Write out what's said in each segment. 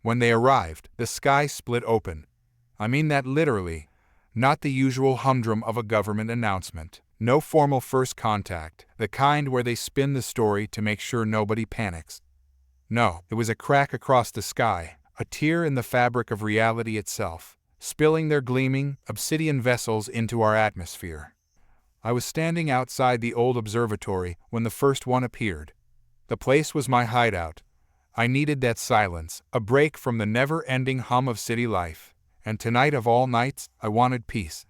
When they arrived, the sky split open. I mean that literally. Not the usual humdrum of a government announcement. No formal first contact, the kind where they spin the story to make sure nobody panics. No, it was a crack across the sky, a tear in the fabric of reality itself, spilling their gleaming, obsidian vessels into our atmosphere. I was standing outside the old observatory when the first one appeared. The place was my hideout. I needed that silence, a break from the never-ending hum of city life, and tonight of all nights, I wanted peace.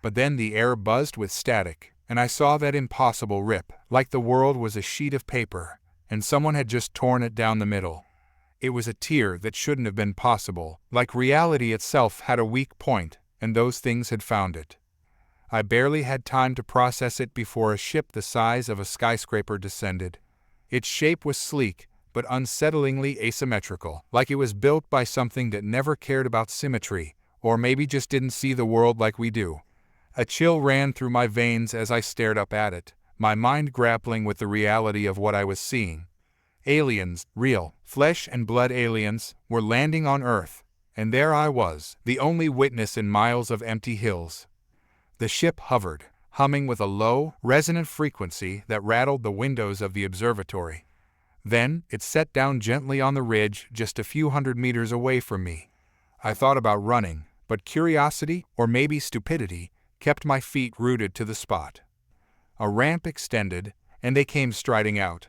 But then the air buzzed with static, and I saw that impossible rip, like the world was a sheet of paper, and someone had just torn it down the middle. It was a tear that shouldn't have been possible, like reality itself had a weak point, and those things had found it. I barely had time to process it before a ship the size of a skyscraper descended. Its shape was sleek, but unsettlingly asymmetrical, like it was built by something that never cared about symmetry, or maybe just didn't see the world like we do. A chill ran through my veins as I stared up at it, my mind grappling with the reality of what I was seeing. Aliens, real, flesh and blood aliens, were landing on Earth, and there I was, the only witness in miles of empty hills. The ship hovered, humming with a low, resonant frequency that rattled the windows of the observatory. Then, it set down gently on the ridge just a few hundred meters away from me. I thought about running, but curiosity, or maybe stupidity, kept my feet rooted to the spot. A ramp extended, and they came striding out.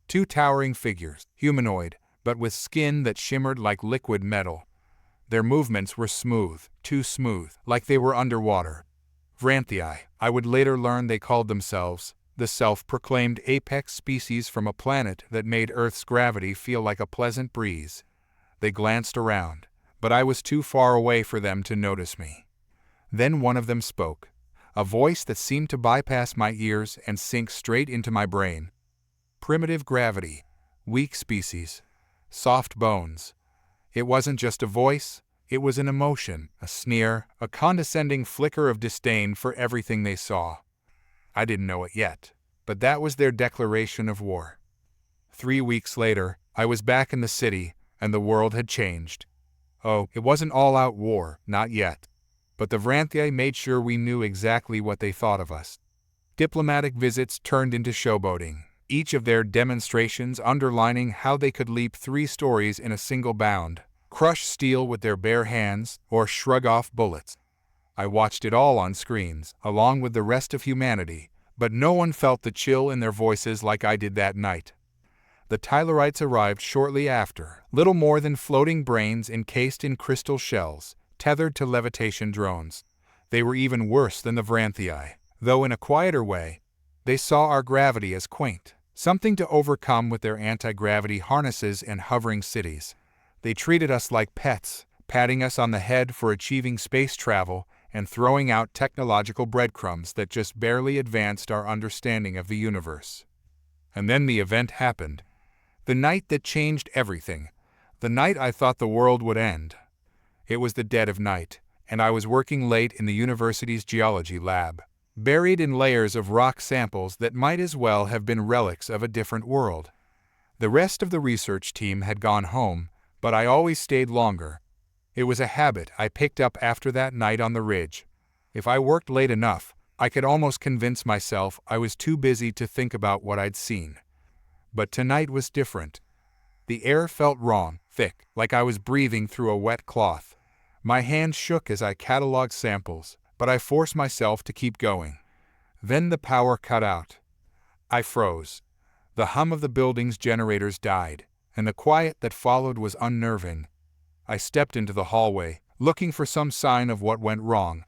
Two towering figures, humanoid, but with skin that shimmered like liquid metal. Their movements were smooth, too smooth, like they were underwater. Vranthii, I would later learn they called themselves, the self-proclaimed apex species from a planet that made Earth's gravity feel like a pleasant breeze. They glanced around, but I was too far away for them to notice me. Then one of them spoke, a voice that seemed to bypass my ears and sink straight into my brain. Primitive gravity, weak species, soft bones. It wasn't just a voice, it was an emotion, a sneer, a condescending flicker of disdain for everything they saw. I didn't know it yet, but that was their declaration of war. 3 weeks later, I was back in the city, and the world had changed. Oh, it wasn't all-out war, not yet. But the Vranthii made sure we knew exactly what they thought of us. Diplomatic visits turned into showboating, each of their demonstrations underlining how they could leap 3 stories in a single bound, crush steel with their bare hands, or shrug off bullets. I watched it all on screens, along with the rest of humanity, but no one felt the chill in their voices like I did that night. The Tylerites arrived shortly after, little more than floating brains encased in crystal shells, tethered to levitation drones. They were even worse than the Vranthii, though in a quieter way. They saw our gravity as quaint, something to overcome with their anti-gravity harnesses and hovering cities. They treated us like pets, patting us on the head for achieving space travel and throwing out technological breadcrumbs that just barely advanced our understanding of the universe. And then the event happened. The night that changed everything. The night I thought the world would end. It was the dead of night, and I was working late in the university's geology lab, buried in layers of rock samples that might as well have been relics of a different world. The rest of the research team had gone home, but I always stayed longer. It was a habit I picked up after that night on the ridge. If I worked late enough, I could almost convince myself I was too busy to think about what I'd seen. But tonight was different. The air felt wrong, thick, like I was breathing through a wet cloth. My hands shook as I cataloged samples, but I forced myself to keep going. Then the power cut out. I froze. The hum of the building's generators died, and the quiet that followed was unnerving. I stepped into the hallway, looking for some sign of what went wrong.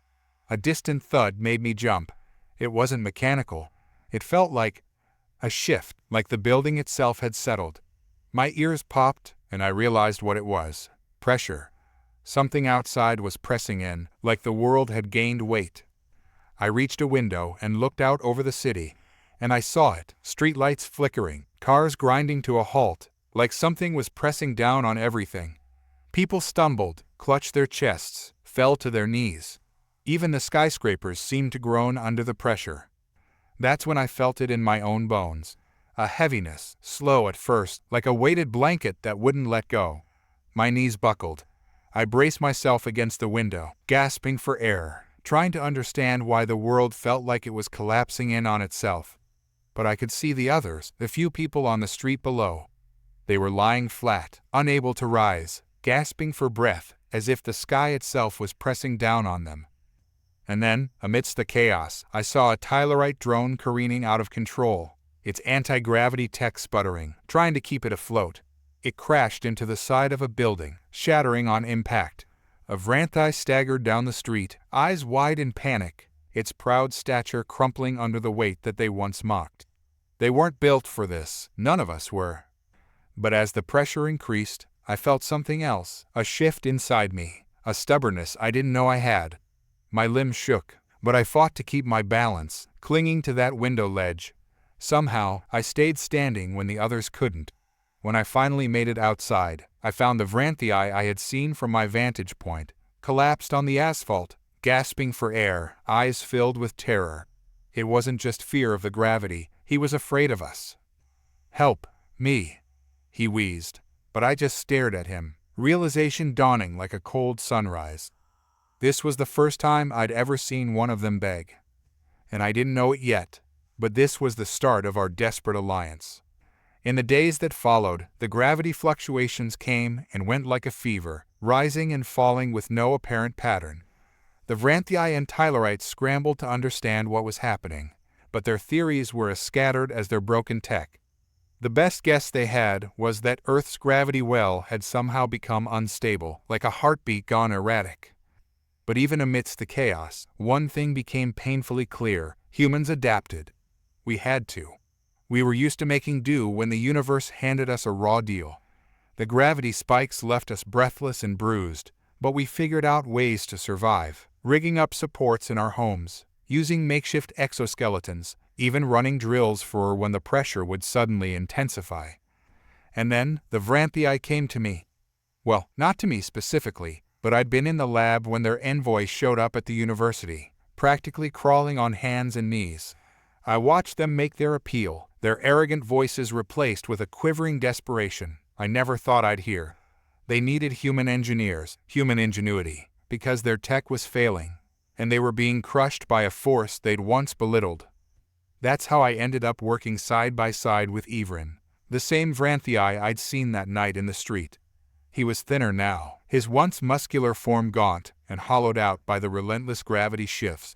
A distant thud made me jump. It wasn't mechanical. It felt like a shift, like the building itself had settled. My ears popped, and I realized what it was. Pressure. Something outside was pressing in, like the world had gained weight. I reached a window and looked out over the city, and I saw it, streetlights flickering, cars grinding to a halt, like something was pressing down on everything. People stumbled, clutched their chests, fell to their knees. Even the skyscrapers seemed to groan under the pressure. That's when I felt it in my own bones. A heaviness, slow at first, like a weighted blanket that wouldn't let go. My knees buckled. I braced myself against the window, gasping for air, trying to understand why the world felt like it was collapsing in on itself. But I could see the others, the few people on the street below. They were lying flat, unable to rise, gasping for breath, as if the sky itself was pressing down on them. And then, amidst the chaos, I saw a Tylerite drone careening out of control, its anti-gravity tech sputtering, trying to keep it afloat. It crashed into the side of a building, shattering on impact. A Vranthi staggered down the street, eyes wide in panic, its proud stature crumpling under the weight that they once mocked. They weren't built for this, none of us were. But as the pressure increased, I felt something else, a shift inside me, a stubbornness I didn't know I had. My limbs shook, but I fought to keep my balance, clinging to that window ledge. Somehow, I stayed standing when the others couldn't. When I finally made it outside, I found the Vranthi I had seen from my vantage point, collapsed on the asphalt, gasping for air, eyes filled with terror. It wasn't just fear of the gravity, he was afraid of us. "Help me," he wheezed, but I just stared at him, realization dawning like a cold sunrise. This was the first time I'd ever seen one of them beg. And I didn't know it yet, but this was the start of our desperate alliance. In the days that followed, the gravity fluctuations came and went like a fever, rising and falling with no apparent pattern. The Vranthi and Tylerites scrambled to understand what was happening, but their theories were as scattered as their broken tech. The best guess they had was that Earth's gravity well had somehow become unstable, like a heartbeat gone erratic. But even amidst the chaos, one thing became painfully clear: humans adapted. We had to. We were used to making do when the universe handed us a raw deal. The gravity spikes left us breathless and bruised, but we figured out ways to survive, rigging up supports in our homes, using makeshift exoskeletons, even running drills for when the pressure would suddenly intensify. And then, the Vranthi came to me. Well, not to me specifically, but I'd been in the lab when their envoy showed up at the university, practically crawling on hands and knees. I watched them make their appeal, their arrogant voices replaced with a quivering desperation I never thought I'd hear. They needed human engineers, human ingenuity, because their tech was failing, and they were being crushed by a force they'd once belittled. That's how I ended up working side by side with Ivrin, the same Vranthi I'd seen that night in the street. He was thinner now, his once muscular form gaunt and hollowed out by the relentless gravity shifts.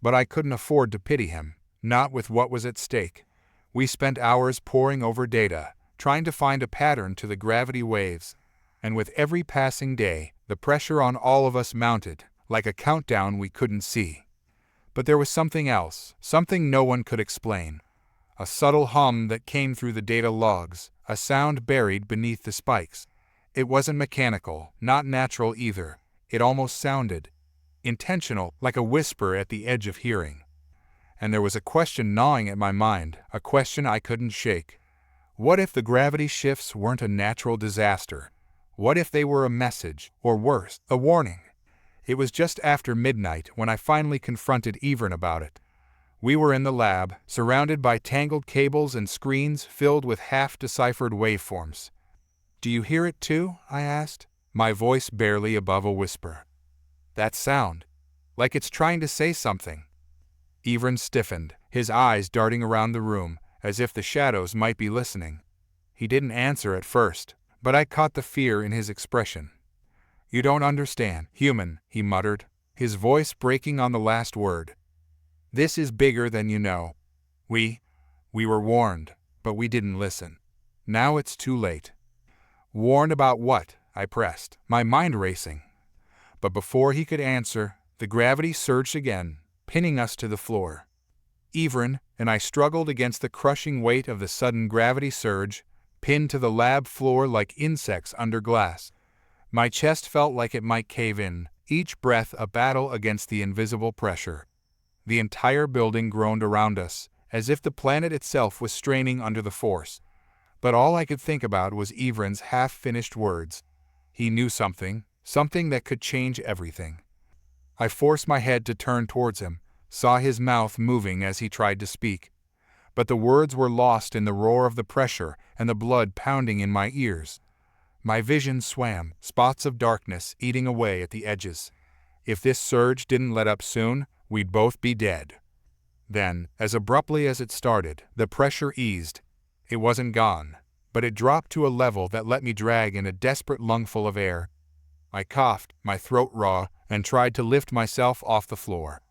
But I couldn't afford to pity him, not with what was at stake. We spent hours poring over data, trying to find a pattern to the gravity waves. And with every passing day, the pressure on all of us mounted, like a countdown we couldn't see. But there was something else, something no one could explain. A subtle hum that came through the data logs, a sound buried beneath the spikes. It wasn't mechanical, not natural either. It almost sounded intentional, like a whisper at the edge of hearing. And there was a question gnawing at my mind, a question I couldn't shake. What if the gravity shifts weren't a natural disaster? What if they were a message, or worse, a warning? It was just after midnight when I finally confronted Ivrin about it. We were in the lab, surrounded by tangled cables and screens filled with half-deciphered waveforms. "Do you hear it too?" I asked, my voice barely above a whisper. "That sound. Like it's trying to say something." Ivrin stiffened, his eyes darting around the room, as if the shadows might be listening. He didn't answer at first, but I caught the fear in his expression. "You don't understand, human," he muttered, his voice breaking on the last word. "This is bigger than you know. We were warned, but we didn't listen. Now it's too late." "Warned about what?" I pressed, my mind racing. But before he could answer, the gravity surged again, pinning us to the floor. Ivrin and I struggled against the crushing weight of the sudden gravity surge, pinned to the lab floor like insects under glass. My chest felt like it might cave in, each breath a battle against the invisible pressure. The entire building groaned around us, as if the planet itself was straining under the force. But all I could think about was Ivrin's half-finished words. He knew something that could change everything. I forced my head to turn towards him, saw his mouth moving as he tried to speak. But the words were lost in the roar of the pressure and the blood pounding in my ears. My vision swam, spots of darkness eating away at the edges. If this surge didn't let up soon, we'd both be dead. Then, as abruptly as it started, the pressure eased. It wasn't gone, but it dropped to a level that let me drag in a desperate lungful of air. I coughed, my throat raw, and tried to lift myself off the floor.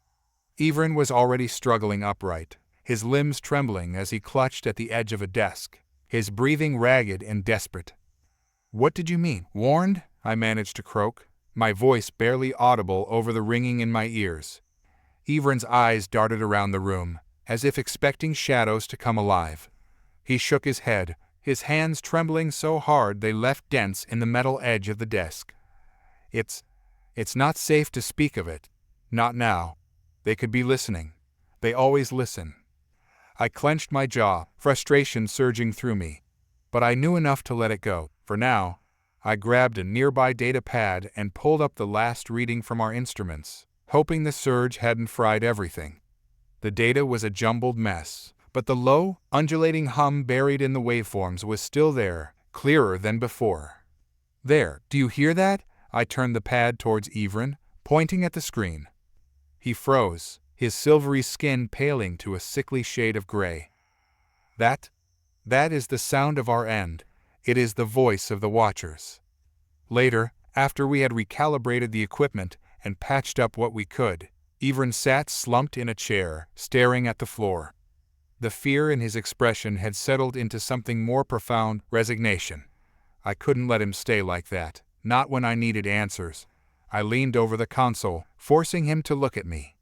Ivrin was already struggling upright, his limbs trembling as he clutched at the edge of a desk, his breathing ragged and desperate. "What did you mean? Warned?" I managed to croak, my voice barely audible over the ringing in my ears. Ivrin's eyes darted around the room, as if expecting shadows to come alive. He shook his head, his hands trembling so hard they left dents in the metal edge of the desk. It's not safe to speak of it. Not now. They could be listening. They always listen." I clenched my jaw, frustration surging through me. But I knew enough to let it go. For now, I grabbed a nearby data pad and pulled up the last reading from our instruments, hoping the surge hadn't fried everything. The data was a jumbled mess, but the low, undulating hum buried in the waveforms was still there, clearer than before. "There, do you hear that?" I turned the pad towards Ivrin, pointing at the screen. He froze, his silvery skin paling to a sickly shade of gray. That is the sound of our end. It is the voice of the Watchers. Later, after we had recalibrated the equipment and patched up what we could, Ivrin sat slumped in a chair, staring at the floor. The fear in his expression had settled into something more profound, resignation. I couldn't let him stay like that, not when I needed answers. I leaned over the console, forcing him to look at me.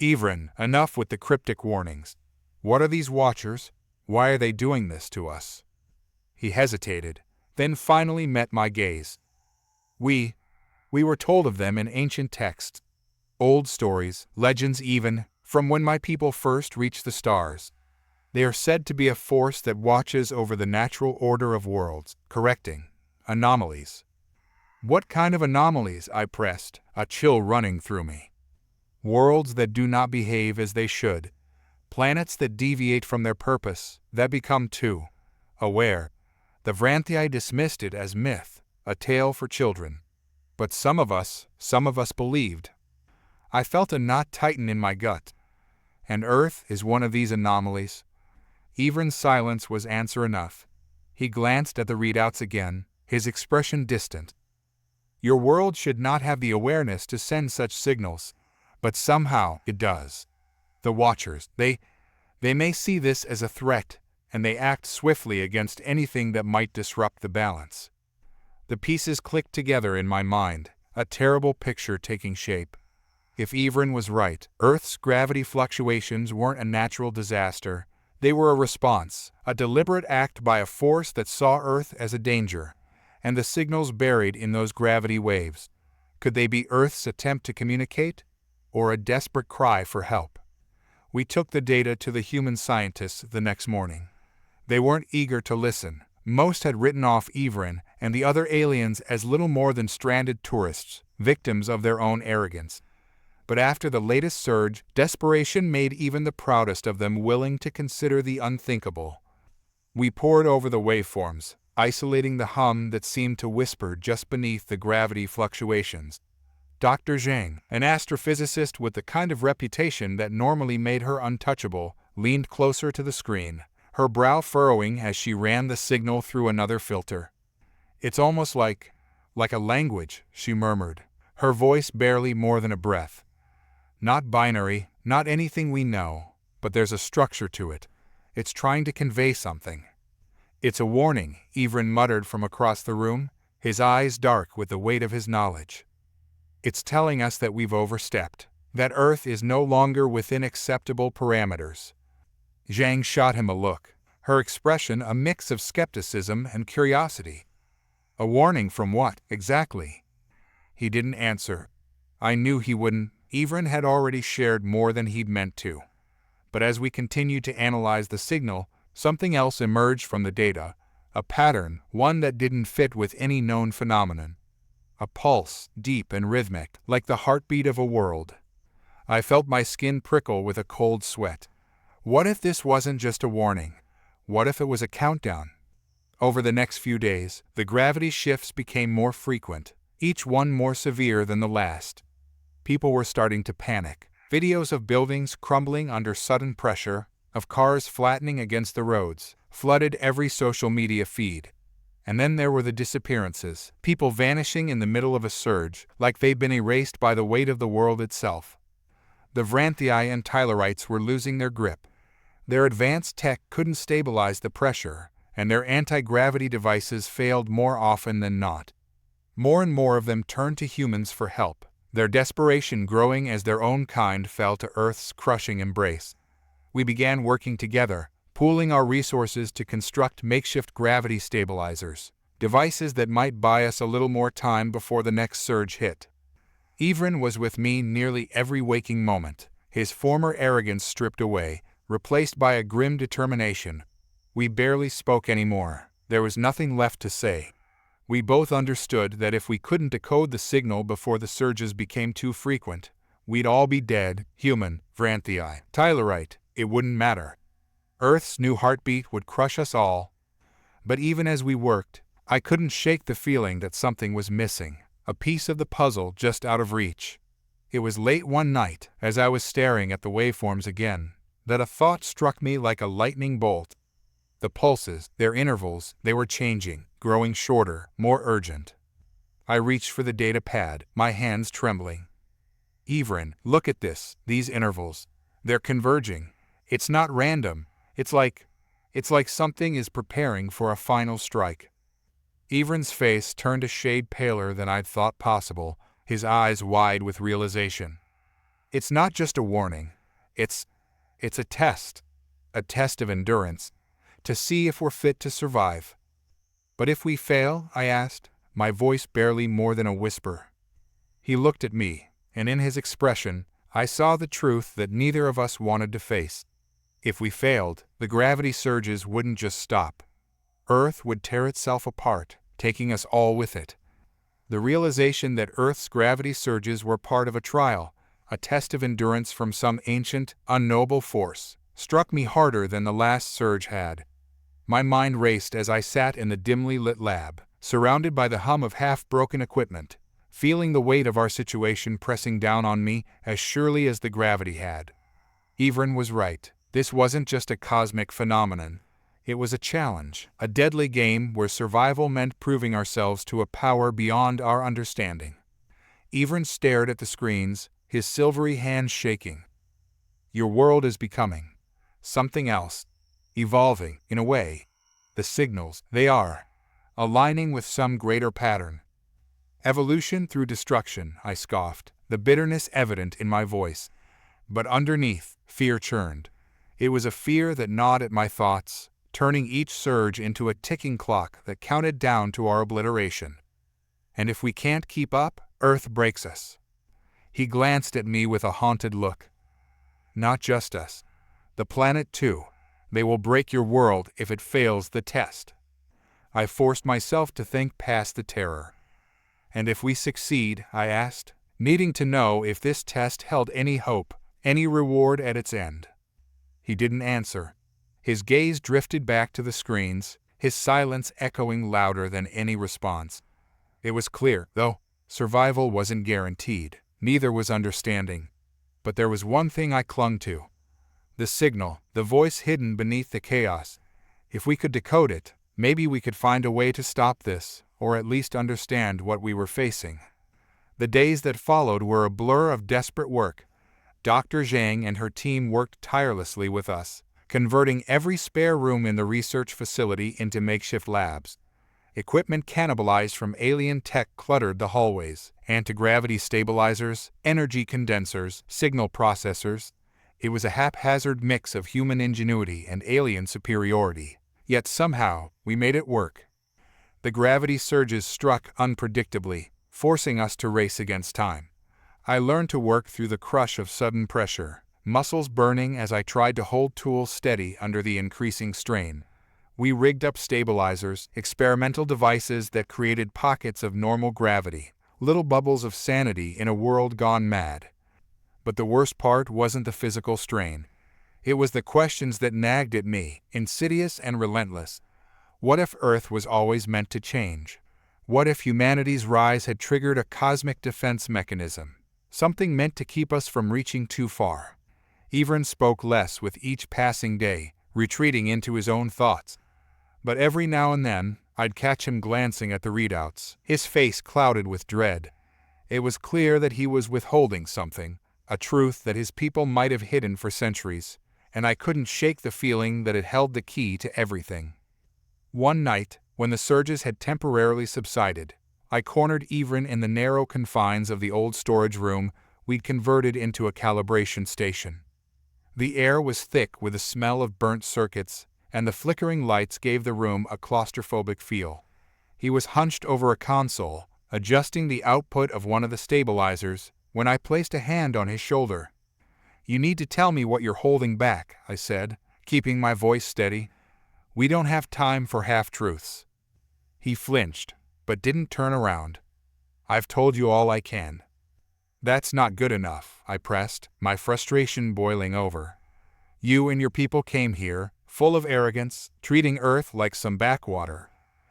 "Ivrin, enough with the cryptic warnings. What are these Watchers? Why are they doing this to us?" He hesitated, then finally met my gaze. We were told of them in ancient texts. Old stories, legends even, from when my people first reached the stars. They are said to be a force that watches over the natural order of worlds, correcting anomalies. "What kind of anomalies?" I pressed, a chill running through me. "Worlds that do not behave as they should. Planets that deviate from their purpose, that become too aware." The Vranthii dismissed it as myth, a tale for children. But some of us believed. I felt a knot tighten in my gut. And Earth is one of these anomalies. Ivrin's silence was answer enough. He glanced at the readouts again, his expression distant. "Your world should not have the awareness to send such signals, but somehow it does. The Watchers, they may see this as a threat, and they act swiftly against anything that might disrupt the balance." The pieces clicked together in my mind, a terrible picture taking shape. If Ivrin was right, Earth's gravity fluctuations weren't a natural disaster. They were a response, a deliberate act by a force that saw Earth as a danger, and the signals buried in those gravity waves. Could they be Earth's attempt to communicate, or a desperate cry for help? We took the data to the human scientists the next morning. They weren't eager to listen. Most had written off Ivrin and the other aliens as little more than stranded tourists, victims of their own arrogance. But after the latest surge, desperation made even the proudest of them willing to consider the unthinkable. We pored over the waveforms, isolating the hum that seemed to whisper just beneath the gravity fluctuations. Dr. Zhang, an astrophysicist with the kind of reputation that normally made her untouchable, leaned closer to the screen, her brow furrowing as she ran the signal through another filter. "It's almost like a language," she murmured, her voice barely more than a breath. "Not binary, not anything we know, but there's a structure to it. It's trying to convey something." "It's a warning," Ivrin muttered from across the room, his eyes dark with the weight of his knowledge. "It's telling us that we've overstepped, that Earth is no longer within acceptable parameters." Zhang shot him a look, her expression a mix of skepticism and curiosity. "A warning from what, exactly?" He didn't answer. I knew he wouldn't. Ivrin had already shared more than he'd meant to. But as we continued to analyze the signal, something else emerged from the data, a pattern, one that didn't fit with any known phenomenon. A pulse, deep and rhythmic, like the heartbeat of a world. I felt my skin prickle with a cold sweat. What if this wasn't just a warning? What if it was a countdown? Over the next few days, the gravity shifts became more frequent, each one more severe than the last. People were starting to panic. Videos of buildings crumbling under sudden pressure, of cars flattening against the roads, flooded every social media feed. And then there were the disappearances, people vanishing in the middle of a surge, like they'd been erased by the weight of the world itself. The Vranthii and Tylerites were losing their grip. Their advanced tech couldn't stabilize the pressure, and their anti-gravity devices failed more often than not. More and more of them turned to humans for help, their desperation growing as their own kind fell to Earth's crushing embrace. We began working together, pooling our resources to construct makeshift gravity stabilizers, devices that might buy us a little more time before the next surge hit. Ivrin was with me nearly every waking moment, his former arrogance stripped away, replaced by a grim determination. We barely spoke anymore. There was nothing left to say. We both understood that if we couldn't decode the signal before the surges became too frequent, we'd all be dead, human, Vranthii, Tylerite, it wouldn't matter. Earth's new heartbeat would crush us all. But even as we worked, I couldn't shake the feeling that something was missing, a piece of the puzzle just out of reach. It was late one night, as I was staring at the waveforms again, that a thought struck me like a lightning bolt. The pulses, their intervals, they were changing, growing shorter, more urgent. I reached for the data pad, my hands trembling. Ivrin, look at this, these intervals. They're converging. It's not random. It's like something is preparing for a final strike. Ivrin's face turned a shade paler than I'd thought possible, his eyes wide with realization. It's not just a warning. It's a test of endurance, to see if we're fit to survive. But if we fail, I asked, my voice barely more than a whisper. He looked at me, and in his expression, I saw the truth that neither of us wanted to face. If we failed, the gravity surges wouldn't just stop. Earth would tear itself apart, taking us all with it. The realization that Earth's gravity surges were part of a trial, a test of endurance from some ancient, unknowable force, struck me harder than the last surge had. My mind raced as I sat in the dimly lit lab, surrounded by the hum of half-broken equipment, feeling the weight of our situation pressing down on me as surely as the gravity had. Ivrin was right. This wasn't just a cosmic phenomenon. It was a challenge, a deadly game where survival meant proving ourselves to a power beyond our understanding. Ivrin stared at the screens, his silvery hands shaking. Your world is becoming something else, evolving, in a way. The signals, they are aligning with some greater pattern. Evolution through destruction, I scoffed, the bitterness evident in my voice. But underneath, fear churned. It was a fear that gnawed at my thoughts, turning each surge into a ticking clock that counted down to our obliteration. And if we can't keep up, Earth breaks us. He glanced at me with a haunted look. Not just us. The planet too. They will break your world if it fails the test. I forced myself to think past the terror. And if we succeed, I asked, needing to know if this test held any hope, any reward at its end. He didn't answer. His gaze drifted back to the screens, his silence echoing louder than any response. It was clear, though, survival wasn't guaranteed, neither was understanding. But there was one thing I clung to. The signal, the voice hidden beneath the chaos. If we could decode it, maybe we could find a way to stop this, or at least understand what we were facing. The days that followed were a blur of desperate work. Dr. Zhang and her team worked tirelessly with us, converting every spare room in the research facility into makeshift labs. Equipment cannibalized from alien tech cluttered the hallways, anti-gravity stabilizers, energy condensers, signal processors. It was a haphazard mix of human ingenuity and alien superiority. Yet somehow, we made it work. The gravity surges struck unpredictably, forcing us to race against time. I learned to work through the crush of sudden pressure, muscles burning as I tried to hold tools steady under the increasing strain. We rigged up stabilizers, experimental devices that created pockets of normal gravity, little bubbles of sanity in a world gone mad. But the worst part wasn't the physical strain. It was the questions that nagged at me, insidious and relentless. What if Earth was always meant to change? What if humanity's rise had triggered a cosmic defense mechanism? Something meant to keep us from reaching too far. Evren spoke less with each passing day, retreating into his own thoughts. But every now and then, I'd catch him glancing at the readouts, his face clouded with dread. It was clear that he was withholding something, a truth that his people might have hidden for centuries, and I couldn't shake the feeling that it held the key to everything. One night, when the surges had temporarily subsided, I cornered Evren in the narrow confines of the old storage room we'd converted into a calibration station. The air was thick with the smell of burnt circuits, and the flickering lights gave the room a claustrophobic feel. He was hunched over a console, adjusting the output of one of the stabilizers, when I placed a hand on his shoulder. "You need to tell me what you're holding back," I said, keeping my voice steady. "We don't have time for half-truths." He flinched, but didn't turn around. "I've told you all I can." "That's not good enough," I pressed, my frustration boiling over. "You and your people came here, full of arrogance, treating Earth like some backwater.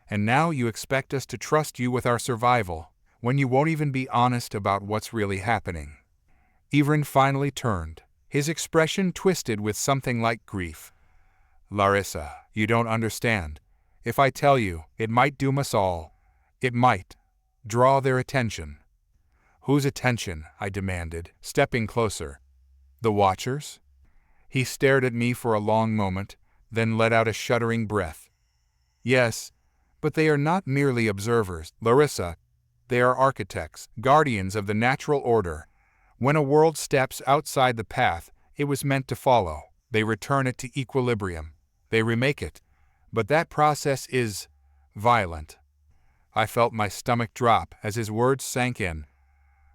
And now you expect us to trust you with our survival, when you won't even be honest about what's really happening." Evren finally turned, his expression twisted with something like grief. "Larissa, you don't understand. If I tell you, it might doom us all. It might draw their attention." "Whose attention?" I demanded, stepping closer. "The Watchers?" He stared at me for a long moment, then let out a shuddering breath. "Yes, but they are not merely observers, Larissa. They are architects, guardians of the natural order. When a world steps outside the path it was meant to follow, they return it to equilibrium. They remake it. But that process is violent." I felt my stomach drop as his words sank in.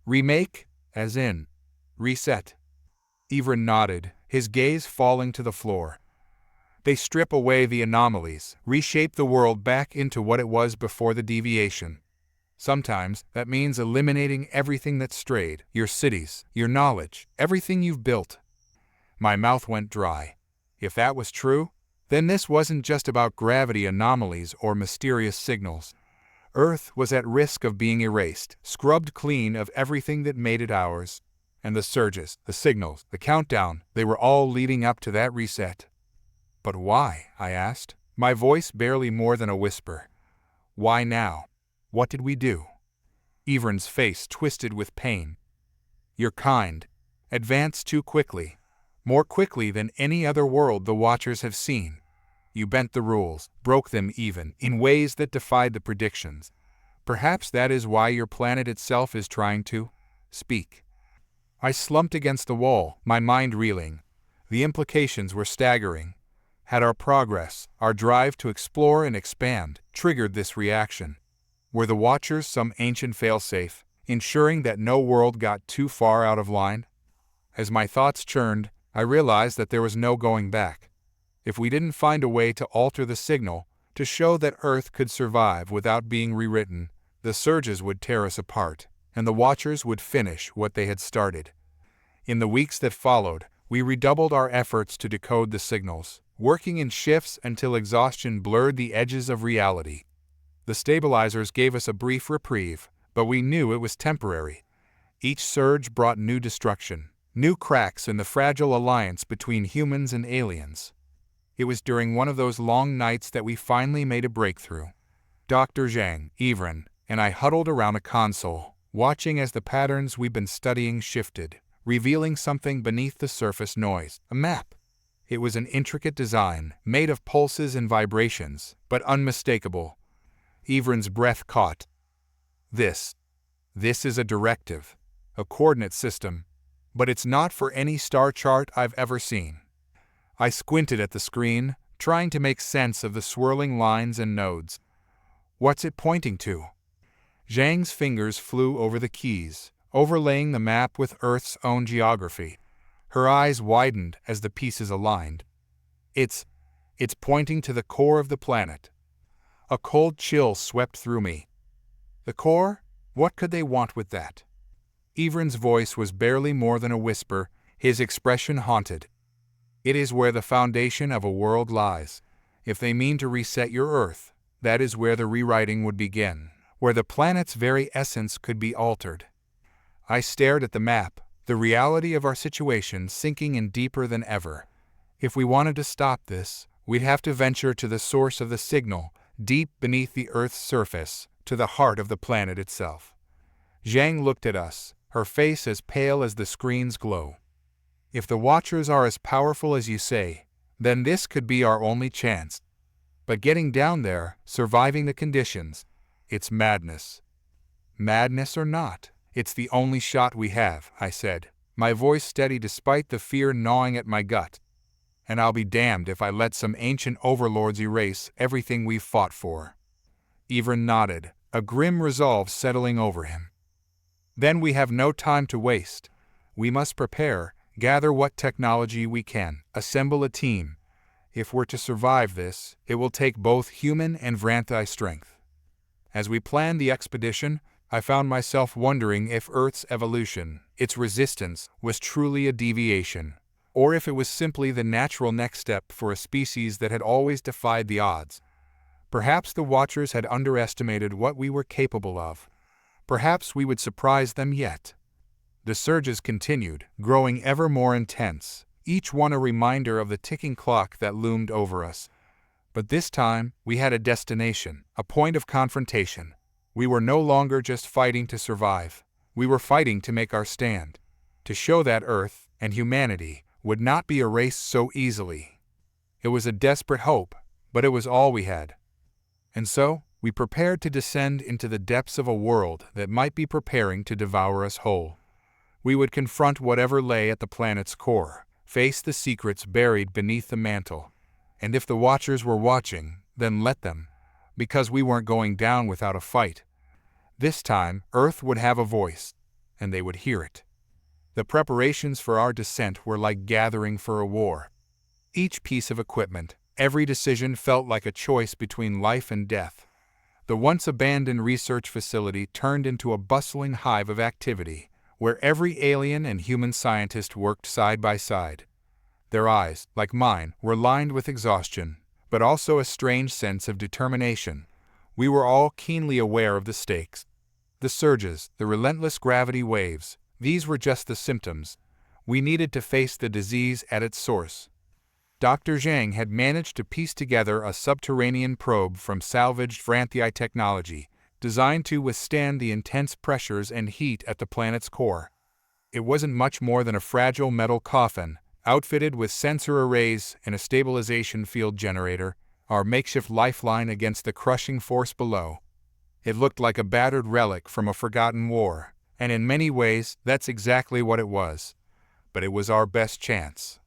"Remake? As in reset?" Evren nodded, his gaze falling to the floor. "They strip away the anomalies, reshape the world back into what it was before the deviation. Sometimes that means eliminating everything that strayed, your cities, your knowledge, everything you've built." My mouth went dry. If that was true, then this wasn't just about gravity anomalies or mysterious signals. Earth was at risk of being erased, scrubbed clean of everything that made it ours. And the surges, the signals, the countdown, they were all leading up to that reset. "But why?" I asked, my voice barely more than a whisper. "Why now? What did we do?" Evren's face twisted with pain. "Your kind advanced too quickly, more quickly than any other world the Watchers have seen. You bent the rules, broke them even, in ways that defied the predictions. Perhaps that is why your planet itself is trying to speak." I slumped against the wall, my mind reeling. The implications were staggering. Had our progress, our drive to explore and expand, triggered this reaction? Were the Watchers some ancient failsafe, ensuring that no world got too far out of line? As my thoughts churned, I realized that there was no going back. If we didn't find a way to alter the signal, to show that Earth could survive without being rewritten, the surges would tear us apart, and the Watchers would finish what they had started. In the weeks that followed, we redoubled our efforts to decode the signals, working in shifts until exhaustion blurred the edges of reality. The stabilizers gave us a brief reprieve, but we knew it was temporary. Each surge brought new destruction, new cracks in the fragile alliance between humans and aliens. It was during one of those long nights that we finally made a breakthrough. Dr. Zhang, Evren, and I huddled around a console, watching as the patterns we'd been studying shifted, revealing something beneath the surface noise, a map. It was an intricate design, made of pulses and vibrations, but unmistakable. Evren's breath caught. This is a directive, a coordinate system, but it's not for any star chart I've ever seen." I squinted at the screen, trying to make sense of the swirling lines and nodes. "What's it pointing to?" Zhang's fingers flew over the keys, overlaying the map with Earth's own geography. Her eyes widened as the pieces aligned. It's pointing to the core of the planet." A cold chill swept through me. "The core? What could they want with that?" Evren's voice was barely more than a whisper, his expression haunted. "It is where the foundation of a world lies. If they mean to reset your Earth, that is where the rewriting would begin, where the planet's very essence could be altered. I stared at the map, the reality of our situation sinking in deeper than ever. If we wanted to stop this, we'd have to venture to the source of the signal, deep beneath the Earth's surface, to the heart of the planet itself. Zhang looked at us, her face as pale as the screen's glow. If the Watchers are as powerful as you say, then this could be our only chance. But getting down there, surviving the conditions, it's madness. Madness or not, it's the only shot we have, I said, my voice steady despite the fear gnawing at my gut. And I'll be damned if I let some ancient overlords erase everything we've fought for. Ivran nodded, a grim resolve settling over him. Then we have no time to waste. We must prepare, gather what technology we can, assemble a team. If we're to survive this, it will take both human and Vranthi strength. As we planned the expedition, I found myself wondering if Earth's evolution, its resistance, was truly a deviation, or if it was simply the natural next step for a species that had always defied the odds. Perhaps the Watchers had underestimated what we were capable of. Perhaps we would surprise them yet. The surges continued, growing ever more intense, each one a reminder of the ticking clock that loomed over us. But this time, we had a destination, a point of confrontation. We were no longer just fighting to survive. We were fighting to make our stand, to show that Earth and humanity would not be erased so easily. It was a desperate hope, but it was all we had. And so, we prepared to descend into the depths of a world that might be preparing to devour us whole. We would confront whatever lay at the planet's core, face the secrets buried beneath the mantle. And if the Watchers were watching, then let them, because we weren't going down without a fight. This time, Earth would have a voice, and they would hear it. The preparations for our descent were like gathering for a war. Each piece of equipment, every decision felt like a choice between life and death. The once abandoned research facility turned into a bustling hive of activity, where every alien and human scientist worked side by side. Their eyes, like mine, were lined with exhaustion, but also a strange sense of determination. We were all keenly aware of the stakes. The surges, the relentless gravity waves, these were just the symptoms. We needed to face the disease at its source. Dr. Zhang had managed to piece together a subterranean probe from salvaged Vranthi technology, designed to withstand the intense pressures and heat at the planet's core. It wasn't much more than a fragile metal coffin, outfitted with sensor arrays and a stabilization field generator, our makeshift lifeline against the crushing force below. It looked like a battered relic from a forgotten war, and in many ways, that's exactly what it was. But it was our best chance.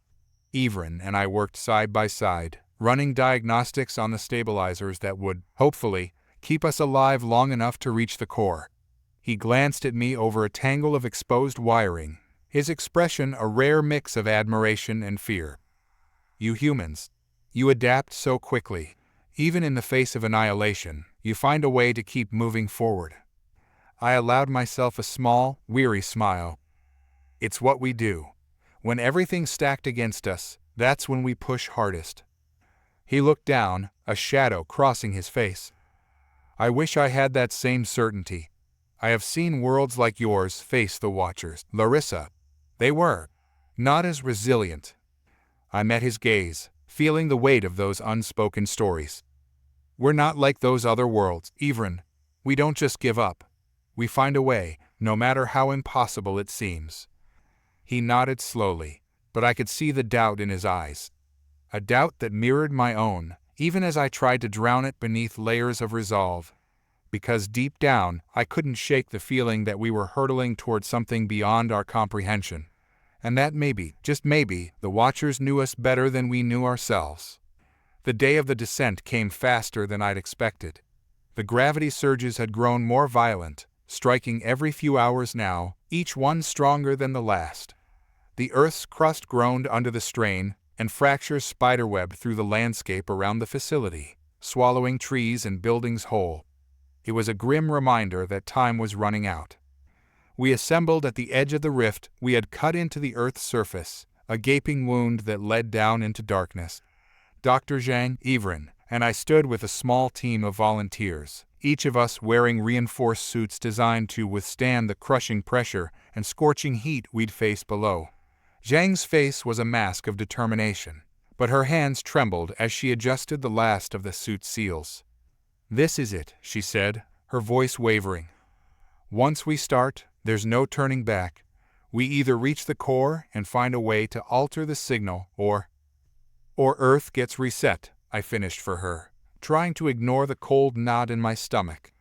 Ivran and I worked side by side, running diagnostics on the stabilizers that would, hopefully, keep us alive long enough to reach the core. He glanced at me over a tangle of exposed wiring, his expression a rare mix of admiration and fear. You humans, you adapt so quickly. Even in the face of annihilation, you find a way to keep moving forward. I allowed myself a small, weary smile. It's what we do. When everything's stacked against us, that's when we push hardest. He looked down, a shadow crossing his face. I wish I had that same certainty. I have seen worlds like yours face the Watchers. Larissa. They were not as resilient. I met his gaze, feeling the weight of those unspoken stories. We're not like those other worlds, Ivran. We don't just give up. We find a way, no matter how impossible it seems. He nodded slowly, but I could see the doubt in his eyes. A doubt that mirrored my own, even as I tried to drown it beneath layers of resolve. Because deep down, I couldn't shake the feeling that we were hurtling toward something beyond our comprehension. And that maybe, just maybe, the Watchers knew us better than we knew ourselves. The day of the descent came faster than I'd expected. The gravity surges had grown more violent, striking every few hours now, each one stronger than the last. The Earth's crust groaned under the strain, and fractures spiderwebbed through the landscape around the facility, swallowing trees and buildings whole. It was a grim reminder that time was running out. We assembled at the edge of the rift we had cut into the Earth's surface, a gaping wound that led down into darkness. Dr. Zhang, Evren, and I stood with a small team of volunteers, each of us wearing reinforced suits designed to withstand the crushing pressure and scorching heat we'd face below. Zhang's face was a mask of determination, but her hands trembled as she adjusted the last of the suit's seals. "This is it," she said, her voice wavering. "Once we start, there's no turning back. We either reach the core and find a way to alter the signal, or Earth gets reset," I finished for her, trying to ignore the cold knot in my stomach.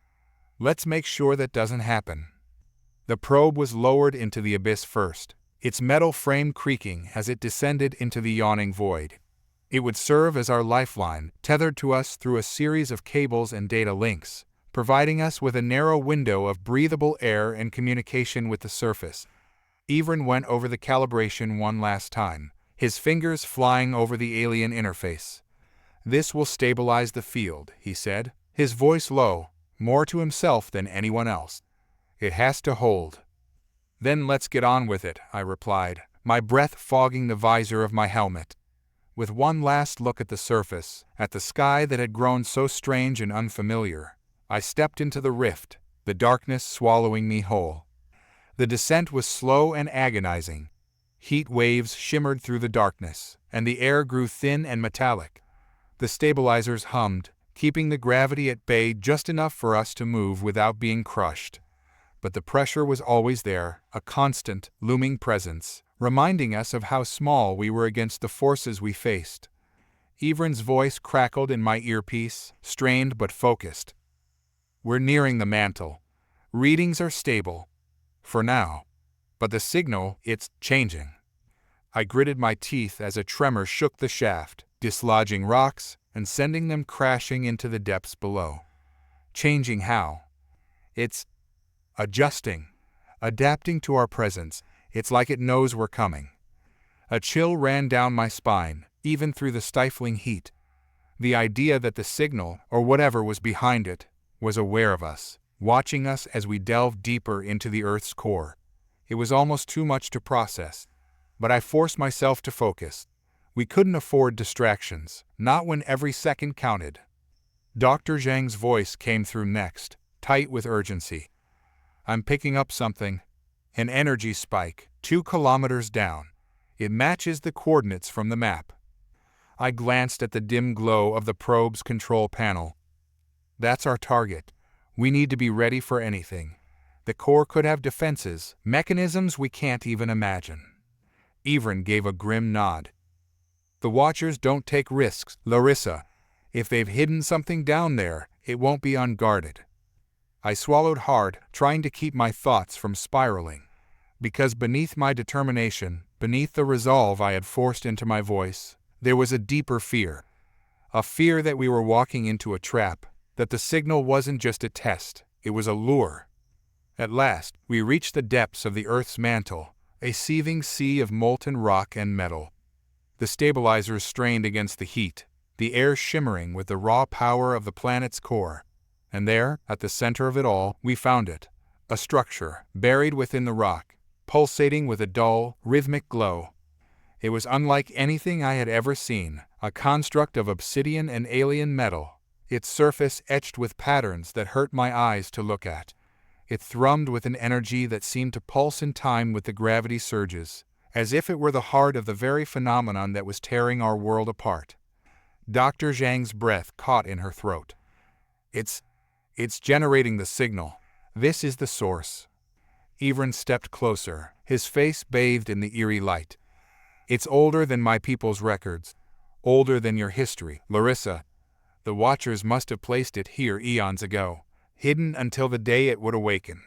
"Let's make sure that doesn't happen." The probe was lowered into the abyss first, its metal frame creaking as it descended into the yawning void. It would serve as our lifeline, tethered to us through a series of cables and data links, providing us with a narrow window of breathable air and communication with the surface. Evren went over the calibration one last time, his fingers flying over the alien interface. "This will stabilize the field," he said, his voice low, more to himself than anyone else. "It has to hold." "Then let's get on with it," I replied, my breath fogging the visor of my helmet. With one last look at the surface, at the sky that had grown so strange and unfamiliar, I stepped into the rift, the darkness swallowing me whole. The descent was slow and agonizing. Heat waves shimmered through the darkness, and the air grew thin and metallic. The stabilizers hummed, keeping the gravity at bay just enough for us to move without being crushed. But the pressure was always there, a constant, looming presence, reminding us of how small we were against the forces we faced. Evren's voice crackled in my earpiece, strained but focused. "We're nearing the mantle. Readings are stable. For now. But the signal, it's changing." I gritted my teeth as a tremor shook the shaft, dislodging rocks and sending them crashing into the depths below. "Changing how?" "It's adjusting. Adapting to our presence. It's like it knows we're coming." A chill ran down my spine, even through the stifling heat. The idea that the signal, or whatever was behind it, was aware of us, watching us as we delved deeper into the Earth's core. It was almost too much to process, but I forced myself to focus. We couldn't afford distractions, not when every second counted. Dr. Zhang's voice came through next, tight with urgency. "I'm picking up something. An energy spike, 2 kilometers down. It matches the coordinates from the map." I glanced at the dim glow of the probe's control panel. "That's our target. We need to be ready for anything. The core could have defenses, mechanisms we can't even imagine." Evren gave a grim nod. "The Watchers don't take risks, Larissa. If they've hidden something down there, it won't be unguarded." I swallowed hard, trying to keep my thoughts from spiraling. Because beneath my determination, beneath the resolve I had forced into my voice, there was a deeper fear. A fear that we were walking into a trap, that the signal wasn't just a test, it was a lure. At last, we reached the depths of the Earth's mantle, a seething sea of molten rock and metal. The stabilizers strained against the heat, the air shimmering with the raw power of the planet's core. And there, at the center of it all, we found it. A structure, buried within the rock, pulsating with a dull, rhythmic glow. It was unlike anything I had ever seen, a construct of obsidian and alien metal, its surface etched with patterns that hurt my eyes to look at. It thrummed with an energy that seemed to pulse in time with the gravity surges, as if it were the heart of the very phenomenon that was tearing our world apart. Dr. Zhang's breath caught in her throat. It's generating the signal. This is the source." Evren stepped closer, his face bathed in the eerie light. "It's older than my people's records. Older than your history, Larissa. The Watchers must have placed it here eons ago, hidden until the day it would awaken."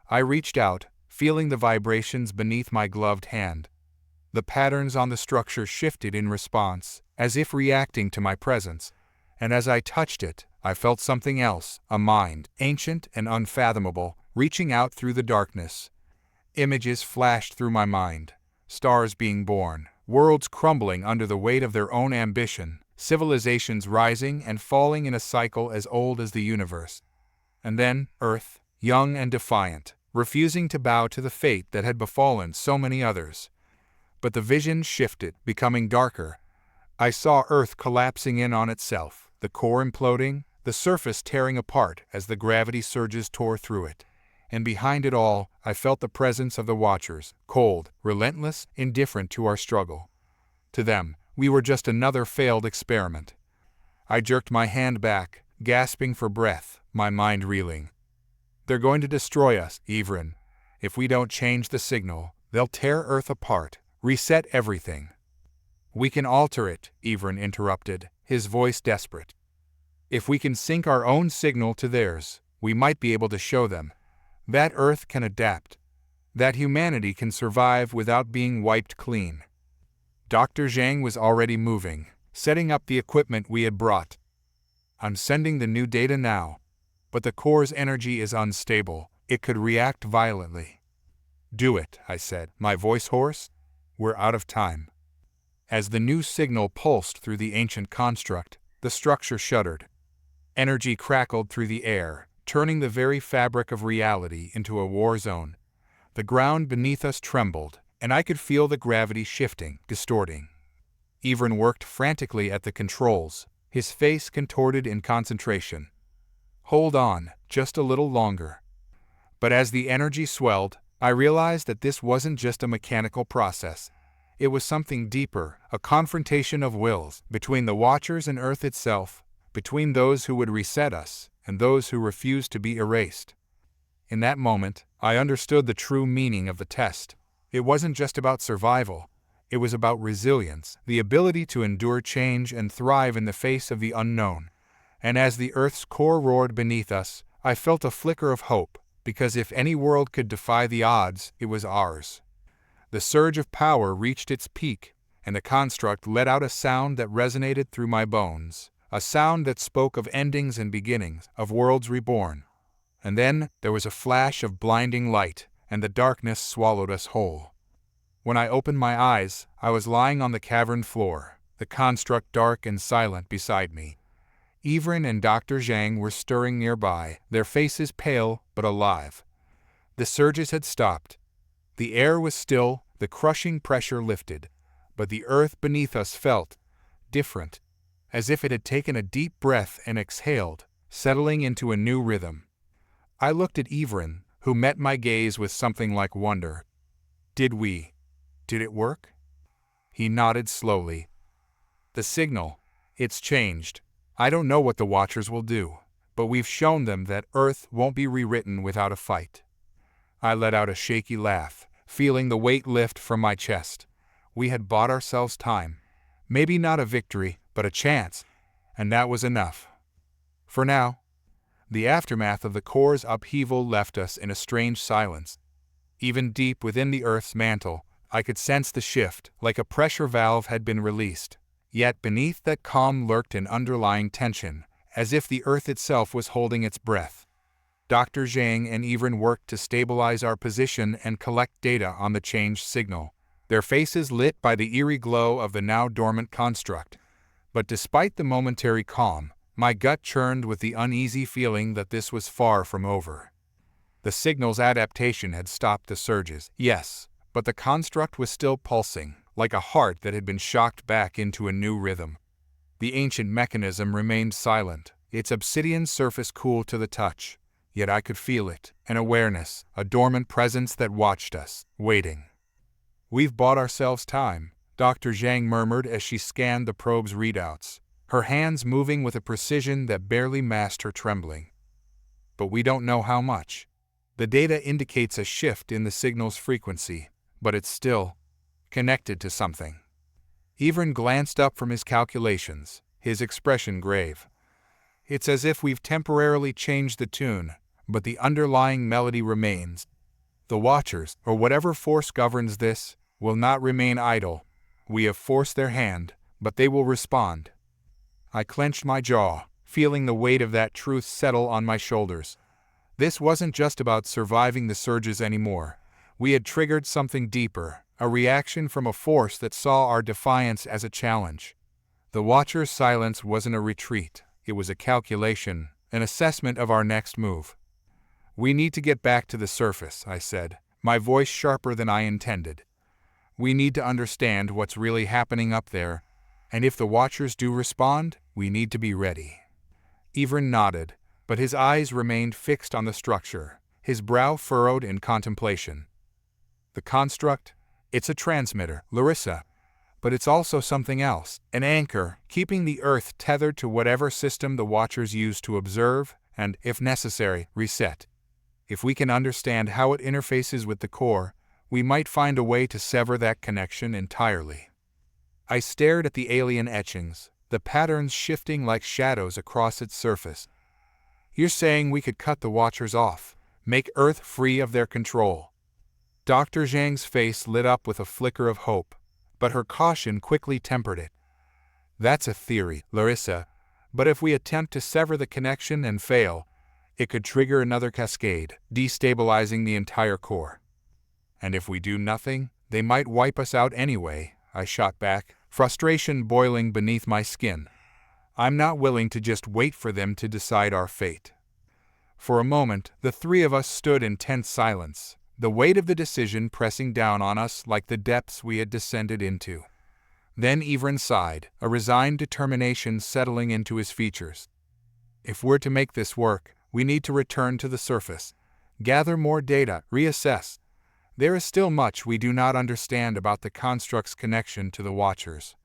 I reached out, feeling the vibrations beneath my gloved hand. The patterns on the structure shifted in response, as if reacting to my presence, and as I touched it, I felt something else, a mind, ancient and unfathomable, reaching out through the darkness. Images flashed through my mind, stars being born, worlds crumbling under the weight of their own ambition, civilizations rising and falling in a cycle as old as the universe. And then, Earth, young and defiant, refusing to bow to the fate that had befallen so many others. But the vision shifted, becoming darker. I saw Earth collapsing in on itself, the core imploding, the surface tearing apart as the gravity surges tore through it. And behind it all, I felt the presence of the Watchers, cold, relentless, indifferent to our struggle. To them, we were just another failed experiment. I jerked my hand back, gasping for breath, my mind reeling. They're going to destroy us, Evren. If we don't change the signal, they'll tear Earth apart, reset everything. We can alter it, Evren interrupted, his voice desperate. If we can sync our own signal to theirs, we might be able to show them that Earth can adapt, that humanity can survive without being wiped clean. Dr. Zhang was already moving, setting up the equipment we had brought. I'm sending the new data now, but the core's energy is unstable. It could react violently. Do it, I said, my voice hoarse. We're out of time. As the new signal pulsed through the ancient construct, the structure shuddered. Energy crackled through the air, turning the very fabric of reality into a war zone. The ground beneath us trembled, and I could feel the gravity shifting, distorting. Evren worked frantically at the controls, his face contorted in concentration. Hold on, just a little longer. But as the energy swelled, I realized that this wasn't just a mechanical process. It was something deeper, a confrontation of wills, between the Watchers and Earth itself, between those who would reset us and those who refused to be erased. In that moment, I understood the true meaning of the test. It wasn't just about survival. It was about resilience, the ability to endure change and thrive in the face of the unknown. And as the Earth's core roared beneath us, I felt a flicker of hope, because if any world could defy the odds, it was ours. The surge of power reached its peak, and the construct let out a sound that resonated through my bones, a sound that spoke of endings and beginnings, of worlds reborn. And then there was a flash of blinding light, and the darkness swallowed us whole. When I opened my eyes, I was lying on the cavern floor, the construct dark and silent beside me. Evren and Dr. Zhang were stirring nearby, their faces pale but alive. The surges had stopped. The air was still, the crushing pressure lifted, but the earth beneath us felt different, as if it had taken a deep breath and exhaled, settling into a new rhythm. I looked at Evren, who met my gaze with something like wonder. Did it work? He nodded slowly. The signal, it's changed. I don't know what the Watchers will do, but we've shown them that Earth won't be rewritten without a fight. I let out a shaky laugh, feeling the weight lift from my chest. We had bought ourselves time. Maybe not a victory, but a chance, and that was enough. For now. The aftermath of the core's upheaval left us in a strange silence. Even deep within the Earth's mantle, I could sense the shift, like a pressure valve had been released. Yet beneath that calm lurked an underlying tension, as if the Earth itself was holding its breath. Dr. Zhang and Evren worked to stabilize our position and collect data on the changed signal, their faces lit by the eerie glow of the now dormant construct. But despite the momentary calm, my gut churned with the uneasy feeling that this was far from over. The signal's adaptation had stopped the surges, yes, but the construct was still pulsing, like a heart that had been shocked back into a new rhythm. The ancient mechanism remained silent, its obsidian surface cool to the touch, yet I could feel it, an awareness, a dormant presence that watched us, waiting. We've bought ourselves time, Dr. Zhang murmured as she scanned the probe's readouts, her hands moving with a precision that barely masked her trembling. But we don't know how much. The data indicates a shift in the signal's frequency, but it's still connected to something. Evren glanced up from his calculations, his expression grave. It's as if we've temporarily changed the tune, but the underlying melody remains. The Watchers, or whatever force governs this, will not remain idle. We have forced their hand, but they will respond. I clenched my jaw, feeling the weight of that truth settle on my shoulders. This wasn't just about surviving the surges anymore. We had triggered something deeper, a reaction from a force that saw our defiance as a challenge. The Watcher's silence wasn't a retreat, it was a calculation, an assessment of our next move. We need to get back to the surface, I said, my voice sharper than I intended. We need to understand what's really happening up there. And if the Watchers do respond, we need to be ready. Ivran nodded, but his eyes remained fixed on the structure, his brow furrowed in contemplation. The construct? It's a transmitter, Larissa. But it's also something else, an anchor, keeping the Earth tethered to whatever system the Watchers use to observe and, if necessary, reset. If we can understand how it interfaces with the core, we might find a way to sever that connection entirely. I stared at the alien etchings, the patterns shifting like shadows across its surface. You're saying we could cut the Watchers off, make Earth free of their control? Dr. Zhang's face lit up with a flicker of hope, but her caution quickly tempered it. That's a theory, Larissa, but if we attempt to sever the connection and fail, it could trigger another cascade, destabilizing the entire core. And if we do nothing, they might wipe us out anyway, I shot back, frustration boiling beneath my skin. I'm not willing to just wait for them to decide our fate. For a moment, the three of us stood in tense silence, the weight of the decision pressing down on us like the depths we had descended into. Then Ivran sighed, a resigned determination settling into his features. If we're to make this work, we need to return to the surface, gather more data, reassess. There is still much we do not understand about the construct's connection to the Watchers.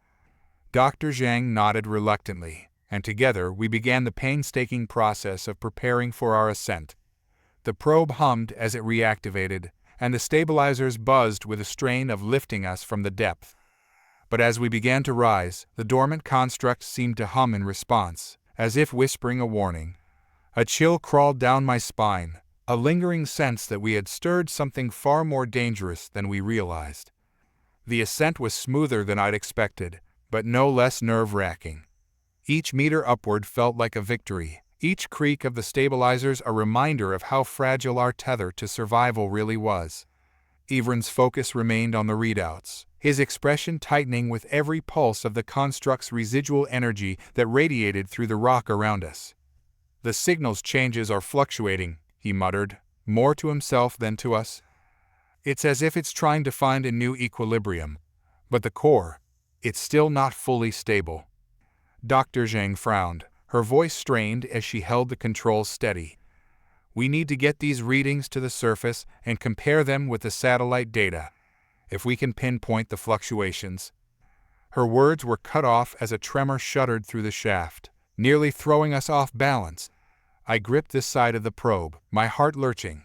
Dr. Zhang nodded reluctantly, and together we began the painstaking process of preparing for our ascent. The probe hummed as it reactivated, and the stabilizers buzzed with a strain of lifting us from the depth. But as we began to rise, the dormant construct seemed to hum in response, as if whispering a warning. A chill crawled down my spine, a lingering sense that we had stirred something far more dangerous than we realized. The ascent was smoother than I'd expected, but no less nerve-wracking. Each meter upward felt like a victory, each creak of the stabilizers a reminder of how fragile our tether to survival really was. Ivran's focus remained on the readouts, his expression tightening with every pulse of the construct's residual energy that radiated through the rock around us. The signal's changes are fluctuating, he muttered, more to himself than to us. It's as if it's trying to find a new equilibrium. But the core, it's still not fully stable. Dr. Zhang frowned, her voice strained as she held the controls steady. We need to get these readings to the surface and compare them with the satellite data, if we can pinpoint the fluctuations. Her words were cut off as a tremor shuddered through the shaft, nearly throwing us off balance. I gripped this side of the probe, my heart lurching.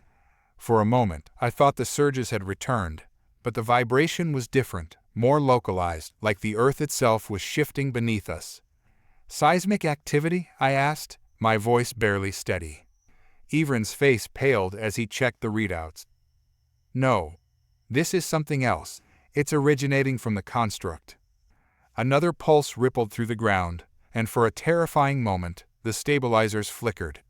For a moment, I thought the surges had returned, but the vibration was different, more localized, like the Earth itself was shifting beneath us. Seismic activity? I asked, my voice barely steady. Ivran's face paled as he checked the readouts. No. This is something else. It's originating from the construct. Another pulse rippled through the ground, and for a terrifying moment, the stabilizers flickered.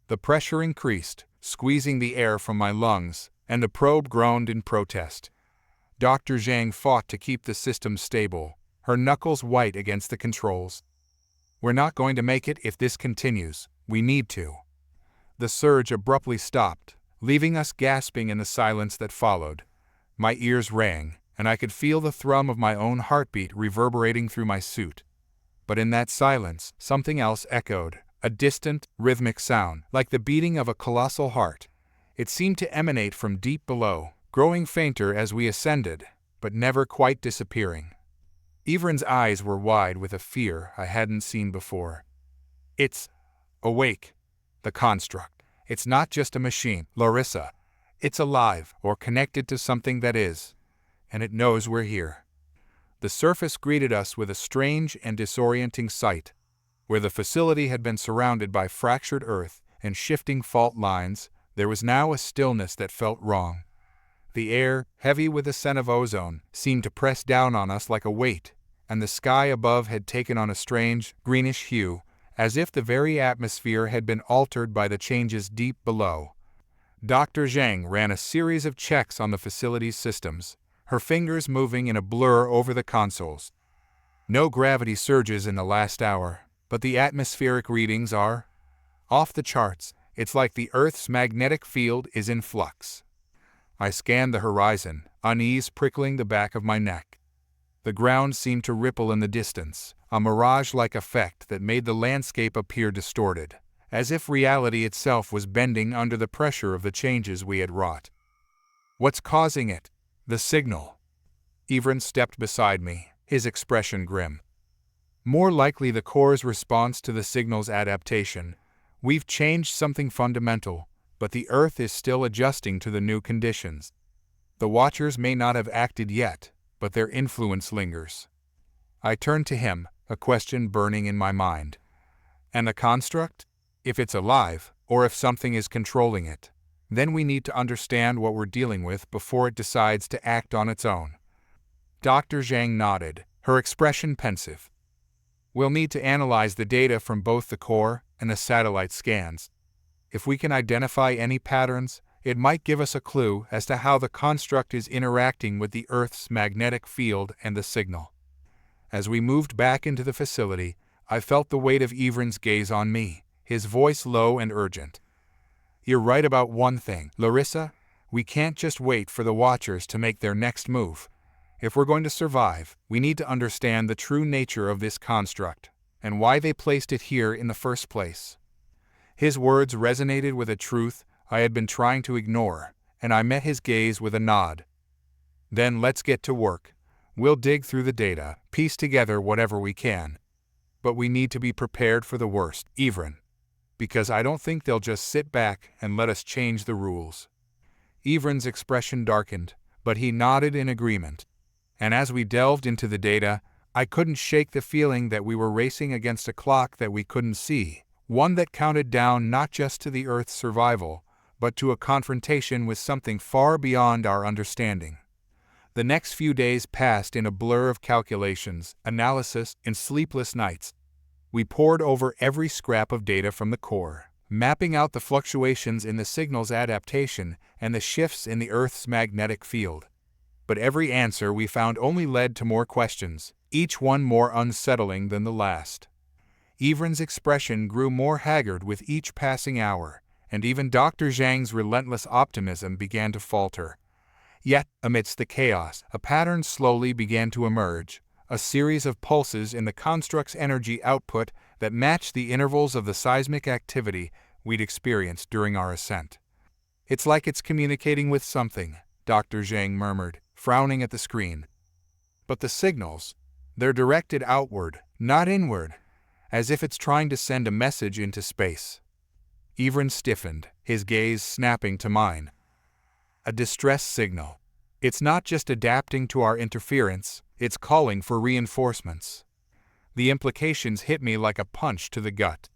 The pressure increased, squeezing the air from my lungs, and the probe groaned in protest. Dr. Zhang fought to keep the system stable, her knuckles white against the controls. We're not going to make it if this continues. We need to. The surge abruptly stopped, leaving us gasping in the silence that followed. My ears rang, and I could feel the thrum of my own heartbeat reverberating through my suit. But in that silence, something else echoed, a distant, rhythmic sound, like the beating of a colossal heart. It seemed to emanate from deep below, growing fainter as we ascended, but never quite disappearing. Ivran's eyes were wide with a fear I hadn't seen before. It's awake, the construct. It's not just a machine, Larissa. It's alive, or connected to something that is. And it knows we're here. The surface greeted us with a strange and disorienting sight. Where the facility had been surrounded by fractured earth and shifting fault lines, there was now a stillness that felt wrong. The air, heavy with the scent of ozone, seemed to press down on us like a weight, and the sky above had taken on a strange, greenish hue, as if the very atmosphere had been altered by the changes deep below. Dr. Zhang ran a series of checks on the facility's systems, her fingers moving in a blur over the consoles. No gravity surges in the last hour, but the atmospheric readings are off the charts. It's like the Earth's magnetic field is in flux. I scanned the horizon, unease prickling the back of my neck. The ground seemed to ripple in the distance, a mirage-like effect that made the landscape appear distorted, as if reality itself was bending under the pressure of the changes we had wrought. What's causing it? The signal. Evren stepped beside me, his expression grim. More likely the core's response to the signal's adaptation. We've changed something fundamental, but the Earth is still adjusting to the new conditions. The Watchers may not have acted yet, but their influence lingers. I turned to him, a question burning in my mind. And the construct? If it's alive, or if something is controlling it, then we need to understand what we're dealing with before it decides to act on its own. Dr. Zhang nodded, her expression pensive. We'll need to analyze the data from both the core and the satellite scans. If we can identify any patterns, it might give us a clue as to how the construct is interacting with the Earth's magnetic field and the signal. As we moved back into the facility, I felt the weight of Evren's gaze on me, his voice low and urgent. You're right about one thing, Larissa. We can't just wait for the Watchers to make their next move. If we're going to survive, we need to understand the true nature of this construct, and why they placed it here in the first place. His words resonated with a truth I had been trying to ignore, and I met his gaze with a nod. Then let's get to work. We'll dig through the data, piece together whatever we can. But we need to be prepared for the worst, Evren. Because I don't think they'll just sit back and let us change the rules. Evren's expression darkened, but he nodded in agreement. And as we delved into the data, I couldn't shake the feeling that we were racing against a clock that we couldn't see, one that counted down not just to the Earth's survival, but to a confrontation with something far beyond our understanding. The next few days passed in a blur of calculations, analysis, and sleepless nights. We pored over every scrap of data from the core, mapping out the fluctuations in the signal's adaptation and the shifts in the Earth's magnetic field. But every answer we found only led to more questions, each one more unsettling than the last. Evren's expression grew more haggard with each passing hour, and even Dr. Zhang's relentless optimism began to falter. Yet, amidst the chaos, a pattern slowly began to emerge, a series of pulses in the construct's energy output that matched the intervals of the seismic activity we'd experienced during our ascent. It's like it's communicating with something, Dr. Zhang murmured, frowning at the screen. But the signals, they're directed outward, not inward, as if it's trying to send a message into space. Evren stiffened, his gaze snapping to mine. A distress signal. It's not just adapting to our interference, it's calling for reinforcements. The implications hit me like a punch to the gut.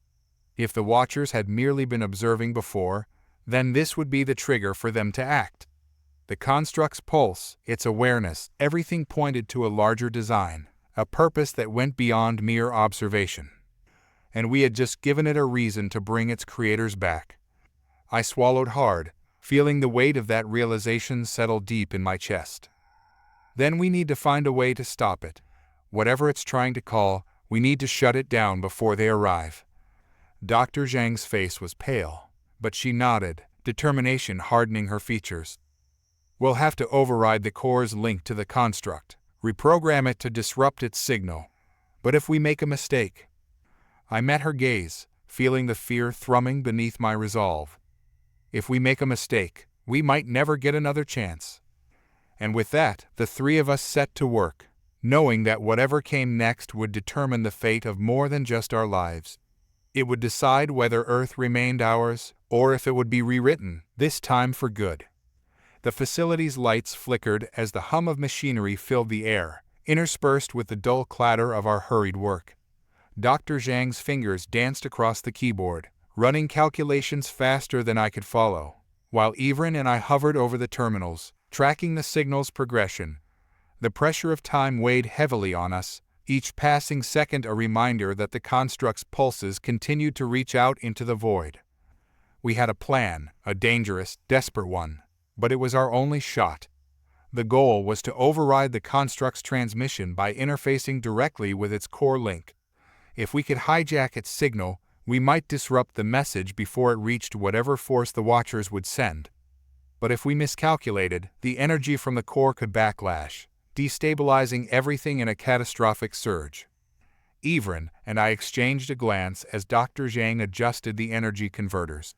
If the Watchers had merely been observing before, then this would be the trigger for them to act. The construct's pulse, its awareness, everything pointed to a larger design, a purpose that went beyond mere observation. And we had just given it a reason to bring its creators back. I swallowed hard, feeling the weight of that realization settle deep in my chest. Then we need to find a way to stop it. Whatever it's trying to call, we need to shut it down before they arrive. Dr. Zhang's face was pale, but she nodded, determination hardening her features. We'll have to override the core's link to the construct, reprogram it to disrupt its signal. But if we make a mistake... I met her gaze, feeling the fear thrumming beneath my resolve. If we make a mistake, we might never get another chance. And with that, the three of us set to work, knowing that whatever came next would determine the fate of more than just our lives. It would decide whether Earth remained ours, or if it would be rewritten, this time for good. The facility's lights flickered as the hum of machinery filled the air, interspersed with the dull clatter of our hurried work. Dr. Zhang's fingers danced across the keyboard, running calculations faster than I could follow, while Evren and I hovered over the terminals, tracking the signal's progression. The pressure of time weighed heavily on us, each passing second a reminder that the construct's pulses continued to reach out into the void. We had a plan, a dangerous, desperate one, but it was our only shot. The goal was to override the construct's transmission by interfacing directly with its core link. If we could hijack its signal, we might disrupt the message before it reached whatever force the Watchers would send. But if we miscalculated, the energy from the core could backlash, destabilizing everything in a catastrophic surge. Evren and I exchanged a glance as Dr. Zhang adjusted the energy converters.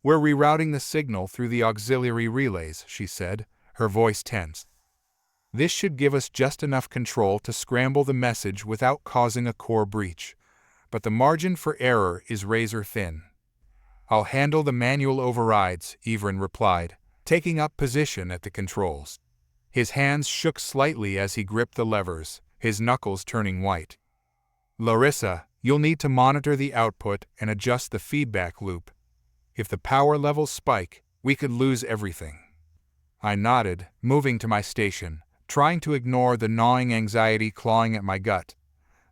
"We're rerouting the signal through the auxiliary relays," she said, her voice tense. "This should give us just enough control to scramble the message without causing a core breach. But the margin for error is razor thin." "I'll handle the manual overrides," Evren replied, taking up position at the controls. His hands shook slightly as he gripped the levers, his knuckles turning white. "Larissa, you'll need to monitor the output and adjust the feedback loop. If the power levels spike, we could lose everything." I nodded, moving to my station, trying to ignore the gnawing anxiety clawing at my gut.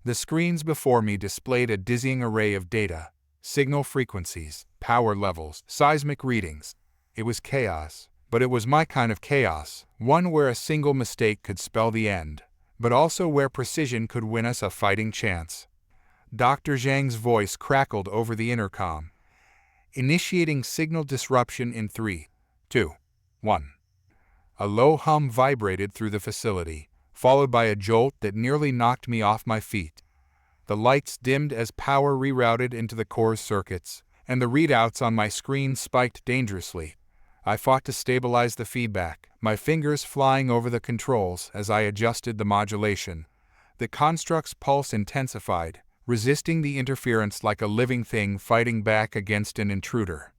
The screens before me displayed a dizzying array of data: signal frequencies, power levels, seismic readings. It was chaos, but it was my kind of chaos, one where a single mistake could spell the end, but also where precision could win us a fighting chance. Dr. Zhang's voice crackled over the intercom. "Initiating signal disruption in 3, 2, 1. A low hum vibrated through the facility, followed by a jolt that nearly knocked me off my feet. The lights dimmed as power rerouted into the core's circuits, and the readouts on my screen spiked dangerously. I fought to stabilize the feedback, my fingers flying over the controls as I adjusted the modulation. The construct's pulse intensified, resisting the interference like a living thing fighting back against an intruder.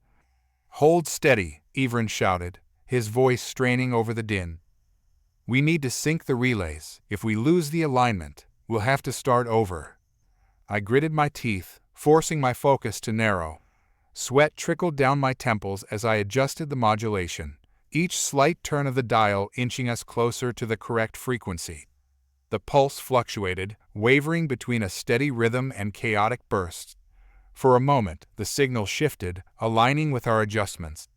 "Hold steady," Evren shouted, his voice straining over the din. "We need to sync the relays. If we lose the alignment, we'll have to start over." I gritted my teeth, forcing my focus to narrow. Sweat trickled down my temples as I adjusted the modulation, each slight turn of the dial inching us closer to the correct frequency. The pulse fluctuated, wavering between a steady rhythm and chaotic bursts. For a moment, the signal shifted, aligning with our adjustments.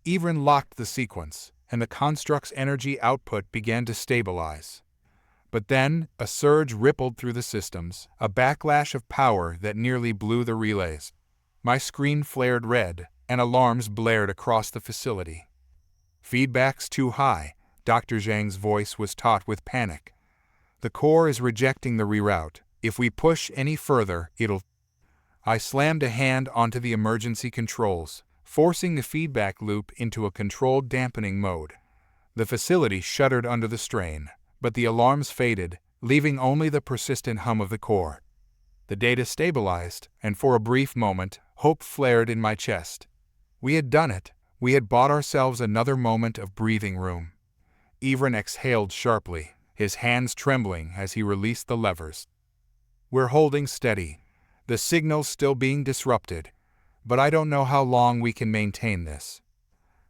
Evren locked the sequence, and the construct's energy output began to stabilize. But then, a surge rippled through the systems, a backlash of power that nearly blew the relays. My screen flared red, and alarms blared across the facility. "Feedback's too high," Dr. Zhang's voice was taut with panic. "The core is rejecting the reroute. If we push any further, it'll—" I slammed a hand onto the emergency controls, forcing the feedback loop into a controlled dampening mode. The facility shuddered under the strain, but the alarms faded, leaving only the persistent hum of the core. The data stabilized, and for a brief moment, hope flared in my chest. We had done it. We had bought ourselves another moment of breathing room. Evren exhaled sharply, his hands trembling as he released the levers. "We're holding steady. The signal's still being disrupted, but I don't know how long we can maintain this."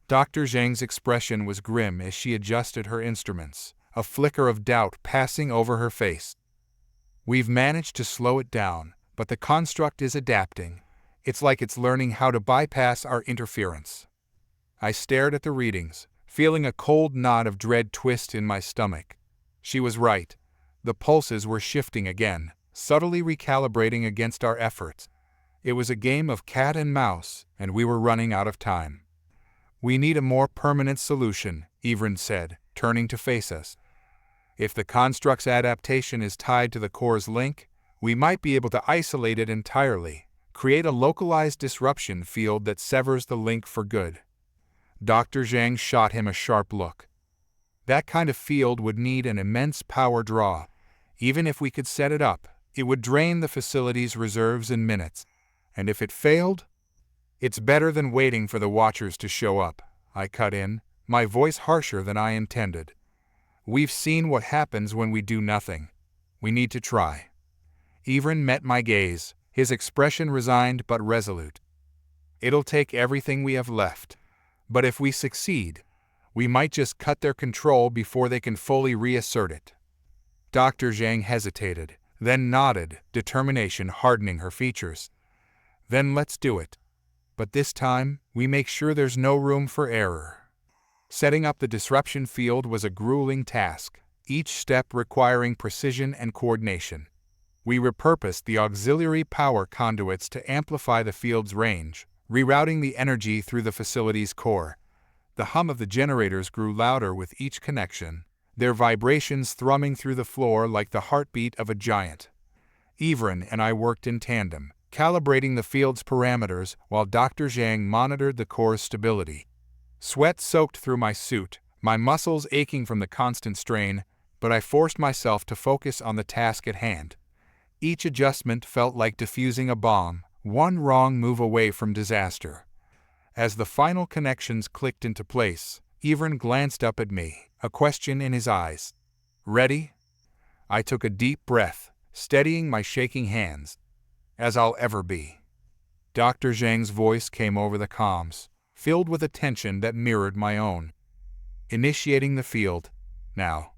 Dr. Zhang's expression was grim as she adjusted her instruments, a flicker of doubt passing over her face. "We've managed to slow it down, but the construct is adapting. It's like it's learning how to bypass our interference." I stared at the readings, feeling a cold knot of dread twist in my stomach. She was right. The pulses were shifting again, subtly recalibrating against our efforts. It was a game of cat and mouse, and we were running out of time. "We need a more permanent solution," Evren said, turning to face us. "If the construct's adaptation is tied to the core's link, we might be able to isolate it entirely, create a localized disruption field that severs the link for good." Dr. Zhang shot him a sharp look. "That kind of field would need an immense power draw. Even if we could set it up, it would drain the facility's reserves in minutes. And if it failed, it's better than waiting for the Watchers to show up," I cut in, my voice harsher than I intended. "We've seen what happens when we do nothing. We need to try." Evren met my gaze, his expression resigned but resolute. "It'll take everything we have left. But if we succeed, we might just cut their control before they can fully reassert it." Dr. Zhang hesitated, then nodded, determination hardening her features. "Then let's do it. But this time, we make sure there's no room for error." Setting up the disruption field was a grueling task, each step requiring precision and coordination. We repurposed the auxiliary power conduits to amplify the field's range, rerouting the energy through the facility's core. The hum of the generators grew louder with each connection, their vibrations thrumming through the floor like the heartbeat of a giant. Evren and I worked in tandem, calibrating the field's parameters while Dr. Zhang monitored the core's stability. Sweat soaked through my suit, my muscles aching from the constant strain, but I forced myself to focus on the task at hand. Each adjustment felt like defusing a bomb, one wrong move away from disaster. As the final connections clicked into place, Evren glanced up at me, a question in his eyes. "Ready?" I took a deep breath, steadying my shaking hands. "As I'll ever be." Dr. Zhang's voice came over the comms, filled with a tension that mirrored my own. "Initiating the field. Now."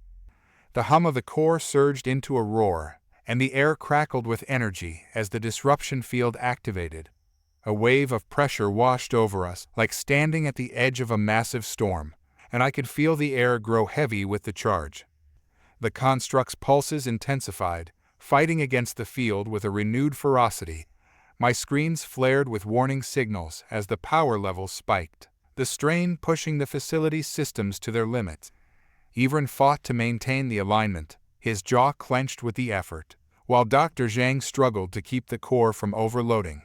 The hum of the core surged into a roar, and the air crackled with energy as the disruption field activated. A wave of pressure washed over us, like standing at the edge of a massive storm, and I could feel the air grow heavy with the charge. The construct's pulses intensified, fighting against the field with a renewed ferocity. My screens flared with warning signals as the power levels spiked, the strain pushing the facility's systems to their limits. Evren fought to maintain the alignment, his jaw clenched with the effort, while Dr. Zhang struggled to keep the core from overloading.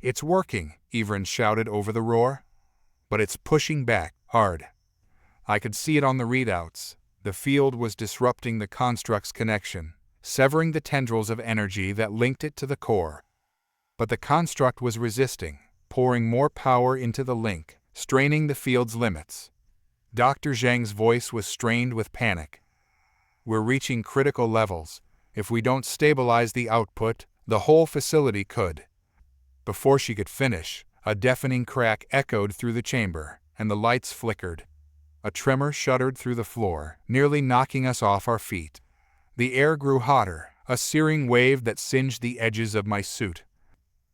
"It's working," Evren shouted over the roar. "But it's pushing back, hard." I could see it on the readouts. The field was disrupting the construct's connection, severing the tendrils of energy that linked it to the core. But the construct was resisting, pouring more power into the link, straining the field's limits. Dr. Zhang's voice was strained with panic. "We're reaching critical levels. If we don't stabilize the output, the whole facility could." Before she could finish, a deafening crack echoed through the chamber, and the lights flickered. A tremor shuddered through the floor, nearly knocking us off our feet. The air grew hotter, a searing wave that singed the edges of my suit.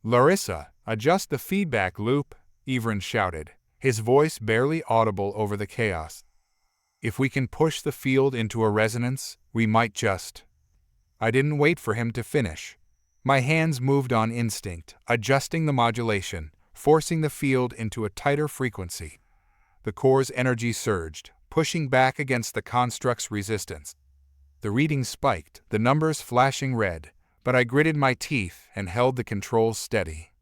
"Larissa, adjust the feedback loop," Evren shouted, his voice barely audible over the chaos. "If we can push the field into a resonance, we might just." I didn't wait for him to finish. My hands moved on instinct, adjusting the modulation, forcing the field into a tighter frequency. The core's energy surged, pushing back against the construct's resistance. The readings spiked, the numbers flashing red, but I gritted my teeth and held the controls steady.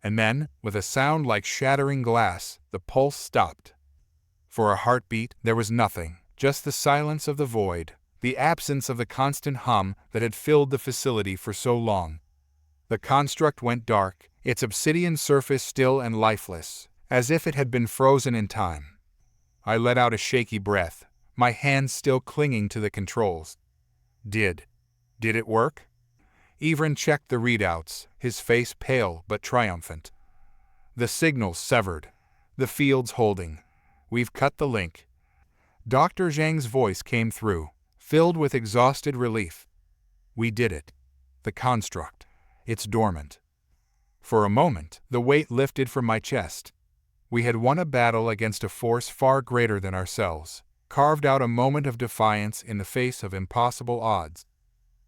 And then, with a sound like shattering glass, the pulse stopped. For a heartbeat, there was nothing, just the silence of the void, the absence of the constant hum that had filled the facility for so long. The construct went dark, its obsidian surface still and lifeless, as if it had been frozen in time. I let out a shaky breath, my hands still clinging to the controls. Did it work? Evren checked the readouts, his face pale but triumphant. "The signal's severed. The field's holding. We've cut the link." Dr. Zhang's voice came through, filled with exhausted relief. "We did it. The construct. It's dormant." For a moment, the weight lifted from my chest. We had won a battle against a force far greater than ourselves, carved out a moment of defiance in the face of impossible odds.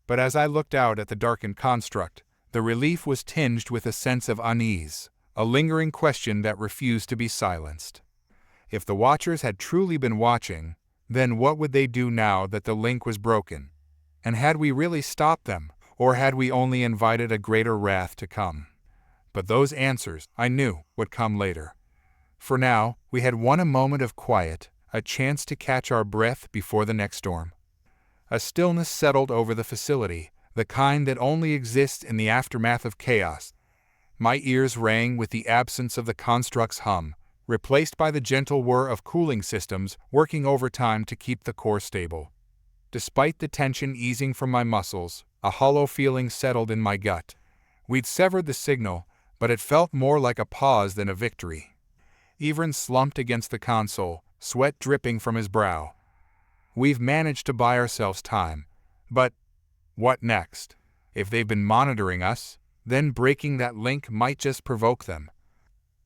But as I looked out at the darkened construct, the relief was tinged with a sense of unease, a lingering question that refused to be silenced. If the Watchers had truly been watching, then what would they do now that the link was broken? And had we really stopped them, or had we only invited a greater wrath to come? But those answers, I knew, would come later. For now, we had won a moment of quiet, a chance to catch our breath before the next storm. A stillness settled over the facility, the kind that only exists in the aftermath of chaos. My ears rang with the absence of the construct's hum, replaced by the gentle whir of cooling systems working overtime to keep the core stable. Despite the tension easing from my muscles, a hollow feeling settled in my gut. We'd severed the signal, but it felt more like a pause than a victory. Evren slumped against the console, sweat dripping from his brow. "We've managed to buy ourselves time. But what next? If they've been monitoring us, then breaking that link might just provoke them."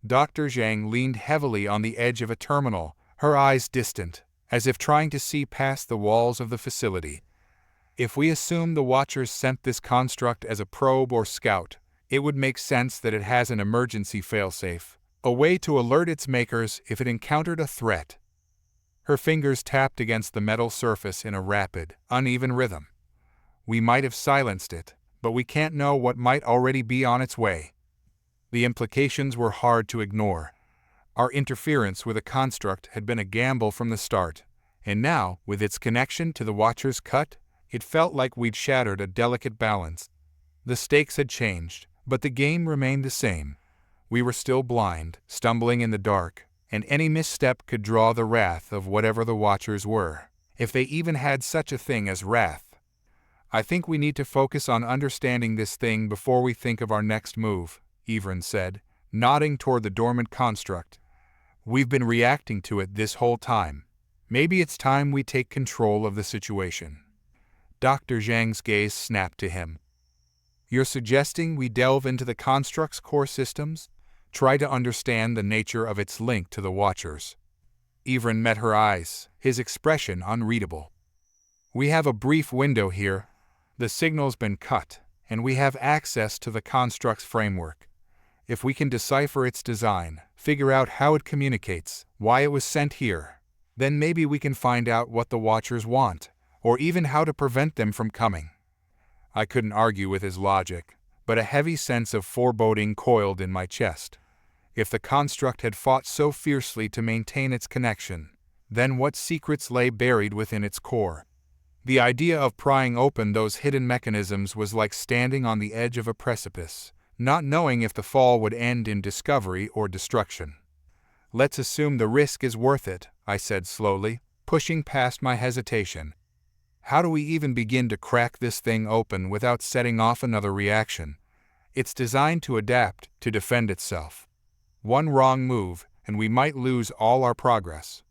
Dr. Zhang leaned heavily on the edge of a terminal, her eyes distant, as if trying to see past the walls of the facility. "If we assume the Watchers sent this construct as a probe or scout, it would make sense that it has an emergency failsafe, a way to alert its makers if it encountered a threat." Her fingers tapped against the metal surface in a rapid, uneven rhythm. We might have silenced it, but we can't know what might already be on its way. The implications were hard to ignore. Our interference with a construct had been a gamble from the start, and now, with its connection to the Watcher's cut, it felt like we'd shattered a delicate balance. The stakes had changed, but the game remained the same. We were still blind, stumbling in the dark, and any misstep could draw the wrath of whatever the Watchers were, if they even had such a thing as wrath. I think we need to focus on understanding this thing before we think of our next move, Evren said, nodding toward the dormant construct. We've been reacting to it this whole time. Maybe it's time we take control of the situation. Dr. Zhang's gaze snapped to him. You're suggesting we delve into the construct's core systems? Try to understand the nature of its link to the Watchers. Evren met her eyes, his expression unreadable. We have a brief window here. The signal's been cut, and we have access to the construct's framework. If we can decipher its design, figure out how it communicates, why it was sent here, then maybe we can find out what the Watchers want, or even how to prevent them from coming. I couldn't argue with his logic, but a heavy sense of foreboding coiled in my chest. If the construct had fought so fiercely to maintain its connection, then what secrets lay buried within its core? The idea of prying open those hidden mechanisms was like standing on the edge of a precipice, not knowing if the fall would end in discovery or destruction. Let's assume the risk is worth it, I said slowly, pushing past my hesitation. How do we even begin to crack this thing open without setting off another reaction? It's designed to adapt, to defend itself. One wrong move, and we might lose all our progress.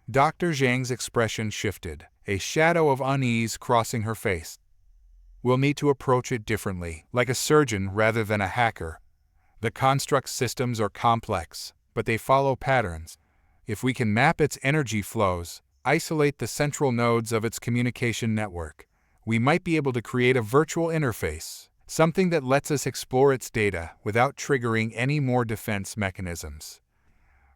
Dr. Zhang's expression shifted, a shadow of unease crossing her face. We'll need to approach it differently, like a surgeon rather than a hacker. The construct's systems are complex, but they follow patterns. If we can map its energy flows, isolate the central nodes of its communication network, we might be able to create a virtual interface, something that lets us explore its data without triggering any more defense mechanisms.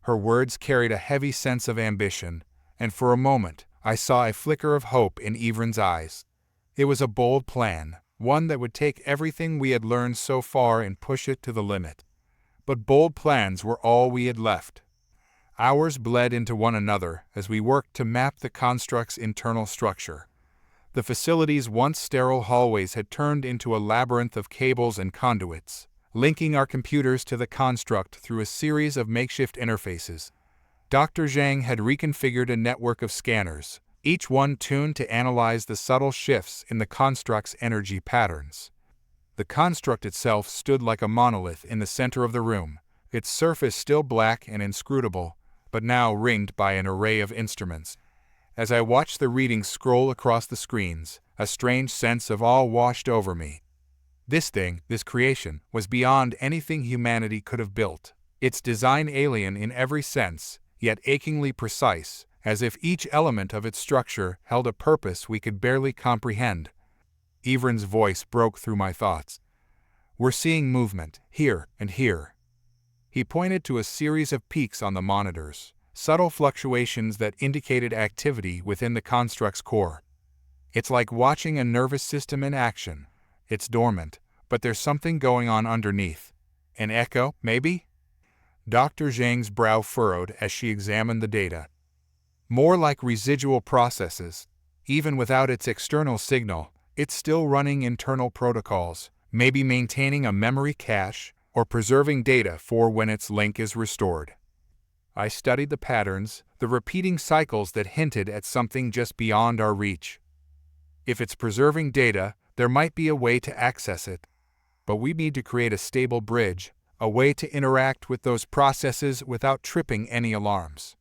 Her words carried a heavy sense of ambition, and for a moment, I saw a flicker of hope in Evren's eyes. It was a bold plan, one that would take everything we had learned so far and push it to the limit. But bold plans were all we had left. Hours bled into one another as we worked to map the construct's internal structure. The facility's once sterile hallways had turned into a labyrinth of cables and conduits, linking our computers to the construct through a series of makeshift interfaces. Dr. Zhang had reconfigured a network of scanners, each one tuned to analyze the subtle shifts in the construct's energy patterns. The construct itself stood like a monolith in the center of the room, its surface still black and inscrutable, but now ringed by an array of instruments. As I watched the readings scroll across the screens, a strange sense of awe washed over me. This thing, this creation, was beyond anything humanity could have built, its design alien in every sense, yet achingly precise, as if each element of its structure held a purpose we could barely comprehend. Evren's voice broke through my thoughts. We're seeing movement, here and here. He pointed to a series of peaks on the monitors, subtle fluctuations that indicated activity within the construct's core. It's like watching a nervous system in action. It's dormant, but there's something going on underneath. An echo, maybe? Dr. Zhang's brow furrowed as she examined the data. More like residual processes. Even without its external signal, it's still running internal protocols, maybe maintaining a memory cache, or preserving data for when its link is restored. I studied the patterns, the repeating cycles that hinted at something just beyond our reach. If it's preserving data, there might be a way to access it. But we need to create a stable bridge, a way to interact with those processes without tripping any alarms.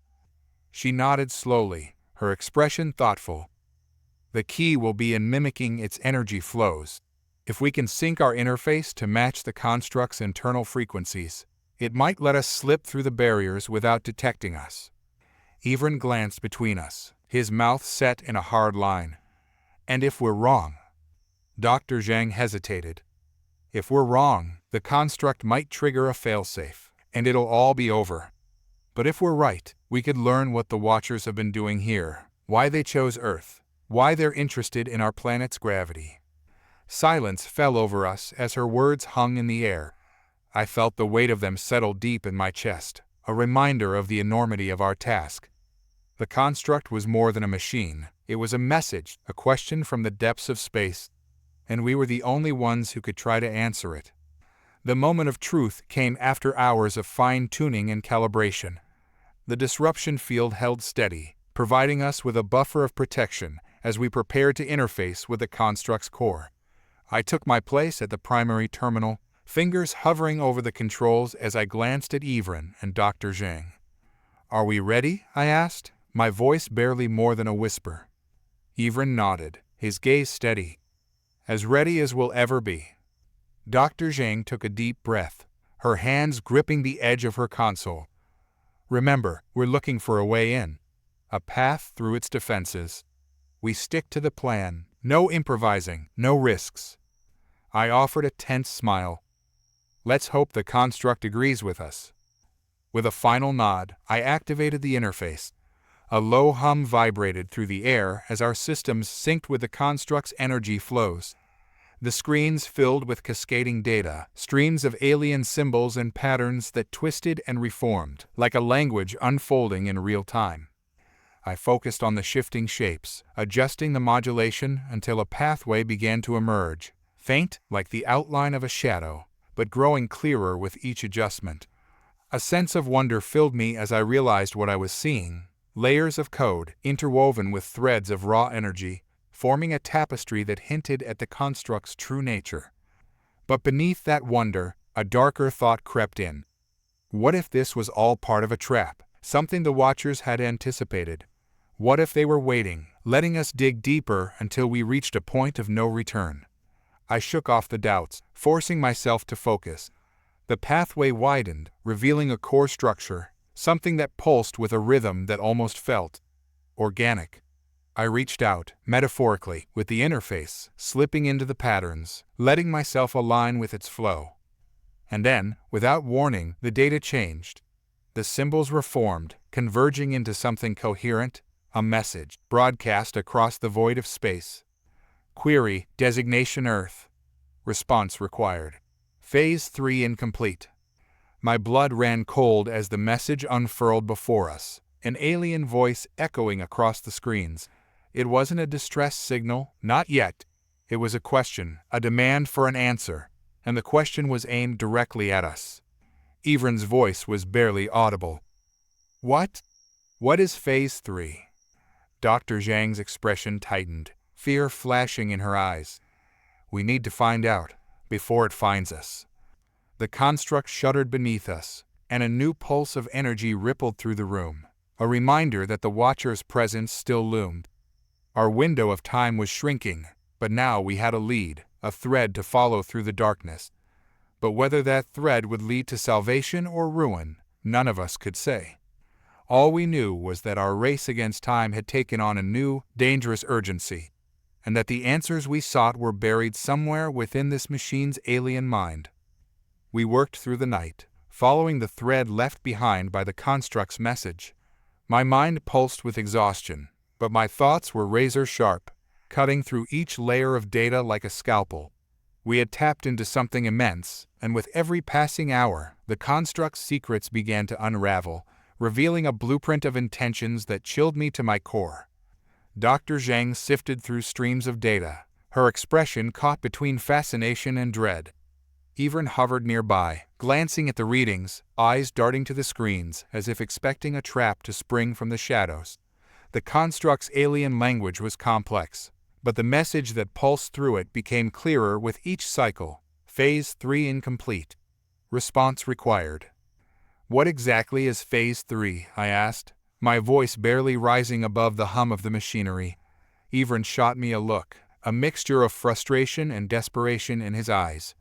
She nodded slowly, her expression thoughtful. The key will be in mimicking its energy flows. If we can sync our interface to match the construct's internal frequencies, it might let us slip through the barriers without detecting us. Evren glanced between us, his mouth set in a hard line. And if we're wrong? Dr. Zhang hesitated. If we're wrong, the construct might trigger a failsafe, and it'll all be over. But if we're right, we could learn what the Watchers have been doing here, why they chose Earth, why they're interested in our planet's gravity. Silence fell over us as her words hung in the air. I felt the weight of them settle deep in my chest, a reminder of the enormity of our task. The construct was more than a machine. It was a message, a question from the depths of space, and we were the only ones who could try to answer it. The moment of truth came after hours of fine-tuning and calibration. The disruption field held steady, providing us with a buffer of protection as we prepared to interface with the construct's core. I took my place at the primary terminal, fingers hovering over the controls as I glanced at Yvonne and Dr. Zhang. "Are we ready?" I asked, my voice barely more than a whisper. Yvonne nodded, his gaze steady. "As ready as we'll ever be." Dr. Zhang took a deep breath, her hands gripping the edge of her console. "Remember, we're looking for a way in. A path through its defenses. We stick to the plan, no improvising, no risks." I offered a tense smile. "Let's hope the construct agrees with us." With a final nod, I activated the interface. A low hum vibrated through the air as our systems synced with the construct's energy flows. The screens filled with cascading data, streams of alien symbols and patterns that twisted and reformed, like a language unfolding in real time. I focused on the shifting shapes, adjusting the modulation until a pathway began to emerge, faint like the outline of a shadow, but growing clearer with each adjustment. A sense of wonder filled me as I realized what I was seeing: layers of code, interwoven with threads of raw energy, forming a tapestry that hinted at the construct's true nature. But beneath that wonder, a darker thought crept in. What if this was all part of a trap, something the Watchers had anticipated? What if they were waiting, letting us dig deeper until we reached a point of no return? I shook off the doubts, forcing myself to focus. The pathway widened, revealing a core structure, something that pulsed with a rhythm that almost felt organic. I reached out, metaphorically, with the interface, slipping into the patterns, letting myself align with its flow. And then, without warning, the data changed. The symbols reformed, converging into something coherent, a message, broadcast across the void of space. Query, designation Earth. Response required. Phase 3 incomplete. My blood ran cold as the message unfurled before us, an alien voice echoing across the screens. It wasn't a distress signal, not yet. It was a question, a demand for an answer, and the question was aimed directly at us. Yvonne's voice was barely audible. "What? What is Phase 3? Dr. Zhang's expression tightened, fear flashing in her eyes. "We need to find out, before it finds us." The construct shuddered beneath us, and a new pulse of energy rippled through the room, a reminder that the Watcher's presence still loomed. Our window of time was shrinking, but now we had a lead, a thread to follow through the darkness. But whether that thread would lead to salvation or ruin, none of us could say. All we knew was that our race against time had taken on a new, dangerous urgency, and that the answers we sought were buried somewhere within this machine's alien mind. We worked through the night, following the thread left behind by the construct's message. My mind pulsed with exhaustion, but my thoughts were razor-sharp, cutting through each layer of data like a scalpel. We had tapped into something immense, and with every passing hour, the construct's secrets began to unravel, revealing a blueprint of intentions that chilled me to my core. Dr. Zhang sifted through streams of data, her expression caught between fascination and dread. Yvonne hovered nearby, glancing at the readings, eyes darting to the screens as if expecting a trap to spring from the shadows. The construct's alien language was complex, but the message that pulsed through it became clearer with each cycle. Phase 3 incomplete. Response required. "What exactly is Phase 3? I asked, my voice barely rising above the hum of the machinery. Yvonne shot me a look, a mixture of frustration and desperation in his eyes.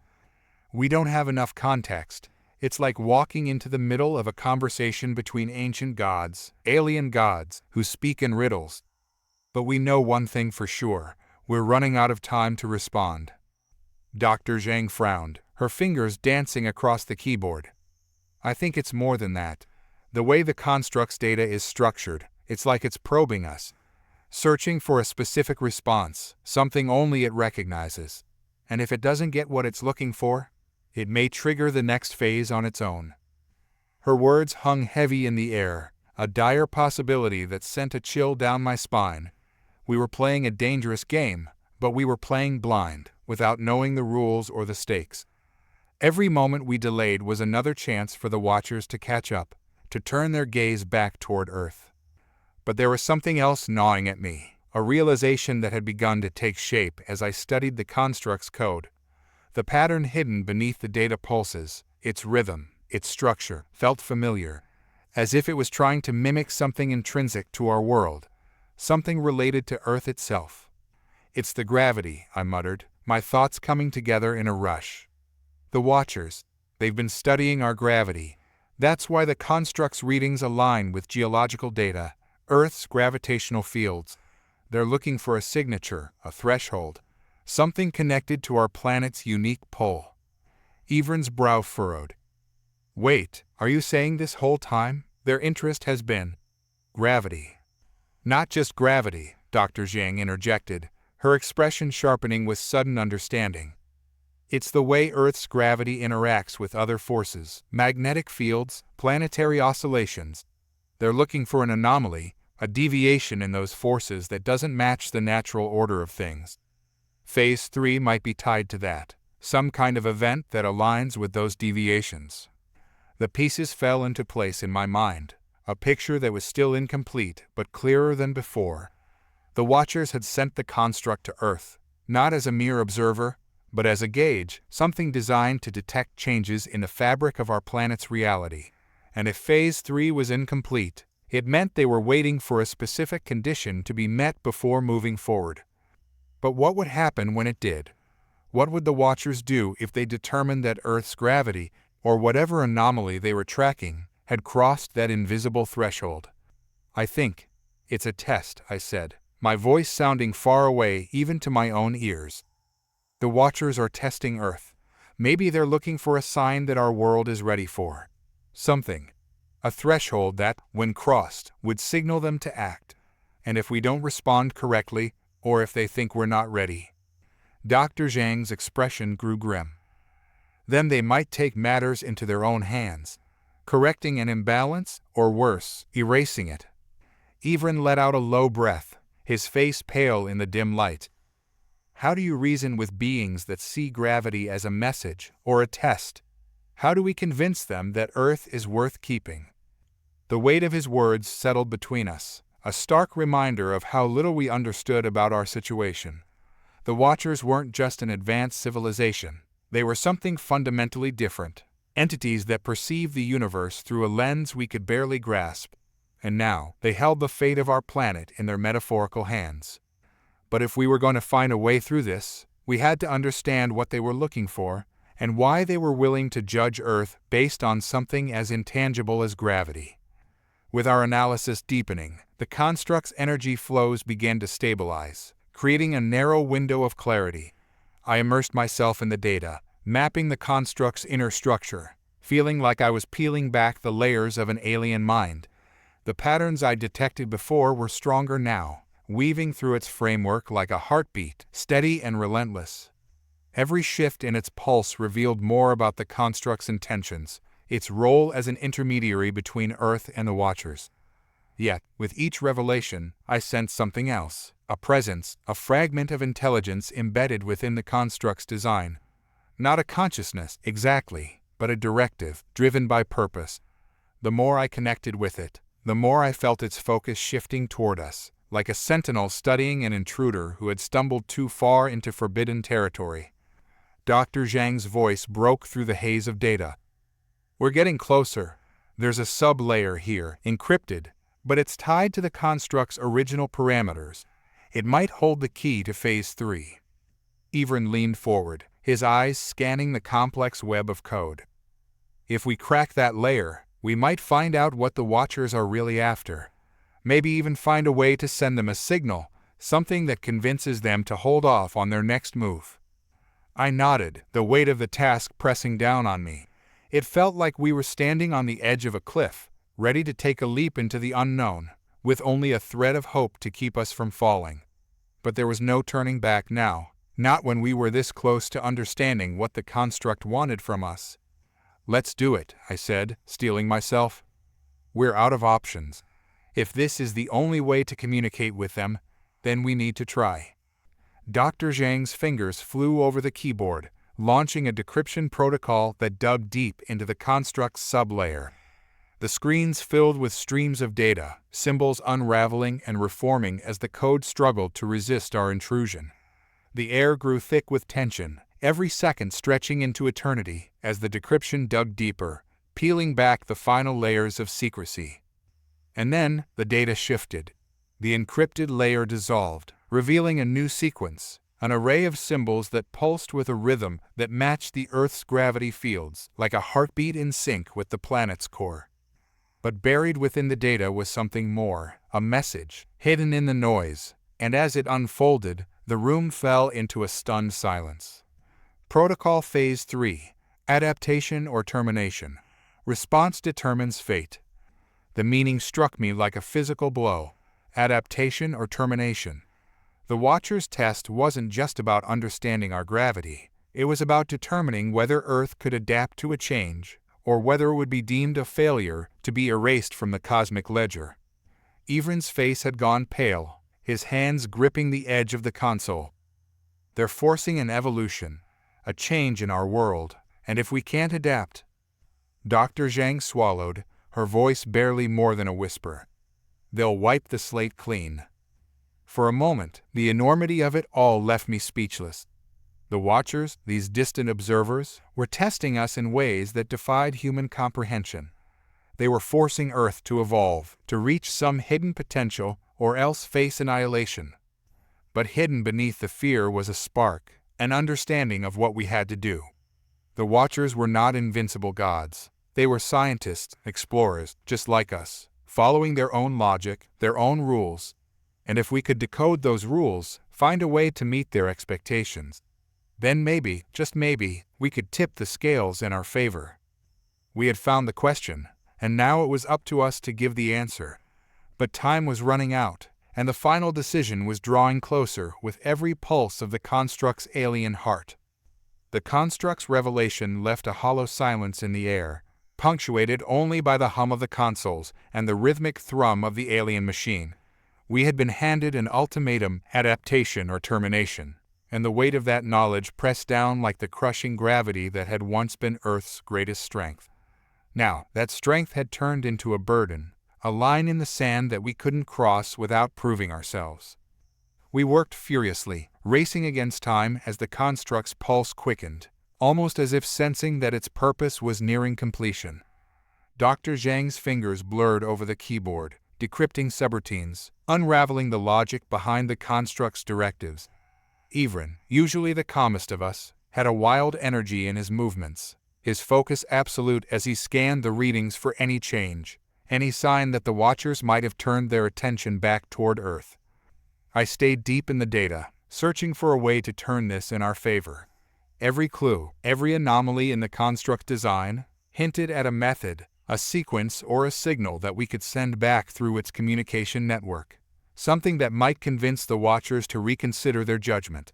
"We don't have enough context. It's like walking into the middle of a conversation between ancient gods, alien gods, who speak in riddles. But we know one thing for sure: we're running out of time to respond." Dr. Zhang frowned, her fingers dancing across the keyboard. "I think it's more than that. The way the construct's data is structured, it's like it's probing us, searching for a specific response, something only it recognizes. And if it doesn't get what it's looking for, it may trigger the next phase on its own. Her words hung heavy in the air, a dire possibility that sent a chill down my spine. We were playing a dangerous game, but we were playing blind, without knowing the rules or the stakes. Every moment we delayed was another chance for the Watchers to catch up, to turn their gaze back toward Earth. But there was something else gnawing at me, a realization that had begun to take shape as I studied the construct's code. The pattern hidden beneath the data pulses, its rhythm, its structure, felt familiar, as if it was trying to mimic something intrinsic to our world, something related to Earth itself. "It's the gravity," I muttered, my thoughts coming together in a rush. "The Watchers, they've been studying our gravity. That's why the construct's readings align with geological data, Earth's gravitational fields. They're looking for a signature, a threshold, something connected to our planet's unique pull." Evren's brow furrowed. "Wait, are you saying this whole time their interest has been gravity?" "Not just gravity," Dr. Zhang interjected, her expression sharpening with sudden understanding. "It's the way Earth's gravity interacts with other forces, magnetic fields, planetary oscillations. They're looking for an anomaly, a deviation in those forces that doesn't match the natural order of things. Phase 3 might be tied to that, some kind of event that aligns with those deviations." The pieces fell into place in my mind, a picture that was still incomplete but clearer than before. The Watchers had sent the construct to Earth, not as a mere observer, but as a gauge, something designed to detect changes in the fabric of our planet's reality. And if Phase 3 was incomplete, it meant they were waiting for a specific condition to be met before moving forward. But what would happen when it did? What would the Watchers do if they determined that Earth's gravity, or whatever anomaly they were tracking, had crossed that invisible threshold? "I think it's a test," I said, my voice sounding far away even to my own ears. "The Watchers are testing Earth. Maybe they're looking for a sign that our world is ready for something. A threshold that, when crossed, would signal them to act. And if we don't respond correctly, or if they think we're not ready..." Dr. Zhang's expression grew grim. "Then they might take matters into their own hands, correcting an imbalance, or worse, erasing it." Evren let out a low breath, his face pale in the dim light. "How do you reason with beings that see gravity as a message or a test? How do we convince them that Earth is worth keeping?" The weight of his words settled between us, a stark reminder of how little we understood about our situation. The Watchers weren't just an advanced civilization. They were something fundamentally different, entities that perceived the universe through a lens we could barely grasp. And now, they held the fate of our planet in their metaphorical hands. But if we were going to find a way through this, we had to understand what they were looking for, and why they were willing to judge Earth based on something as intangible as gravity. With our analysis deepening, the construct's energy flows began to stabilize, creating a narrow window of clarity. I immersed myself in the data, mapping the construct's inner structure, feeling like I was peeling back the layers of an alien mind. The patterns I detected before were stronger now, weaving through its framework like a heartbeat, steady and relentless. Every shift in its pulse revealed more about the construct's intentions, its role as an intermediary between Earth and the Watchers. Yet, with each revelation, I sensed something else, a presence, a fragment of intelligence embedded within the construct's design. Not a consciousness, exactly, but a directive, driven by purpose. The more I connected with it, the more I felt its focus shifting toward us, like a sentinel studying an intruder who had stumbled too far into forbidden territory. Dr. Zhang's voice broke through the haze of data. "We're getting closer. There's a sub-layer here, encrypted, but it's tied to the construct's original parameters. It might hold the key to Phase 3. Evren leaned forward, his eyes scanning the complex web of code. "If we crack that layer, we might find out what the Watchers are really after. Maybe even find a way to send them a signal, something that convinces them to hold off on their next move." I nodded, the weight of the task pressing down on me. It felt like we were standing on the edge of a cliff, ready to take a leap into the unknown, with only a thread of hope to keep us from falling. But there was no turning back now, not when we were this close to understanding what the construct wanted from us. "Let's do it," I said, steeling myself. "We're out of options. If this is the only way to communicate with them, then we need to try." Dr. Zhang's fingers flew over the keyboard, launching a decryption protocol that dug deep into the construct's sublayer. The screens filled with streams of data, symbols unraveling and reforming as the code struggled to resist our intrusion. The air grew thick with tension, every second stretching into eternity as the decryption dug deeper, peeling back the final layers of secrecy. And then the data shifted. The encrypted layer dissolved, revealing a new sequence, an array of symbols that pulsed with a rhythm that matched the Earth's gravity fields, like a heartbeat in sync with the planet's core. But buried within the data was something more, a message, hidden in the noise, and as it unfolded, the room fell into a stunned silence. Protocol Phase 3, Adaptation or Termination. Response determines fate. The meaning struck me like a physical blow. Adaptation or termination. The Watcher's test wasn't just about understanding our gravity. It was about determining whether Earth could adapt to a change, or whether it would be deemed a failure to be erased from the cosmic ledger. Evren's face had gone pale, his hands gripping the edge of the console. "They're forcing an evolution, a change in our world, and if we can't adapt..." Dr. Zhang swallowed, her voice barely more than a whisper. "They'll wipe the slate clean." For a moment, the enormity of it all left me speechless. The Watchers, these distant observers, were testing us in ways that defied human comprehension. They were forcing Earth to evolve, to reach some hidden potential, or else face annihilation. But hidden beneath the fear was a spark, an understanding of what we had to do. The Watchers were not invincible gods. They were scientists, explorers, just like us, following their own logic, their own rules. And if we could decode those rules, find a way to meet their expectations, then maybe, just maybe, we could tip the scales in our favor. We had found the question, and now it was up to us to give the answer. But time was running out, and the final decision was drawing closer with every pulse of the construct's alien heart. The construct's revelation left a hollow silence in the air, punctuated only by the hum of the consoles and the rhythmic thrum of the alien machine. We had been handed an ultimatum, adaptation or termination, and the weight of that knowledge pressed down like the crushing gravity that had once been Earth's greatest strength. Now, that strength had turned into a burden, a line in the sand that we couldn't cross without proving ourselves. We worked furiously, racing against time as the construct's pulse quickened, almost as if sensing that its purpose was nearing completion. Dr. Zhang's fingers blurred over the keyboard, decrypting subroutines, unraveling the logic behind the construct's directives. Evren, usually the calmest of us, had a wild energy in his movements, his focus absolute as he scanned the readings for any change, any sign that the Watchers might have turned their attention back toward Earth. I stayed deep in the data, searching for a way to turn this in our favor. Every clue, every anomaly in the construct design, hinted at a method, a sequence or a signal that we could send back through its communication network. Something that might convince the Watchers to reconsider their judgment.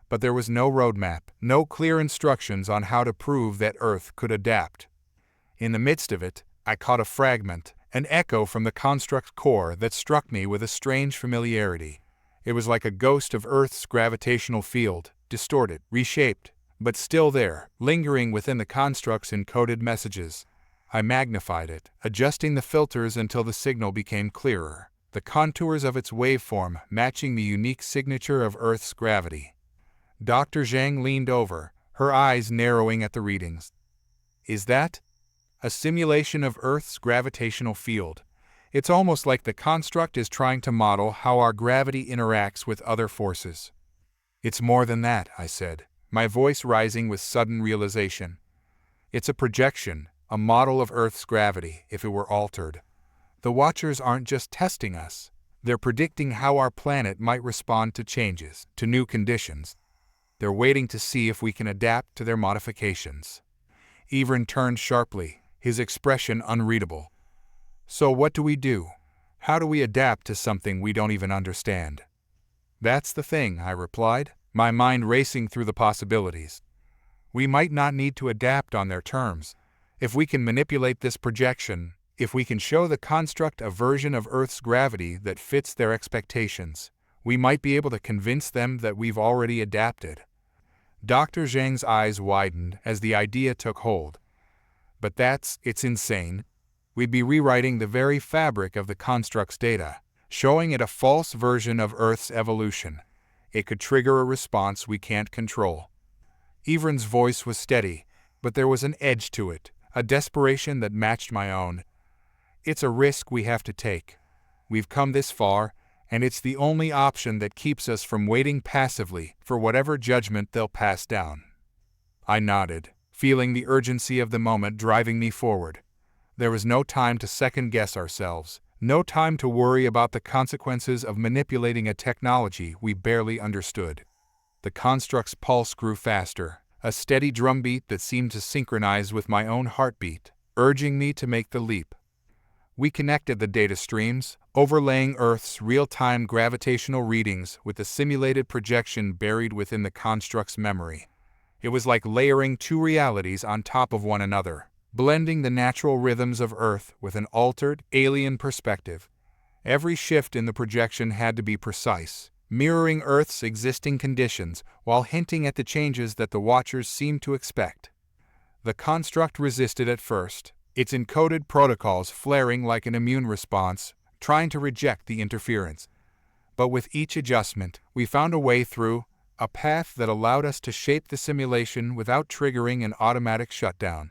But there was no roadmap, no clear instructions on how to prove that Earth could adapt. In the midst of it, I caught a fragment, an echo from the construct's core that struck me with a strange familiarity. It was like a ghost of Earth's gravitational field, distorted, reshaped, but still there, lingering within the construct's encoded messages. I magnified it, adjusting the filters until the signal became clearer, the contours of its waveform matching the unique signature of Earth's gravity. Dr. Zhang leaned over, her eyes narrowing at the readings. "Is that a simulation of Earth's gravitational field? It's almost like the construct is trying to model how our gravity interacts with other forces." "It's more than that," I said, my voice rising with sudden realization. "It's a projection, a model of Earth's gravity if it were altered. The Watchers aren't just testing us. They're predicting how our planet might respond to changes, to new conditions. They're waiting to see if we can adapt to their modifications." Evren turned sharply, his expression unreadable. So what do we do? How do we adapt to something we don't even understand? That's the thing, I replied, my mind racing through the possibilities. We might not need to adapt on their terms. If we can manipulate this projection, if we can show the construct a version of Earth's gravity that fits their expectations, we might be able to convince them that we've already adapted. Dr. Zhang's eyes widened as the idea took hold. But it's insane. We'd be rewriting the very fabric of the construct's data, showing it a false version of Earth's evolution. It could trigger a response we can't control. Evren's voice was steady, but there was an edge to it, a desperation that matched my own. It's a risk we have to take. We've come this far, and it's the only option that keeps us from waiting passively for whatever judgment they'll pass down. I nodded, feeling the urgency of the moment driving me forward. There was no time to second-guess ourselves, no time to worry about the consequences of manipulating a technology we barely understood. The construct's pulse grew faster, a steady drumbeat that seemed to synchronize with my own heartbeat, urging me to make the leap. We connected the data streams, overlaying Earth's real-time gravitational readings with the simulated projection buried within the construct's memory. It was like layering two realities on top of one another, blending the natural rhythms of Earth with an altered, alien perspective. Every shift in the projection had to be precise, mirroring Earth's existing conditions while hinting at the changes that the Watchers seemed to expect. The construct resisted at first, its encoded protocols flaring like an immune response, trying to reject the interference. But with each adjustment, we found a way through, a path that allowed us to shape the simulation without triggering an automatic shutdown.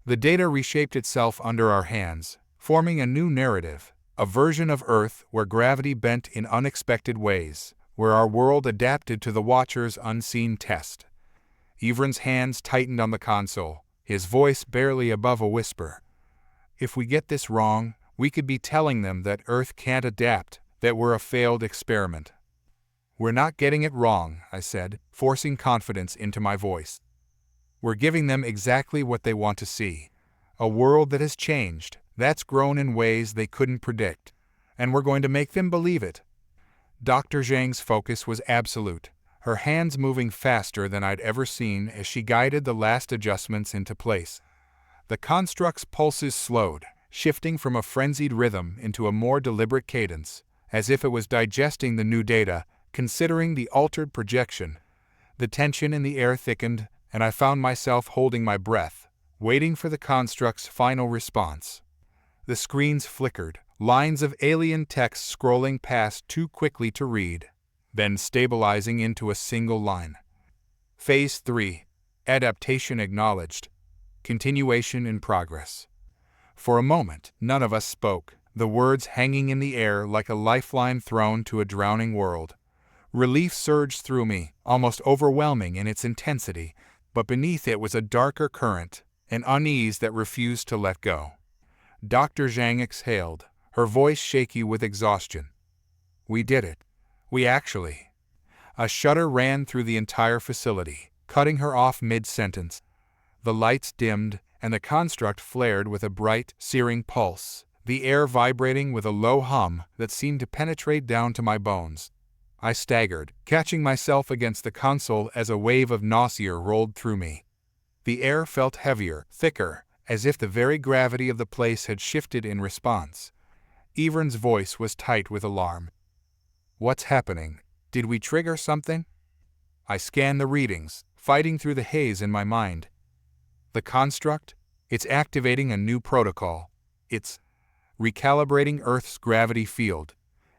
The data reshaped itself under our hands, forming a new narrative, a version of Earth where gravity bent in unexpected ways, where our world adapted to the Watcher's unseen test. Evren's hands tightened on the console, his voice barely above a whisper. If we get this wrong, we could be telling them that Earth can't adapt, that we're a failed experiment. We're not getting it wrong, I said, forcing confidence into my voice. We're giving them exactly what they want to see. A world that has changed, that's grown in ways they couldn't predict. And we're going to make them believe it. Dr. Zhang's focus was absolute, her hands moving faster than I'd ever seen as she guided the last adjustments into place. The construct's pulses slowed, shifting from a frenzied rhythm into a more deliberate cadence, as if it was digesting the new data, considering the altered projection. The tension in the air thickened, and I found myself holding my breath, waiting for the construct's final response. The screens flickered, lines of alien text scrolling past too quickly to read, then stabilizing into a single line. Phase 3. Adaptation acknowledged. Continuation in progress. For a moment, none of us spoke, the words hanging in the air like a lifeline thrown to a drowning world. Relief surged through me, almost overwhelming in its intensity, but beneath it was a darker current, an unease that refused to let go. Dr. Zhang exhaled, her voice shaky with exhaustion. We did it. We actually. A shudder ran through the entire facility, cutting her off mid-sentence. The lights dimmed, and the construct flared with a bright, searing pulse, the air vibrating with a low hum that seemed to penetrate down to my bones. I staggered, catching myself against the console as a wave of nausea rolled through me. The air felt heavier, thicker, as if the very gravity of the place had shifted in response. Evren's voice was tight with alarm. What's happening? Did we trigger something? I scanned the readings, fighting through the haze in my mind. The construct? It's activating a new protocol. It's recalibrating Earth's gravity field.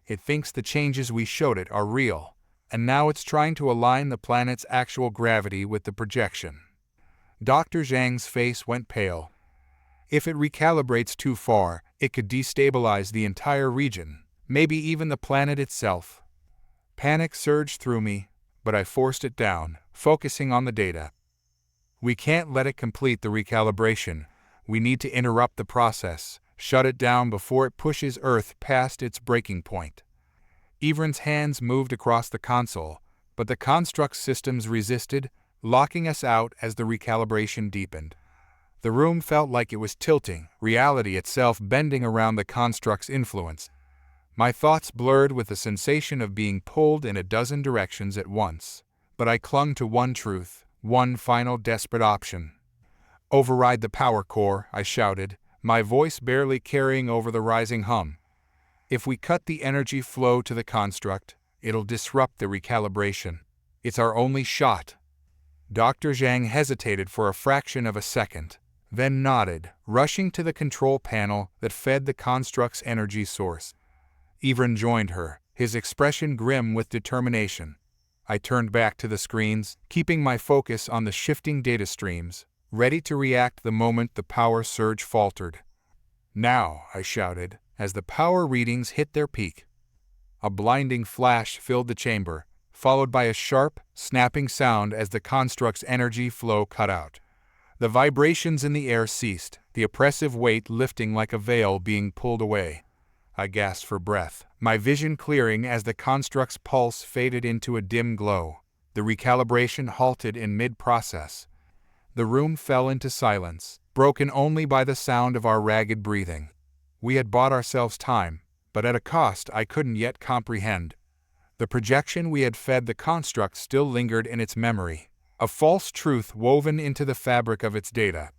It thinks the changes we showed it are real, and now it's trying to align the planet's actual gravity with the projection. Dr. Zhang's face went pale. If it recalibrates too far, it could destabilize the entire region, maybe even the planet itself. Panic surged through me, but I forced it down, focusing on the data. We can't let it complete the recalibration. We need to interrupt the process, shut it down before it pushes Earth past its breaking point. Evren's hands moved across the console, but the construct's systems resisted, locking us out as the recalibration deepened. The room felt like it was tilting, reality itself bending around the construct's influence. My thoughts blurred with the sensation of being pulled in a dozen directions at once. But I clung to one truth, one final desperate option. "Override the power core," I shouted, my voice barely carrying over the rising hum. "If we cut the energy flow to the construct, it'll disrupt the recalibration. It's our only shot." Dr. Zhang hesitated for a fraction of a second, then nodded, rushing to the control panel that fed the construct's energy source. Evren joined her, his expression grim with determination. I turned back to the screens, keeping my focus on the shifting data streams, ready to react the moment the power surge faltered. "Now," I shouted, as the power readings hit their peak. A blinding flash filled the chamber, followed by a sharp, snapping sound as the construct's energy flow cut out. The vibrations in the air ceased, the oppressive weight lifting like a veil being pulled away. I gasped for breath, my vision clearing as the construct's pulse faded into a dim glow. The recalibration halted in mid-process. The room fell into silence, broken only by the sound of our ragged breathing. We had bought ourselves time, but at a cost I couldn't yet comprehend. The projection we had fed the construct still lingered in its memory, a false truth woven into the fabric of its data.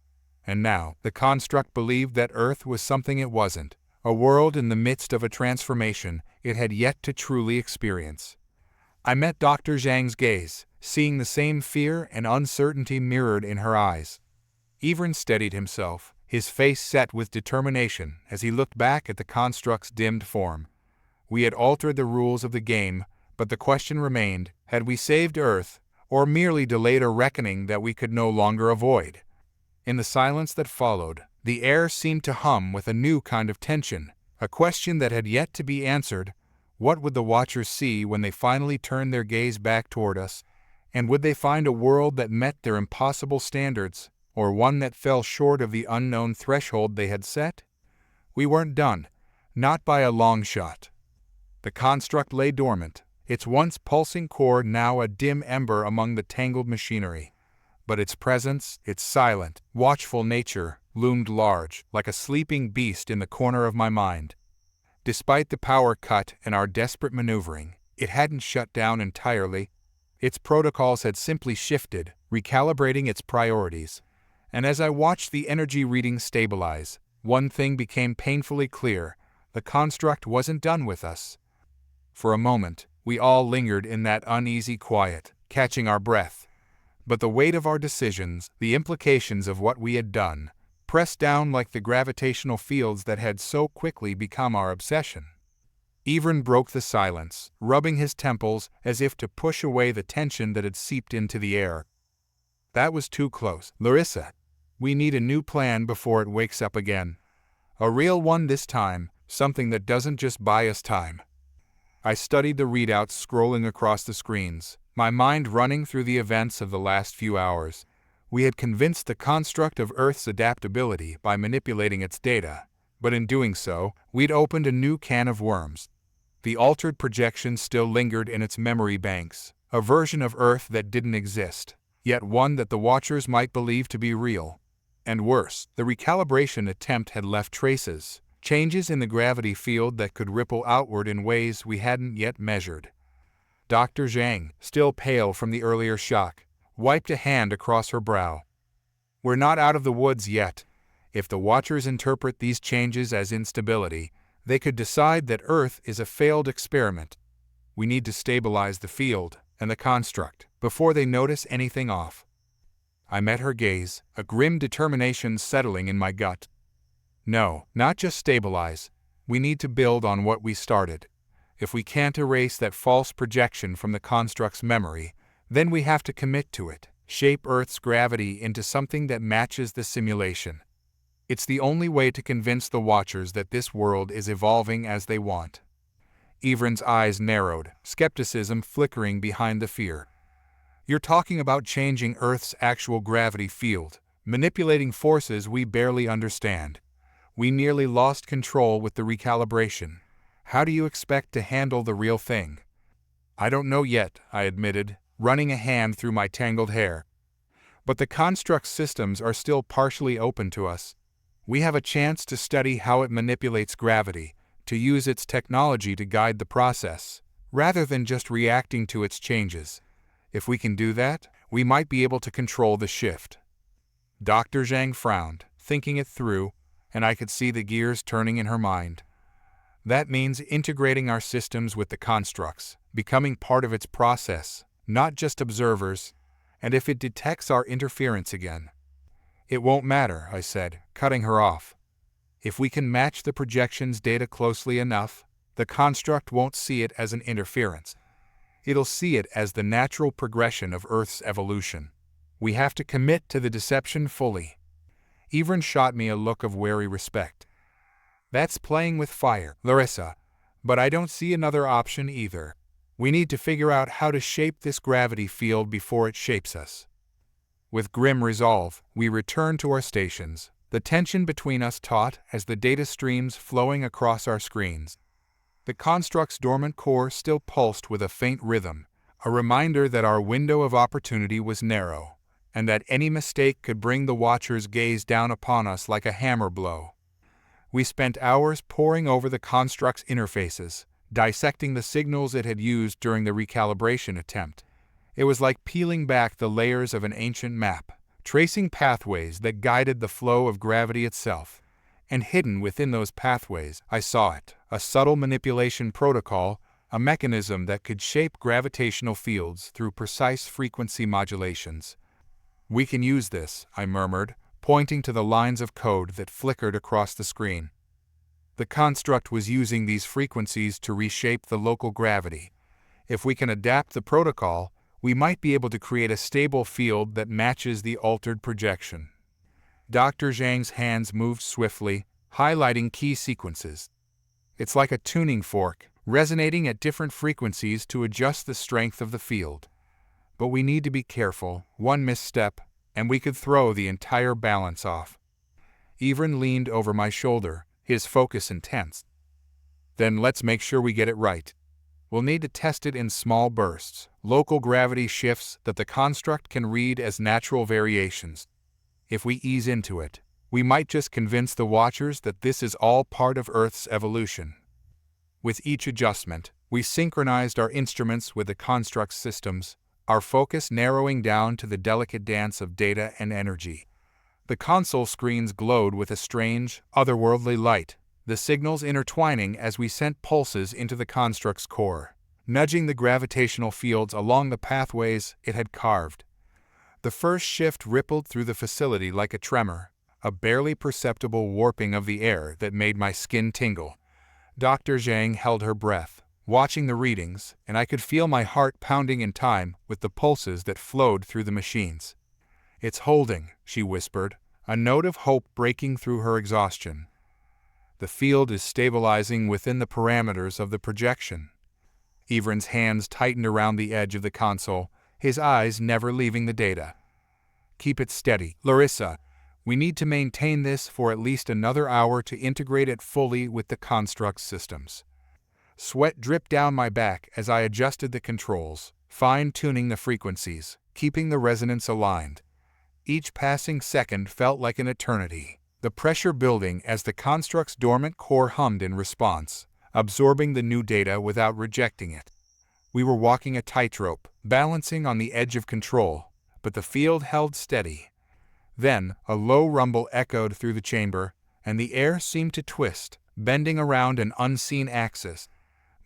And now, the construct believed that Earth was something it wasn't, a world in the midst of a transformation it had yet to truly experience. I met Dr. Zhang's gaze, seeing the same fear and uncertainty mirrored in her eyes. Evren steadied himself, his face set with determination as he looked back at the construct's dimmed form. We had altered the rules of the game, but the question remained, had we saved Earth, or merely delayed a reckoning that we could no longer avoid? In the silence that followed, the air seemed to hum with a new kind of tension, a question that had yet to be answered. What would the watchers see when they finally turned their gaze back toward us? And would they find a world that met their impossible standards, or one that fell short of the unknown threshold they had set? We weren't done, not by a long shot. The construct lay dormant, its once pulsing core now a dim ember among the tangled machinery. But its presence, its silent, watchful nature, loomed large, like a sleeping beast in the corner of my mind. Despite the power cut and our desperate maneuvering, it hadn't shut down entirely. Its protocols had simply shifted, recalibrating its priorities. And as I watched the energy readings stabilize, one thing became painfully clear: the construct wasn't done with us. For a moment, we all lingered in that uneasy quiet, catching our breath. But the weight of our decisions, the implications of what we had done, pressed down like the gravitational fields that had so quickly become our obsession. Evren broke the silence, rubbing his temples as if to push away the tension that had seeped into the air. "That was too close, Larissa. We need a new plan before it wakes up again. A real one this time, something that doesn't just buy us time." I studied the readouts scrolling across the screens, my mind running through the events of the last few hours. We had convinced the construct of Earth's adaptability by manipulating its data, but in doing so, we'd opened a new can of worms. The altered projection still lingered in its memory banks, a version of Earth that didn't exist, yet one that the watchers might believe to be real. And worse, the recalibration attempt had left traces, changes in the gravity field that could ripple outward in ways we hadn't yet measured. Dr. Zhang, still pale from the earlier shock, wiped a hand across her brow. "We're not out of the woods yet. If the watchers interpret these changes as instability, they could decide that Earth is a failed experiment. We need to stabilize the field and the construct before they notice anything off." I met her gaze, a grim determination settling in my gut. "No, not just stabilize. We need to build on what we started. If we can't erase that false projection from the construct's memory, then we have to commit to it, shape Earth's gravity into something that matches the simulation. It's the only way to convince the watchers that this world is evolving as they want." Evren's eyes narrowed, skepticism flickering behind the fear. "You're talking about changing Earth's actual gravity field, manipulating forces we barely understand. We nearly lost control with the recalibration. How do you expect to handle the real thing?" "I don't know yet," I admitted, running a hand through my tangled hair. But the construct systems are still partially open to us. We have a chance to study how it manipulates gravity, to use its technology to guide the process, rather than just reacting to its changes. If we can do that, we might be able to control the shift. Dr. Zhang frowned, thinking it through, and I could see the gears turning in her mind. That means integrating our systems with the constructs, becoming part of its process, not just observers, and if it detects our interference again. It won't matter, I said, cutting her off. If we can match the projection's data closely enough, the construct won't see it as an interference. It'll see it as the natural progression of Earth's evolution. We have to commit to the deception fully. Evren shot me a look of wary respect. That's playing with fire, Larissa, but I don't see another option either. We need to figure out how to shape this gravity field before it shapes us. With grim resolve, we returned to our stations, the tension between us taut as the data streams flowing across our screens. The construct's dormant core still pulsed with a faint rhythm, a reminder that our window of opportunity was narrow, and that any mistake could bring the Watcher's gaze down upon us like a hammer blow. We spent hours poring over the construct's interfaces, dissecting the signals it had used during the recalibration attempt. It was like peeling back the layers of an ancient map, tracing pathways that guided the flow of gravity itself. And hidden within those pathways, I saw it, a subtle manipulation protocol, a mechanism that could shape gravitational fields through precise frequency modulations. We can use this, I murmured, pointing to the lines of code that flickered across the screen. The construct was using these frequencies to reshape the local gravity. If we can adapt the protocol, we might be able to create a stable field that matches the altered projection. Dr. Zhang's hands moved swiftly, highlighting key sequences. It's like a tuning fork, resonating at different frequencies to adjust the strength of the field. But we need to be careful. One misstep, and we could throw the entire balance off. Evren leaned over my shoulder, his focus intense. Then let's make sure we get it right. We'll need to test it in small bursts, local gravity shifts that the construct can read as natural variations. If we ease into it, we might just convince the Watchers that this is all part of Earth's evolution. With each adjustment, we synchronized our instruments with the construct's systems, our focus narrowing down to the delicate dance of data and energy. The console screens glowed with a strange, otherworldly light, the signals intertwining as we sent pulses into the construct's core, nudging the gravitational fields along the pathways it had carved. The first shift rippled through the facility like a tremor, a barely perceptible warping of the air that made my skin tingle. Dr. Zhang held her breath, watching the readings, and I could feel my heart pounding in time with the pulses that flowed through the machines. "It's holding," she whispered, a note of hope breaking through her exhaustion. "The field is stabilizing within the parameters of the projection." Evren's hands tightened around the edge of the console, his eyes never leaving the data. "Keep it steady, Larissa. We need to maintain this for at least another hour to integrate it fully with the construct systems." Sweat dripped down my back as I adjusted the controls, fine-tuning the frequencies, keeping the resonance aligned. Each passing second felt like an eternity, the pressure building as the construct's dormant core hummed in response, absorbing the new data without rejecting it. We were walking a tightrope, balancing on the edge of control, but the field held steady. Then, a low rumble echoed through the chamber, and the air seemed to twist, bending around an unseen axis.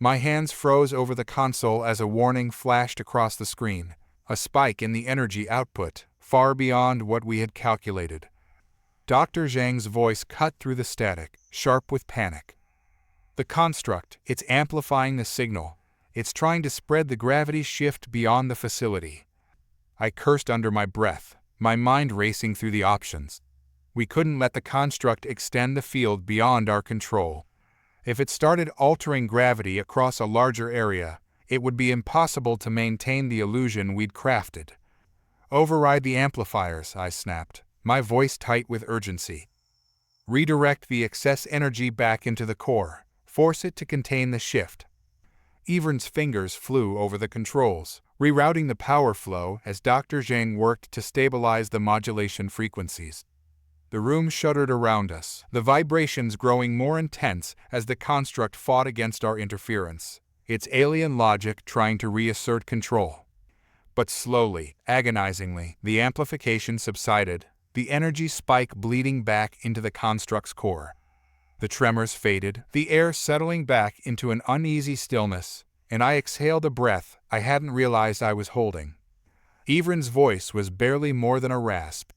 My hands froze over the console as a warning flashed across the screen, a spike in the energy output, far beyond what we had calculated. Dr. Zhang's voice cut through the static, sharp with panic. "The construct, it's amplifying the signal. It's trying to spread the gravity shift beyond the facility." I cursed under my breath, my mind racing through the options. We couldn't let the construct extend the field beyond our control. If it started altering gravity across a larger area, it would be impossible to maintain the illusion we'd crafted. "Override the amplifiers," I snapped, my voice tight with urgency. "Redirect the excess energy back into the core. Force it to contain the shift." Evren's fingers flew over the controls, rerouting the power flow as Dr. Zhang worked to stabilize the modulation frequencies. The room shuddered around us, the vibrations growing more intense as the construct fought against our interference, its alien logic trying to reassert control. But slowly, agonizingly, the amplification subsided, the energy spike bleeding back into the construct's core. The tremors faded, the air settling back into an uneasy stillness, and I exhaled a breath I hadn't realized I was holding. Evren's voice was barely more than a rasp.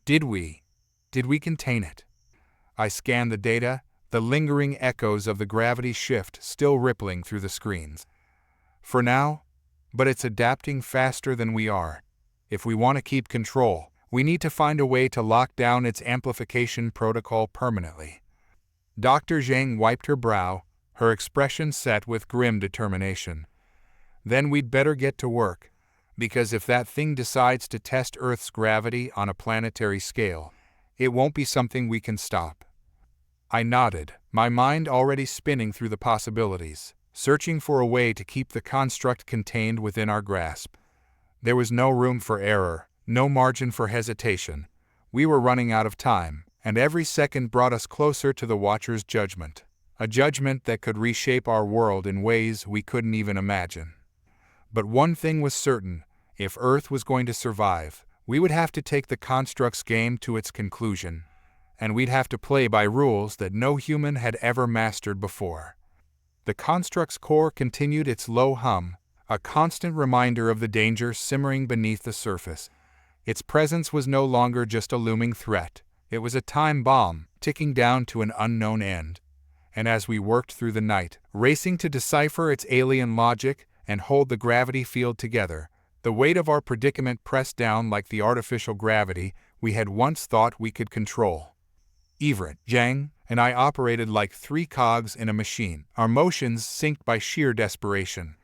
Did we contain it? I scanned the data, the lingering echoes of the gravity shift still rippling through the screens. For now, but it's adapting faster than we are. If we want to keep control, we need to find a way to lock down its amplification protocol permanently. Dr. Zhang wiped her brow, her expression set with grim determination. Then we'd better get to work, because if that thing decides to test Earth's gravity on a planetary scale, it won't be something we can stop. I nodded, my mind already spinning through the possibilities, searching for a way to keep the construct contained within our grasp. There was no room for error, no margin for hesitation. We were running out of time, and every second brought us closer to the Watcher's judgment, a judgment that could reshape our world in ways we couldn't even imagine. But one thing was certain, if Earth was going to survive, we would have to take the construct's game to its conclusion, and we'd have to play by rules that no human had ever mastered before. The construct's core continued its low hum, a constant reminder of the danger simmering beneath the surface. Its presence was no longer just a looming threat, it was a time bomb, ticking down to an unknown end. And as we worked through the night, racing to decipher its alien logic and hold the gravity field together, the weight of our predicament pressed down like the artificial gravity we had once thought we could control. Evren, Zhang, and I operated like three cogs in a machine, our motions synced by sheer desperation.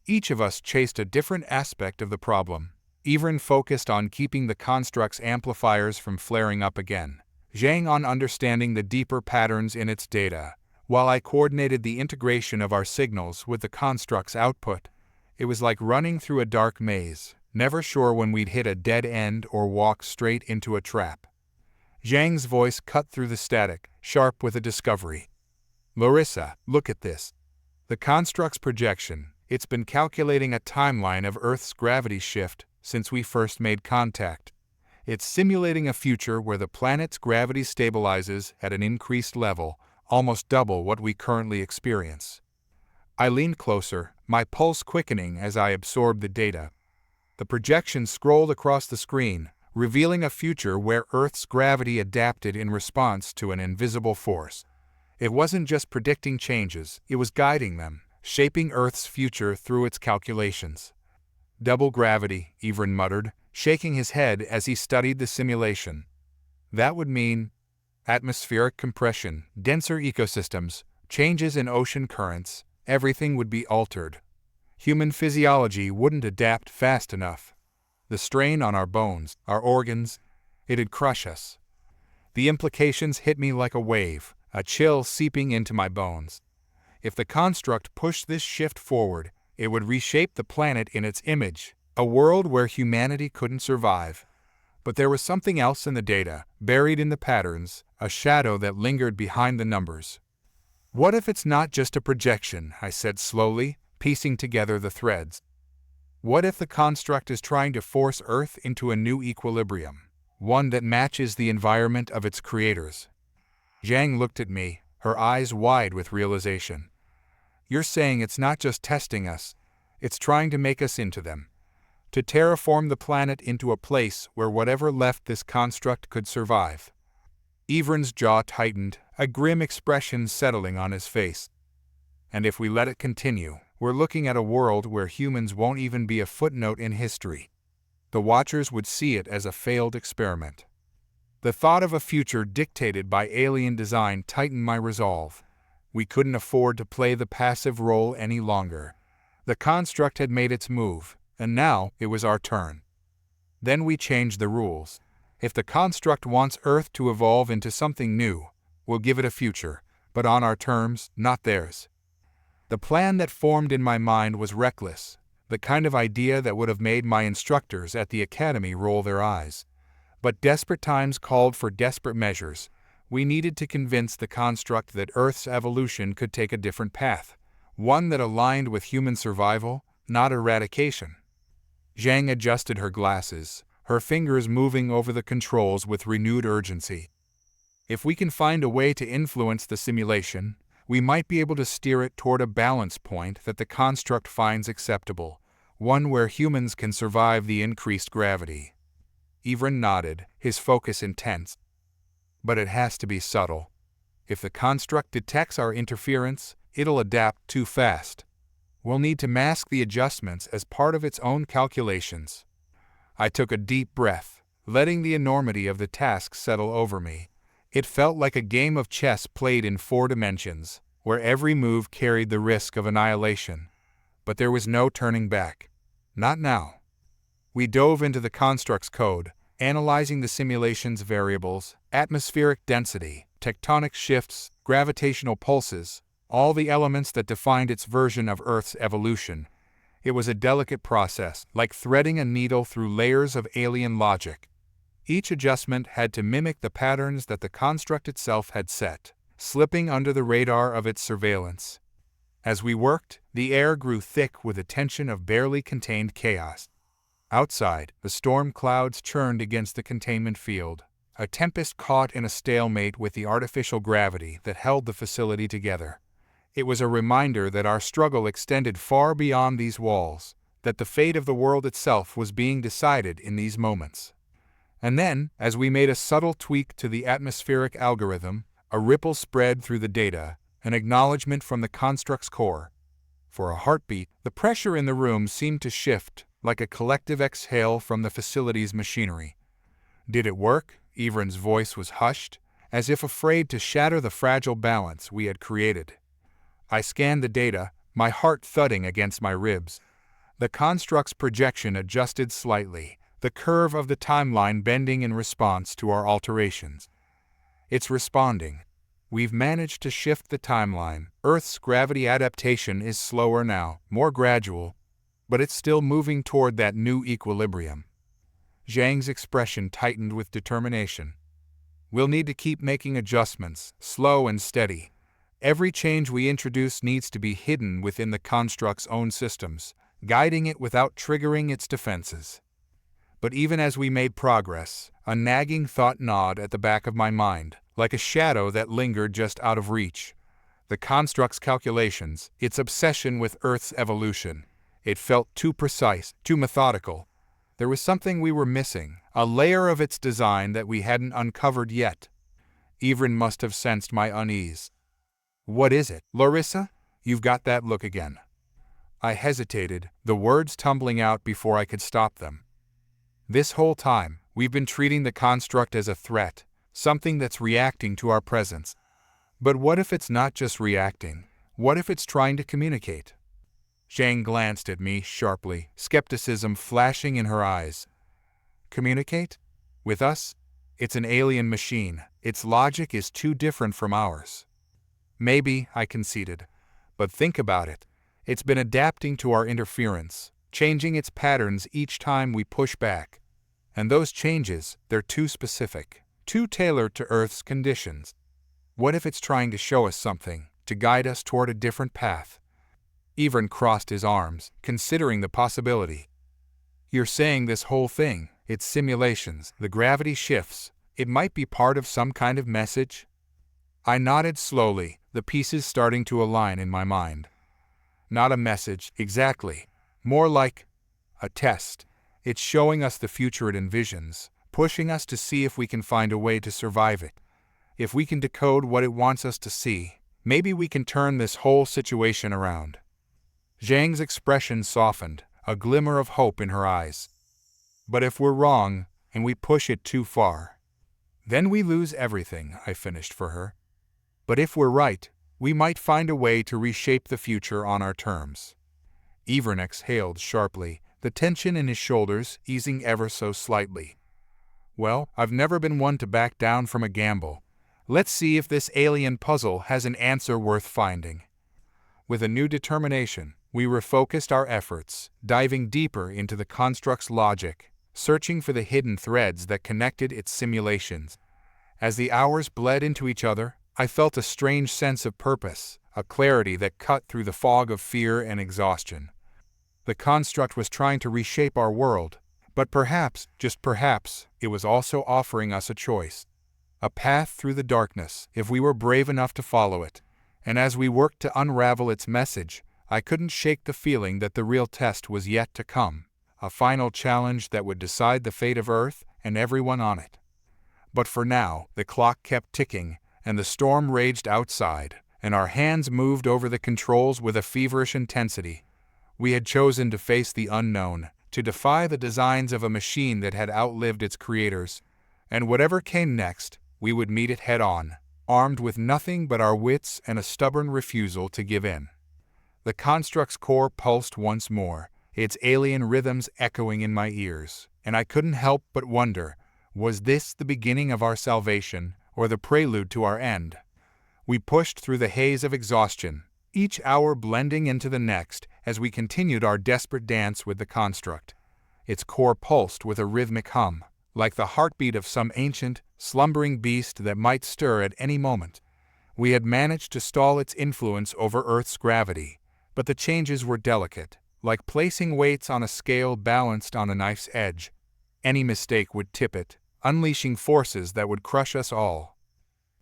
Each of us chased a different aspect of the problem. Evren focused on keeping the construct's amplifiers from flaring up again, Zhang on understanding the deeper patterns in its data, while I coordinated the integration of our signals with the construct's output. It was like running through a dark maze, never sure when we'd hit a dead end or walk straight into a trap. Zhang's voice cut through the static, sharp with a discovery. Larissa, look at this. The construct's projection, it's been calculating a timeline of Earth's gravity shift since we first made contact. It's simulating a future where the planet's gravity stabilizes at an increased level, almost double what we currently experience. I leaned closer, my pulse quickening as I absorbed the data. The projection scrolled across the screen, revealing a future where Earth's gravity adapted in response to an invisible force. It wasn't just predicting changes, it was guiding them, shaping Earth's future through its calculations. Double gravity, Evren muttered, shaking his head as he studied the simulation. That would mean atmospheric compression, denser ecosystems, changes in ocean currents, everything would be altered. Human physiology wouldn't adapt fast enough. The strain on our bones, our organs, it'd crush us. The implications hit me like a wave, a chill seeping into my bones. If the construct pushed this shift forward, it would reshape the planet in its image, a world where humanity couldn't survive. But there was something else in the data, buried in the patterns, a shadow that lingered behind the numbers. What if it's not just a projection, I said slowly, piecing together the threads. What if the construct is trying to force Earth into a new equilibrium, one that matches the environment of its creators? Zhang looked at me, her eyes wide with realization. You're saying it's not just testing us, it's trying to make us into them. To terraform the planet into a place where whatever left this construct could survive. Evren's jaw tightened, a grim expression settling on his face. And if we let it continue, we're looking at a world where humans won't even be a footnote in history. The Watchers would see it as a failed experiment. The thought of a future dictated by alien design tightened my resolve. We couldn't afford to play the passive role any longer. The construct had made its move, and now it was our turn. Then we changed the rules. If the construct wants Earth to evolve into something new, we'll give it a future, but on our terms, not theirs. The plan that formed in my mind was reckless, the kind of idea that would have made my instructors at the academy roll their eyes. But desperate times called for desperate measures. We needed to convince the construct that Earth's evolution could take a different path, one that aligned with human survival, not eradication. Zhang adjusted her glasses, her fingers moving over the controls with renewed urgency. If we can find a way to influence the simulation, we might be able to steer it toward a balance point that the construct finds acceptable, one where humans can survive the increased gravity. Ivran nodded, his focus intense. But it has to be subtle. If the construct detects our interference, it'll adapt too fast. We'll need to mask the adjustments as part of its own calculations. I took a deep breath, letting the enormity of the task settle over me. It felt like a game of chess played in 4 dimensions, where every move carried the risk of annihilation. But there was no turning back. Not now. We dove into the construct's code, analyzing the simulation's variables, atmospheric density, tectonic shifts, gravitational pulses, all the elements that defined its version of Earth's evolution. It was a delicate process, like threading a needle through layers of alien logic. Each adjustment had to mimic the patterns that the construct itself had set, slipping under the radar of its surveillance. As we worked, the air grew thick with the tension of barely contained chaos. Outside, the storm clouds churned against the containment field, a tempest caught in a stalemate with the artificial gravity that held the facility together. It was a reminder that our struggle extended far beyond these walls, that the fate of the world itself was being decided in these moments. And then, as we made a subtle tweak to the atmospheric algorithm, a ripple spread through the data, an acknowledgement from the construct's core. For a heartbeat, the pressure in the room seemed to shift, like a collective exhale from the facility's machinery. Did it work? Ivran's voice was hushed, as if afraid to shatter the fragile balance we had created. I scanned the data, my heart thudding against my ribs. The construct's projection adjusted slightly, the curve of the timeline bending in response to our alterations. It's responding. We've managed to shift the timeline. Earth's gravity adaptation is slower now, more gradual, but it's still moving toward that new equilibrium. Zhang's expression tightened with determination. We'll need to keep making adjustments, slow and steady. Every change we introduce needs to be hidden within the construct's own systems, guiding it without triggering its defenses. But even as we made progress, a nagging thought gnawed at the back of my mind, like a shadow that lingered just out of reach. The construct's calculations, its obsession with Earth's evolution. It felt too precise, too methodical. There was something we were missing, a layer of its design that we hadn't uncovered yet. Ivran must have sensed my unease. "What is it, Larissa? You've got that look again." I hesitated, the words tumbling out before I could stop them. This whole time, we've been treating the construct as a threat, something that's reacting to our presence. But what if it's not just reacting? What if it's trying to communicate? Zhang glanced at me sharply, skepticism flashing in her eyes. Communicate? With us? It's an alien machine. Its logic is too different from ours. Maybe, I conceded. But think about it. It's been adapting to our interference, changing its patterns each time we push back. And those changes, they're too specific, too tailored to Earth's conditions. What if it's trying to show us something, to guide us toward a different path? Ivran crossed his arms, considering the possibility. You're saying this whole thing, its simulations, the gravity shifts, it might be part of some kind of message? I nodded slowly, the pieces starting to align in my mind. Not a message, exactly. More like a test. It's showing us the future it envisions, pushing us to see if we can find a way to survive it. If we can decode what it wants us to see, maybe we can turn this whole situation around. Zhang's expression softened, a glimmer of hope in her eyes. But if we're wrong, and we push it too far, then we lose everything, I finished for her. But if we're right, we might find a way to reshape the future on our terms. Ivran exhaled sharply, the tension in his shoulders easing ever so slightly. Well, I've never been one to back down from a gamble. Let's see if this alien puzzle has an answer worth finding. With a new determination, We refocused our efforts, diving deeper into the construct's logic, searching for the hidden threads that connected its simulations. As the hours bled into each other, I felt a strange sense of purpose, a clarity that cut through the fog of fear and exhaustion. The construct was trying to reshape our world, but perhaps, just perhaps, it was also offering us a choice. A path through the darkness, if we were brave enough to follow it. And as we worked to unravel its message, I couldn't shake the feeling that the real test was yet to come, a final challenge that would decide the fate of Earth and everyone on it. But for now, the clock kept ticking, and the storm raged outside, and our hands moved over the controls with a feverish intensity. We had chosen to face the unknown, to defy the designs of a machine that had outlived its creators, and whatever came next, we would meet it head-on, armed with nothing but our wits and a stubborn refusal to give in. The construct's core pulsed once more, its alien rhythms echoing in my ears, and I couldn't help but wonder, was this the beginning of our salvation, or the prelude to our end? We pushed through the haze of exhaustion, each hour blending into the next as we continued our desperate dance with the construct. Its core pulsed with a rhythmic hum, like the heartbeat of some ancient, slumbering beast that might stir at any moment. We had managed to stall its influence over Earth's gravity, but the changes were delicate, like placing weights on a scale balanced on a knife's edge. Any mistake would tip it, unleashing forces that would crush us all.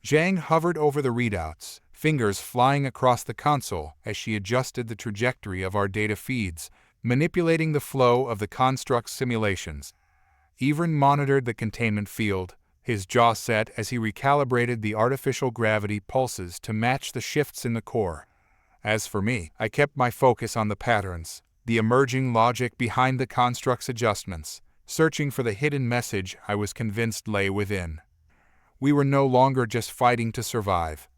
Zhang hovered over the readouts, fingers flying across the console as she adjusted the trajectory of our data feeds, manipulating the flow of the construct's simulations. Ivran monitored the containment field, his jaw set as he recalibrated the artificial gravity pulses to match the shifts in the core. As for me, I kept my focus on the patterns, the emerging logic behind the construct's adjustments, searching for the hidden message I was convinced lay within. We were no longer just fighting to survive.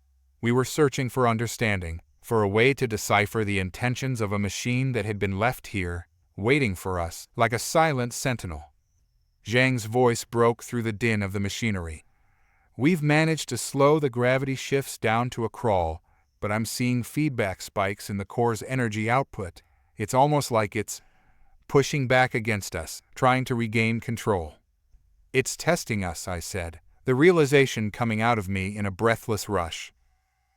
We were searching for understanding, for a way to decipher the intentions of a machine that had been left here, waiting for us, like a silent sentinel. Zhang's voice broke through the din of the machinery. We've managed to slow the gravity shifts down to a crawl, but I'm seeing feedback spikes in the core's energy output. It's almost like it's pushing back against us, trying to regain control. It's testing us, I said, the realization coming out of me in a breathless rush.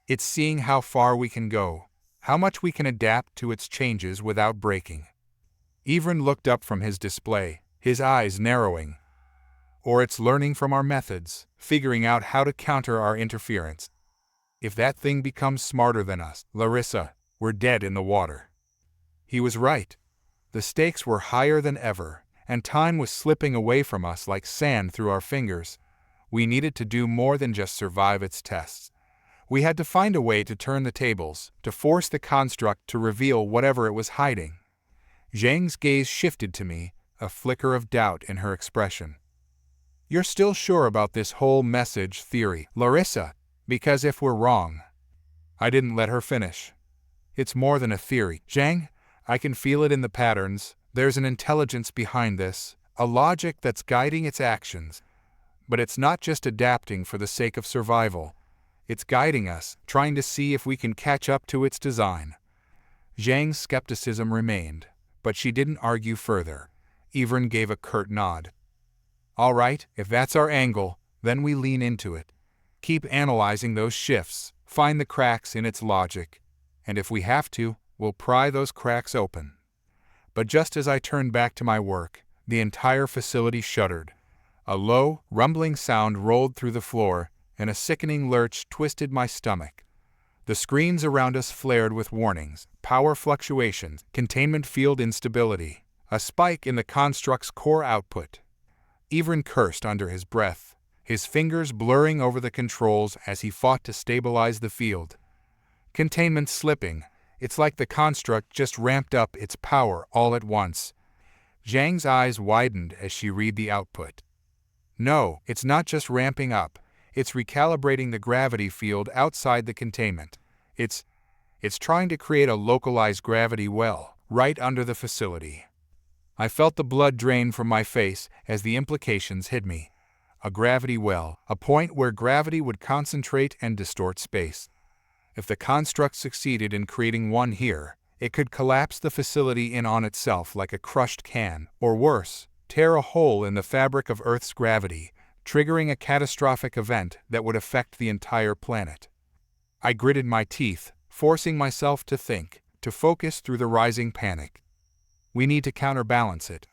It's seeing how far we can go, how much we can adapt to its changes without breaking. Ivran looked up from his display, his eyes narrowing. Or it's learning from our methods, figuring out how to counter our interference. If that thing becomes smarter than us, Larissa, we're dead in the water. He was right. The stakes were higher than ever, and time was slipping away from us like sand through our fingers. We needed to do more than just survive its tests. We had to find a way to turn the tables, to force the construct to reveal whatever it was hiding. Zhang's gaze shifted to me, a flicker of doubt in her expression. You're still sure about this whole message theory, Larissa? Because if we're wrong... I didn't let her finish. It's more than a theory, Zhang. I can feel it in the patterns. There's an intelligence behind this, a logic that's guiding its actions. But it's not just adapting for the sake of survival. It's guiding us, trying to see if we can catch up to its design. Zhang's skepticism remained, but she didn't argue further. Ivran gave a curt nod. All right, if that's our angle, then we lean into it. Keep analyzing those shifts, find the cracks in its logic, and if we have to, we'll pry those cracks open. But just as I turned back to my work, the entire facility shuddered. A low, rumbling sound rolled through the floor, and a sickening lurch twisted my stomach. The screens around us flared with warnings, power fluctuations, containment field instability, a spike in the construct's core output. Ivran cursed under his breath, his fingers blurring over the controls as he fought to stabilize the field. Containment slipping. It's like the construct just ramped up its power all at once. Zhang's eyes widened as she read the output. No, it's not just ramping up. It's recalibrating the gravity field outside the containment. It's trying to create a localized gravity well, right under the facility. I felt the blood drain from my face as the implications hit me. A gravity well, a point where gravity would concentrate and distort space. If the construct succeeded in creating one here, It could collapse the facility in on itself like a crushed can, or worse, tear a hole in the fabric of Earth's gravity, triggering a catastrophic event that would affect the entire planet. I gritted my teeth, forcing myself to think, to focus through the rising panic. We need to counterbalance it.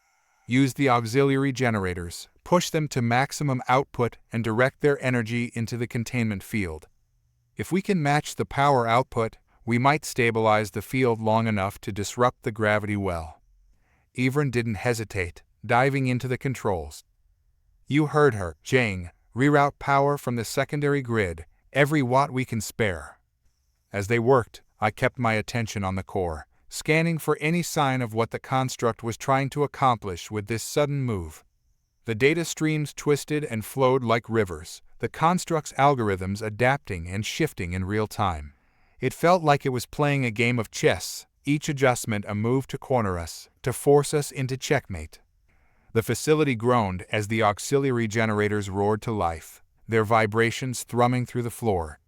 Use the auxiliary generators, push them to maximum output, and direct their energy into the containment field. If we can match the power output, we might stabilize the field long enough to disrupt the gravity well. Yvonne didn't hesitate, diving into the controls. You heard her, Jang. Reroute power from the secondary grid, every watt we can spare. As they worked, I kept my attention on the core, scanning for any sign of what the construct was trying to accomplish with this sudden move. The data streams twisted and flowed like rivers, the construct's algorithms adapting and shifting in real time. It felt like it was playing a game of chess, each adjustment a move to corner us, to force us into checkmate. The facility groaned as the auxiliary generators roared to life, their vibrations thrumming through the floor.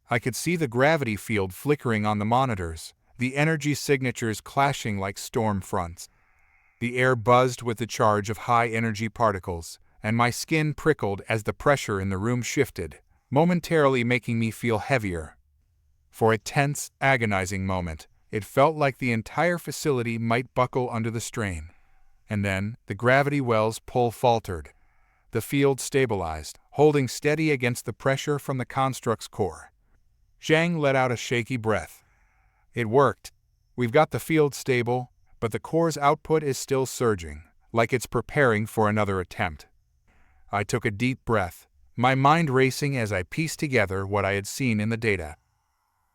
I could see the gravity field flickering on the monitors, the energy signatures clashing like storm fronts. The air buzzed with the charge of high-energy particles, and my skin prickled as the pressure in the room shifted, momentarily making me feel heavier. For a tense, agonizing moment, it felt like the entire facility might buckle under the strain. And then, the gravity well's pull faltered. The field stabilized, holding steady against the pressure from the construct's core. Zhang let out a shaky breath. It worked. We've got the field stable, but the core's output is still surging, like it's preparing for another attempt. I took a deep breath, my mind racing as I pieced together what I had seen in the data.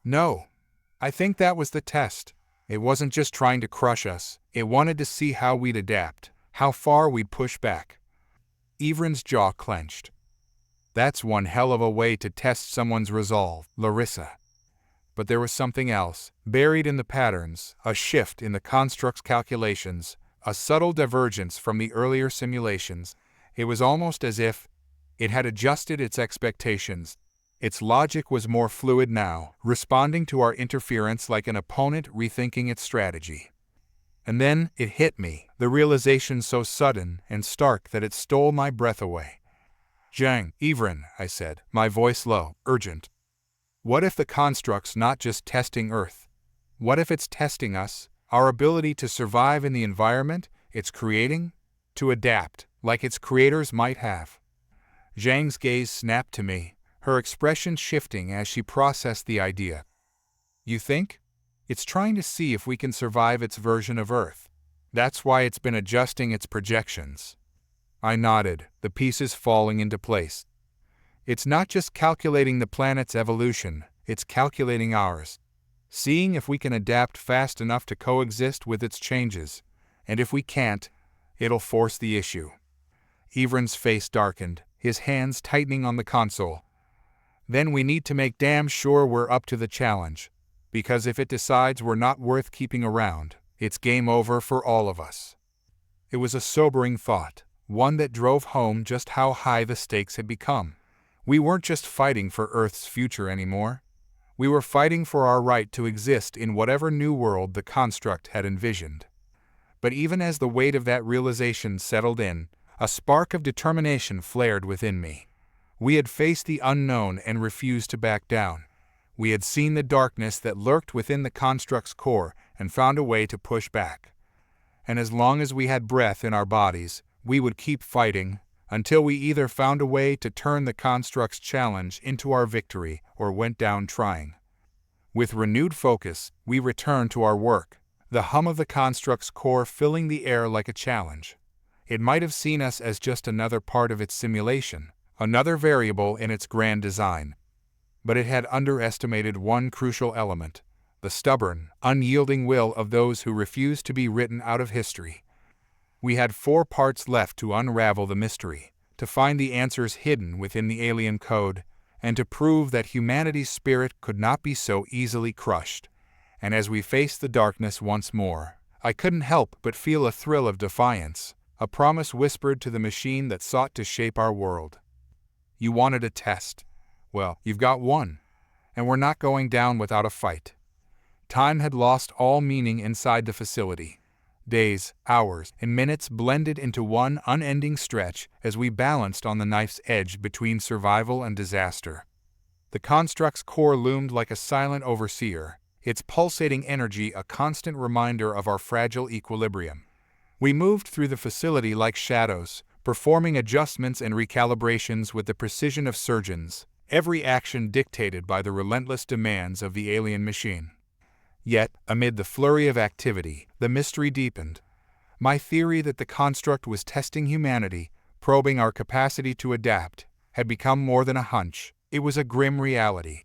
No, I think that was the test. It wasn't just trying to crush us, it wanted to see how we'd adapt, how far we'd push back. Yvonne's jaw clenched. That's one hell of a way to test someone's resolve, Larissa. But there was something else, buried in the patterns, a shift in the construct's calculations, a subtle divergence from the earlier simulations. It was almost as if it had adjusted its expectations. Its logic was more fluid now, responding to our interference like an opponent rethinking its strategy. And then it hit me, the realization so sudden and stark that it stole my breath away. Zhang, Yvonne, I said, my voice low, urgent. What if the construct's not just testing Earth? What if it's testing us, our ability to survive in the environment it's creating? To adapt, like its creators might have. Zhang's gaze snapped to me, her expression shifting as she processed the idea. You think? It's trying to see if we can survive its version of Earth. That's why it's been adjusting its projections. I nodded, the pieces falling into place. It's not just calculating the planet's evolution, it's calculating ours. Seeing if we can adapt fast enough to coexist with its changes. And if we can't, it'll force the issue. Yvonne's face darkened, his hands tightening on the console. Then we need to make damn sure we're up to the challenge. Because if it decides we're not worth keeping around, it's game over for all of us. It was a sobering thought, one that drove home just how high the stakes had become. We weren't just fighting for Earth's future anymore. We were fighting for our right to exist in whatever new world the construct had envisioned. But even as the weight of that realization settled in, a spark of determination flared within me. We had faced the unknown and refused to back down. We had seen the darkness that lurked within the construct's core and found a way to push back. And as long as we had breath in our bodies, we would keep fighting, until we either found a way to turn the construct's challenge into our victory or went down trying. With renewed focus, we returned to our work, the hum of the construct's core filling the air like a challenge. It might have seen us as just another part of its simulation, another variable in its grand design. But it had underestimated one crucial element, the stubborn, unyielding will of those who refused to be written out of history. We had 4 parts left to unravel the mystery, to find the answers hidden within the alien code, and to prove that humanity's spirit could not be so easily crushed. And as we faced the darkness once more, I couldn't help but feel a thrill of defiance, a promise whispered to the machine that sought to shape our world. You wanted a test. Well, you've got one, and we're not going down without a fight. Time had lost all meaning inside the facility. Days, hours, and minutes blended into one unending stretch as we balanced on the knife's edge between survival and disaster. The construct's core loomed like a silent overseer, its pulsating energy a constant reminder of our fragile equilibrium. We moved through the facility like shadows, performing adjustments and recalibrations with the precision of surgeons, every action dictated by the relentless demands of the alien machine. Yet, amid the flurry of activity, the mystery deepened. My theory that the construct was testing humanity, probing our capacity to adapt, had become more than a hunch. It was a grim reality.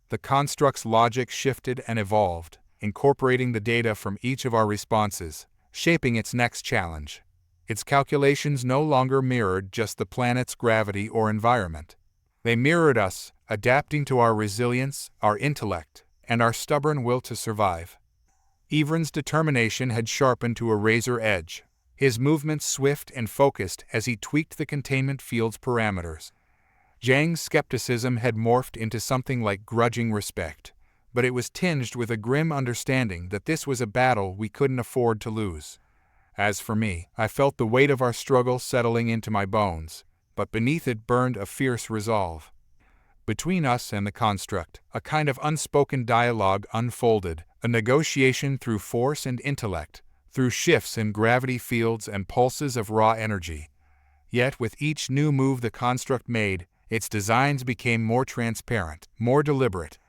The construct's logic shifted and evolved, incorporating the data from each of our responses, shaping its next challenge. Its calculations no longer mirrored just the planet's gravity or environment. They mirrored us, adapting to our resilience, our intellect, and our stubborn will to survive. Evren's determination had sharpened to a razor edge, his movements swift and focused as he tweaked the containment field's parameters. Zhang's skepticism had morphed into something like grudging respect, but it was tinged with a grim understanding that this was a battle we couldn't afford to lose. As for me, I felt the weight of our struggle settling into my bones, but beneath it burned a fierce resolve. Between us and the construct, a kind of unspoken dialogue unfolded, a negotiation through force and intellect, through shifts in gravity fields and pulses of raw energy. Yet with each new move the construct made, its designs became more transparent, more deliberate.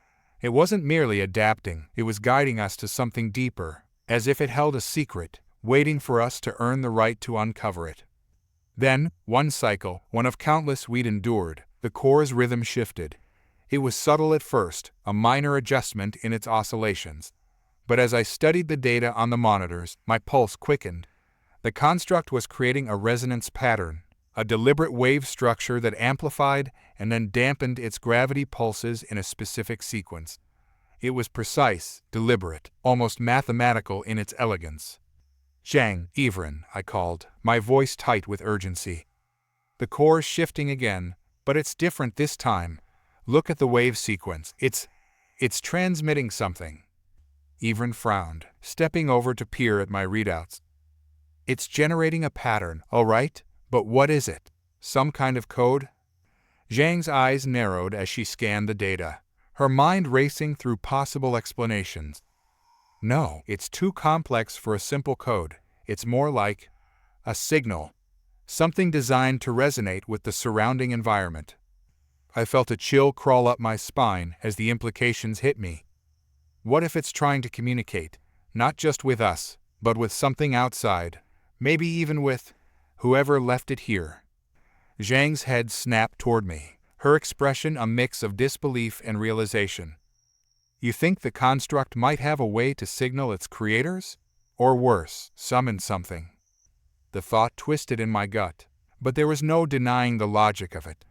It wasn't merely adapting, it was guiding us to something deeper, as if it held a secret, waiting for us to earn the right to uncover it. Then, one cycle, one of countless we'd endured, the core's rhythm shifted. It was subtle at first, a minor adjustment in its oscillations. But as I studied the data on the monitors, my pulse quickened. The construct was creating a resonance pattern, a deliberate wave structure that amplified and then dampened its gravity pulses in a specific sequence. It was precise, deliberate, almost mathematical in its elegance. "Zhang, Evren," I called, my voice tight with urgency. "The core's shifting again, but it's different this time. Look at the wave sequence. It's transmitting something." Evren frowned, stepping over to peer at my readouts. "It's generating a pattern, all right, but what is it? Some kind of code?" Zhang's eyes narrowed as she scanned the data, her mind racing through possible explanations. "No, it's too complex for a simple code. It's more like a signal. Something designed to resonate with the surrounding environment." I felt a chill crawl up my spine as the implications hit me. What if it's trying to communicate, not just with us, but with something outside, maybe even with whoever left it here? Zhang's head snapped toward me, her expression a mix of disbelief and realization. "You think the construct might have a way to signal its creators? Or worse, summon something?" The thought twisted in my gut, but there was no denying the logic of it.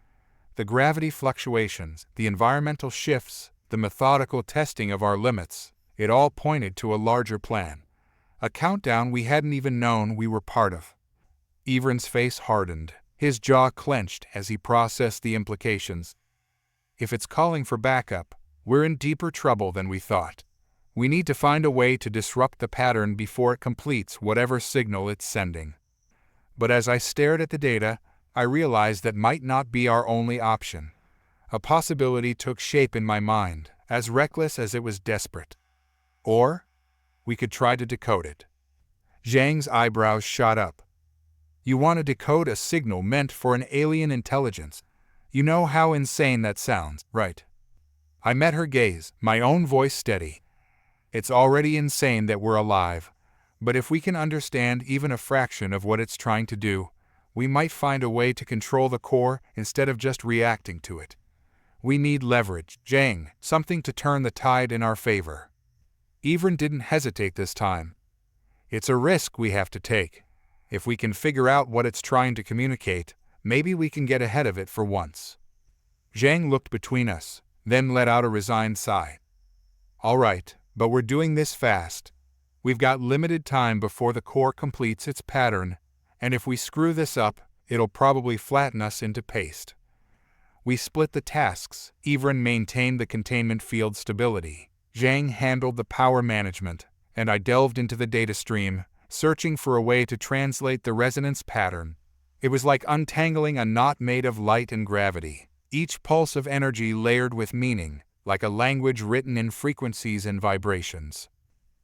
The gravity fluctuations, the environmental shifts, the methodical testing of our limits, it all pointed to a larger plan. A countdown we hadn't even known we were part of. Evren's face hardened, his jaw clenched as he processed the implications. "If it's calling for backup, we're in deeper trouble than we thought. We need to find a way to disrupt the pattern before it completes whatever signal it's sending." But as I stared at the data, I realized that might not be our only option. A possibility took shape in my mind, as reckless as it was desperate. Or, we could try to decode it. Zhang's eyebrows shot up. "You want to decode a signal meant for an alien intelligence? You know how insane that sounds, right?" I met her gaze, my own voice steady. "It's already insane that we're alive. But if we can understand even a fraction of what it's trying to do, we might find a way to control the core instead of just reacting to it. We need leverage, Zhang, something to turn the tide in our favor." Evren didn't hesitate this time. "It's a risk we have to take. If we can figure out what it's trying to communicate, maybe we can get ahead of it for once." Zhang looked between us, then let out a resigned sigh. "All right, but we're doing this fast. We've got limited time before the core completes its pattern, and if we screw this up, it'll probably flatten us into paste." We split the tasks. Evren maintained the containment field stability. Zhang handled the power management, and I delved into the data stream, searching for a way to translate the resonance pattern. It was like untangling a knot made of light and gravity, each pulse of energy layered with meaning, like a language written in frequencies and vibrations.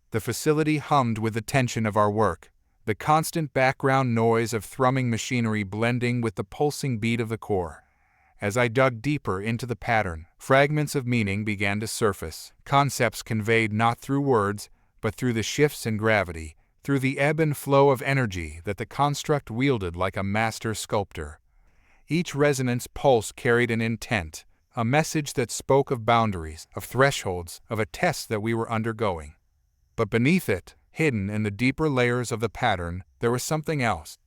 The facility hummed with the tension of our work, the constant background noise of thrumming machinery blending with the pulsing beat of the core. As I dug deeper into the pattern, fragments of meaning began to surface, concepts conveyed not through words, but through the shifts in gravity, through the ebb and flow of energy that the construct wielded like a master sculptor. Each resonance pulse carried an intent, a message that spoke of boundaries, of thresholds, of a test that we were undergoing. But beneath it, hidden in the deeper layers of the pattern, there was something else.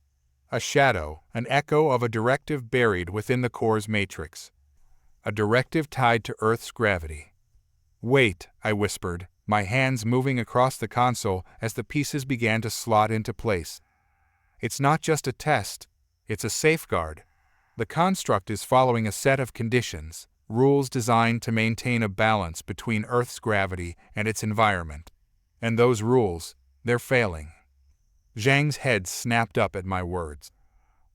A shadow, an echo of a directive buried within the core's matrix. A directive tied to Earth's gravity. "Wait," I whispered, my hands moving across the console as the pieces began to slot into place. "It's not just a test, it's a safeguard. The construct is following a set of conditions, rules designed to maintain a balance between Earth's gravity and its environment. And those rules, they're failing." Zhang's head snapped up at my words.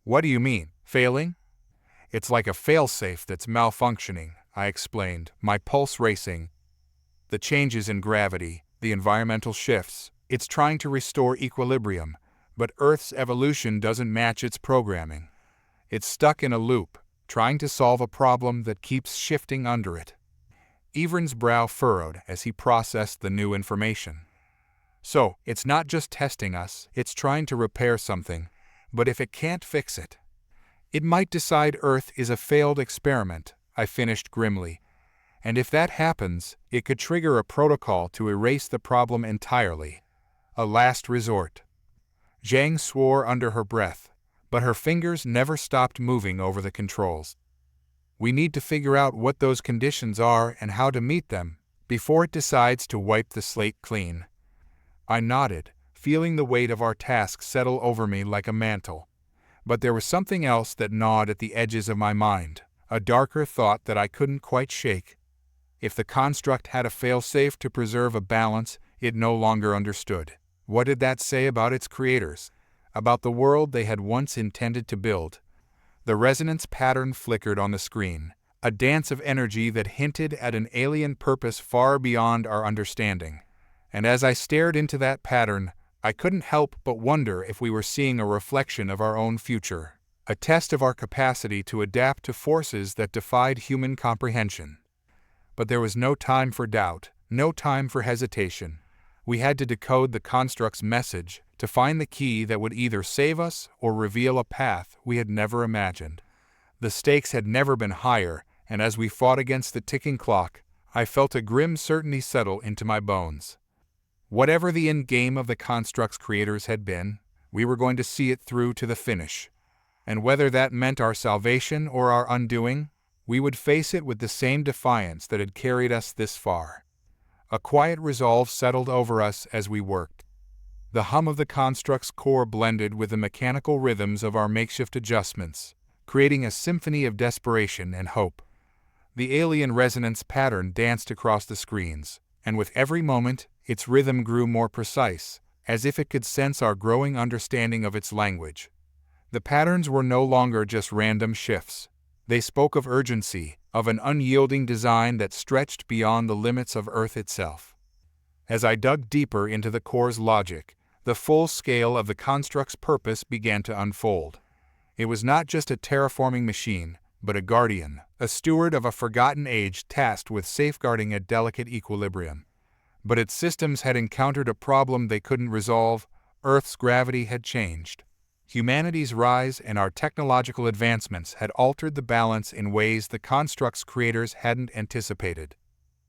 "What do you mean, failing?" "It's like a failsafe that's malfunctioning," I explained, my pulse racing. "The changes in gravity, the environmental shifts, it's trying to restore equilibrium, but Earth's evolution doesn't match its programming. It's stuck in a loop, trying to solve a problem that keeps shifting under it." Evren's brow furrowed as he processed the new information. "So, it's not just testing us, it's trying to repair something, but if it can't fix it, it might decide Earth is a failed experiment," I finished grimly. "And if that happens, it could trigger a protocol to erase the problem entirely. A last resort." Zhang swore under her breath, but her fingers never stopped moving over the controls. "We need to figure out what those conditions are and how to meet them, before it decides to wipe the slate clean." I nodded, feeling the weight of our task settle over me like a mantle. But there was something else that gnawed at the edges of my mind, a darker thought that I couldn't quite shake. If the construct had a failsafe to preserve a balance it no longer understood, what did that say about its creators, about the world they had once intended to build? The resonance pattern flickered on the screen, a dance of energy that hinted at an alien purpose far beyond our understanding. And as I stared into that pattern, I couldn't help but wonder if we were seeing a reflection of our own future, a test of our capacity to adapt to forces that defied human comprehension. But there was no time for doubt, no time for hesitation. We had to decode the construct's message, to find the key that would either save us or reveal a path we had never imagined. The stakes had never been higher, and as we fought against the ticking clock, I felt a grim certainty settle into my bones. Whatever the end game of the construct's creators had been, we were going to see it through to the finish. And whether that meant our salvation or our undoing, we would face it with the same defiance that had carried us this far. A quiet resolve settled over us as we worked. The hum of the construct's core blended with the mechanical rhythms of our makeshift adjustments, creating a symphony of desperation and hope. The alien resonance pattern danced across the screens, and with every moment, its rhythm grew more precise, as if it could sense our growing understanding of its language. The patterns were no longer just random shifts. They spoke of urgency, of an unyielding design that stretched beyond the limits of Earth itself. As I dug deeper into the core's logic, the full scale of the construct's purpose began to unfold. It was not just a terraforming machine, but a guardian, a steward of a forgotten age tasked with safeguarding a delicate equilibrium. But its systems had encountered a problem they couldn't resolve. Earth's gravity had changed. Humanity's rise and our technological advancements had altered the balance in ways the construct's creators hadn't anticipated.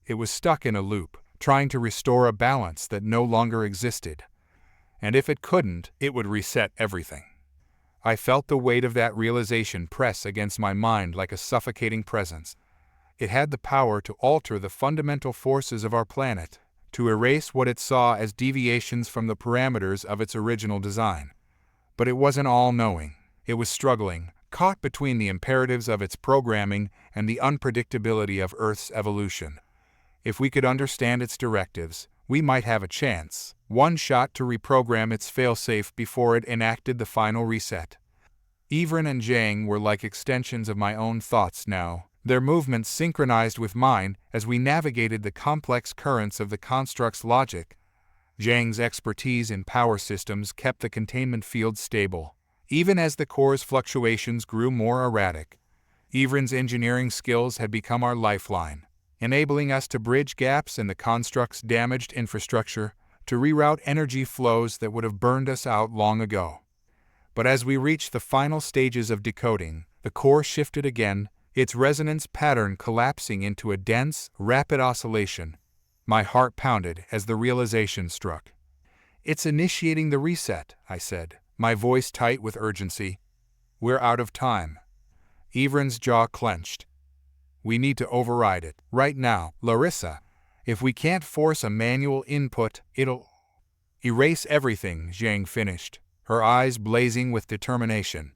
It was stuck in a loop, trying to restore a balance that no longer existed. And if it couldn't, it would reset everything. I felt the weight of that realization press against my mind like a suffocating presence. It had the power to alter the fundamental forces of our planet, to erase what it saw as deviations from the parameters of its original design. But it wasn't all-knowing. It was struggling, caught between the imperatives of its programming and the unpredictability of Earth's evolution. If we could understand its directives, we might have a chance. One shot to reprogram its failsafe before it enacted the final reset. Yvonne and Zhang were like extensions of my own thoughts now, their movements synchronized with mine as we navigated the complex currents of the construct's logic. Zhang's expertise in power systems kept the containment field stable, even as the core's fluctuations grew more erratic. Yvonne's engineering skills had become our lifeline, enabling us to bridge gaps in the construct's damaged infrastructure, to reroute energy flows that would have burned us out long ago. But as we reached the final stages of decoding, the core shifted again, its resonance pattern collapsing into a dense, rapid oscillation. My heart pounded as the realization struck. "It's initiating the reset," I said, my voice tight with urgency. "We're out of time." Yvonne's jaw clenched. "We need to override it, right now, Larissa. If we can't force a manual input, it'll erase everything," Zhang finished, her eyes blazing with determination.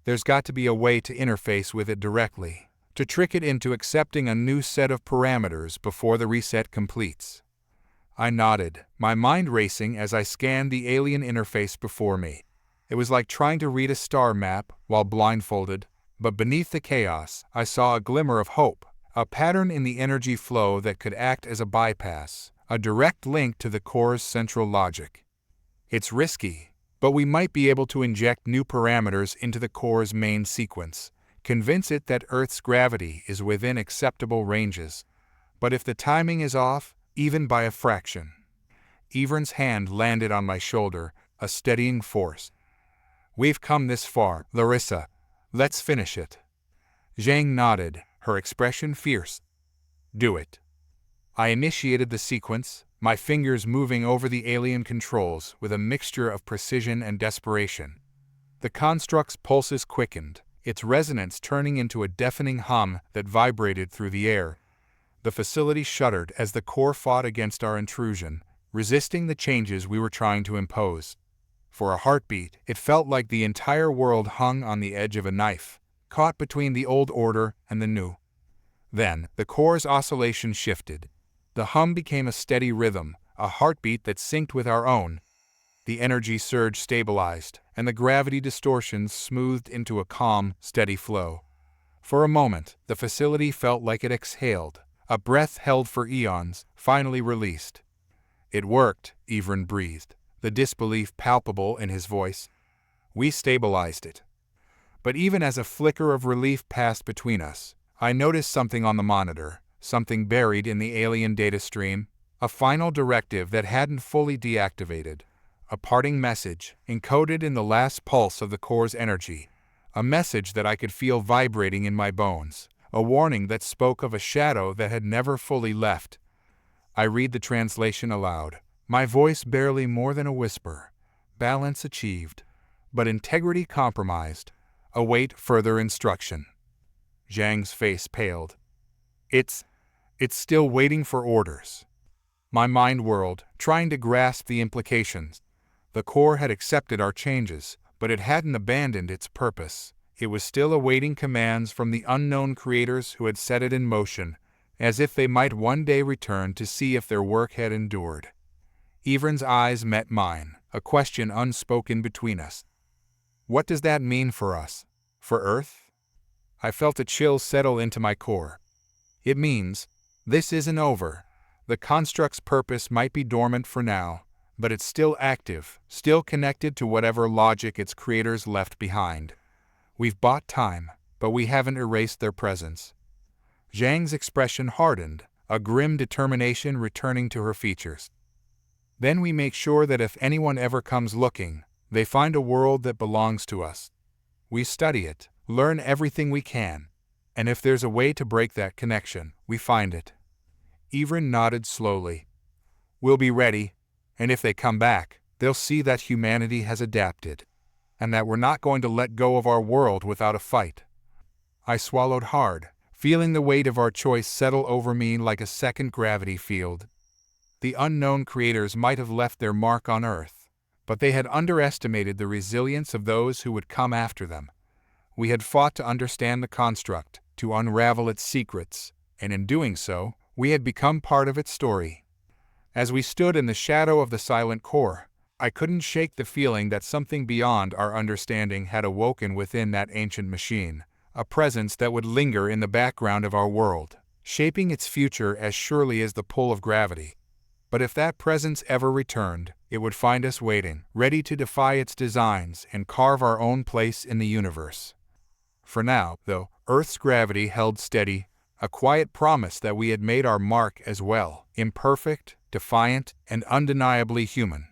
"There's got to be a way to interface with it directly, to trick it into accepting a new set of parameters before the reset completes." I nodded, my mind racing as I scanned the alien interface before me. It was like trying to read a star map while blindfolded, but beneath the chaos, I saw a glimmer of hope, a pattern in the energy flow that could act as a bypass, a direct link to the core's central logic. "It's risky, but we might be able to inject new parameters into the core's main sequence, convince it that Earth's gravity is within acceptable ranges. But if the timing is off, even by a fraction..." Yvonne's hand landed on my shoulder, a steadying force. "We've come this far, Larissa. Let's finish it." Zhang nodded, her expression fierce. "Do it." I initiated the sequence, my fingers moving over the alien controls with a mixture of precision and desperation. The construct's pulses quickened, its resonance turning into a deafening hum that vibrated through the air. The facility shuddered as the core fought against our intrusion, resisting the changes we were trying to impose. For a heartbeat, it felt like the entire world hung on the edge of a knife, caught between the old order and the new. Then, the core's oscillation shifted. The hum became a steady rhythm, a heartbeat that synced with our own. The energy surge stabilized, and the gravity distortions smoothed into a calm, steady flow. For a moment, the facility felt like it exhaled, a breath held for eons, finally released. "It worked," Yvonne breathed, the disbelief palpable in his voice. "We stabilized it." But even as a flicker of relief passed between us, I noticed something on the monitor, something buried in the alien data stream, a final directive that hadn't fully deactivated, a parting message encoded in the last pulse of the core's energy, a message that I could feel vibrating in my bones, a warning that spoke of a shadow that had never fully left. I read the translation aloud, my voice barely more than a whisper. "Balance achieved, but integrity compromised. Await further instruction." Zhang's face paled. It's still waiting for orders." My mind whirled, trying to grasp the implications. The core had accepted our changes, but it hadn't abandoned its purpose. It was still awaiting commands from the unknown creators who had set it in motion, as if they might one day return to see if their work had endured. Yvonne's eyes met mine, a question unspoken between us. "What does that mean for us? For Earth?" I felt a chill settle into my core. "It means, this isn't over. The construct's purpose might be dormant for now, but it's still active, still connected to whatever logic its creators left behind. We've bought time, but we haven't erased their presence." Zhang's expression hardened, a grim determination returning to her features. "Then we make sure that if anyone ever comes looking, they find a world that belongs to us. We study it, learn everything we can, and if there's a way to break that connection, we find it." Yvonne nodded slowly. "We'll be ready, and if they come back, they'll see that humanity has adapted, and that we're not going to let go of our world without a fight." I swallowed hard, feeling the weight of our choice settle over me like a second gravity field. The unknown creators might have left their mark on Earth, but they had underestimated the resilience of those who would come after them. We had fought to understand the construct, to unravel its secrets, and in doing so, We had become part of its story. As we stood in the shadow of the silent core, I couldn't shake the feeling that something beyond our understanding had awoken within that ancient machine, a presence that would linger in the background of our world, shaping its future as surely as the pull of gravity. But if that presence ever returned, it would find us waiting, ready to defy its designs and carve our own place in the universe. For now, though, Earth's gravity held steady, a quiet promise that we had made our mark as well, imperfect, defiant, and undeniably human.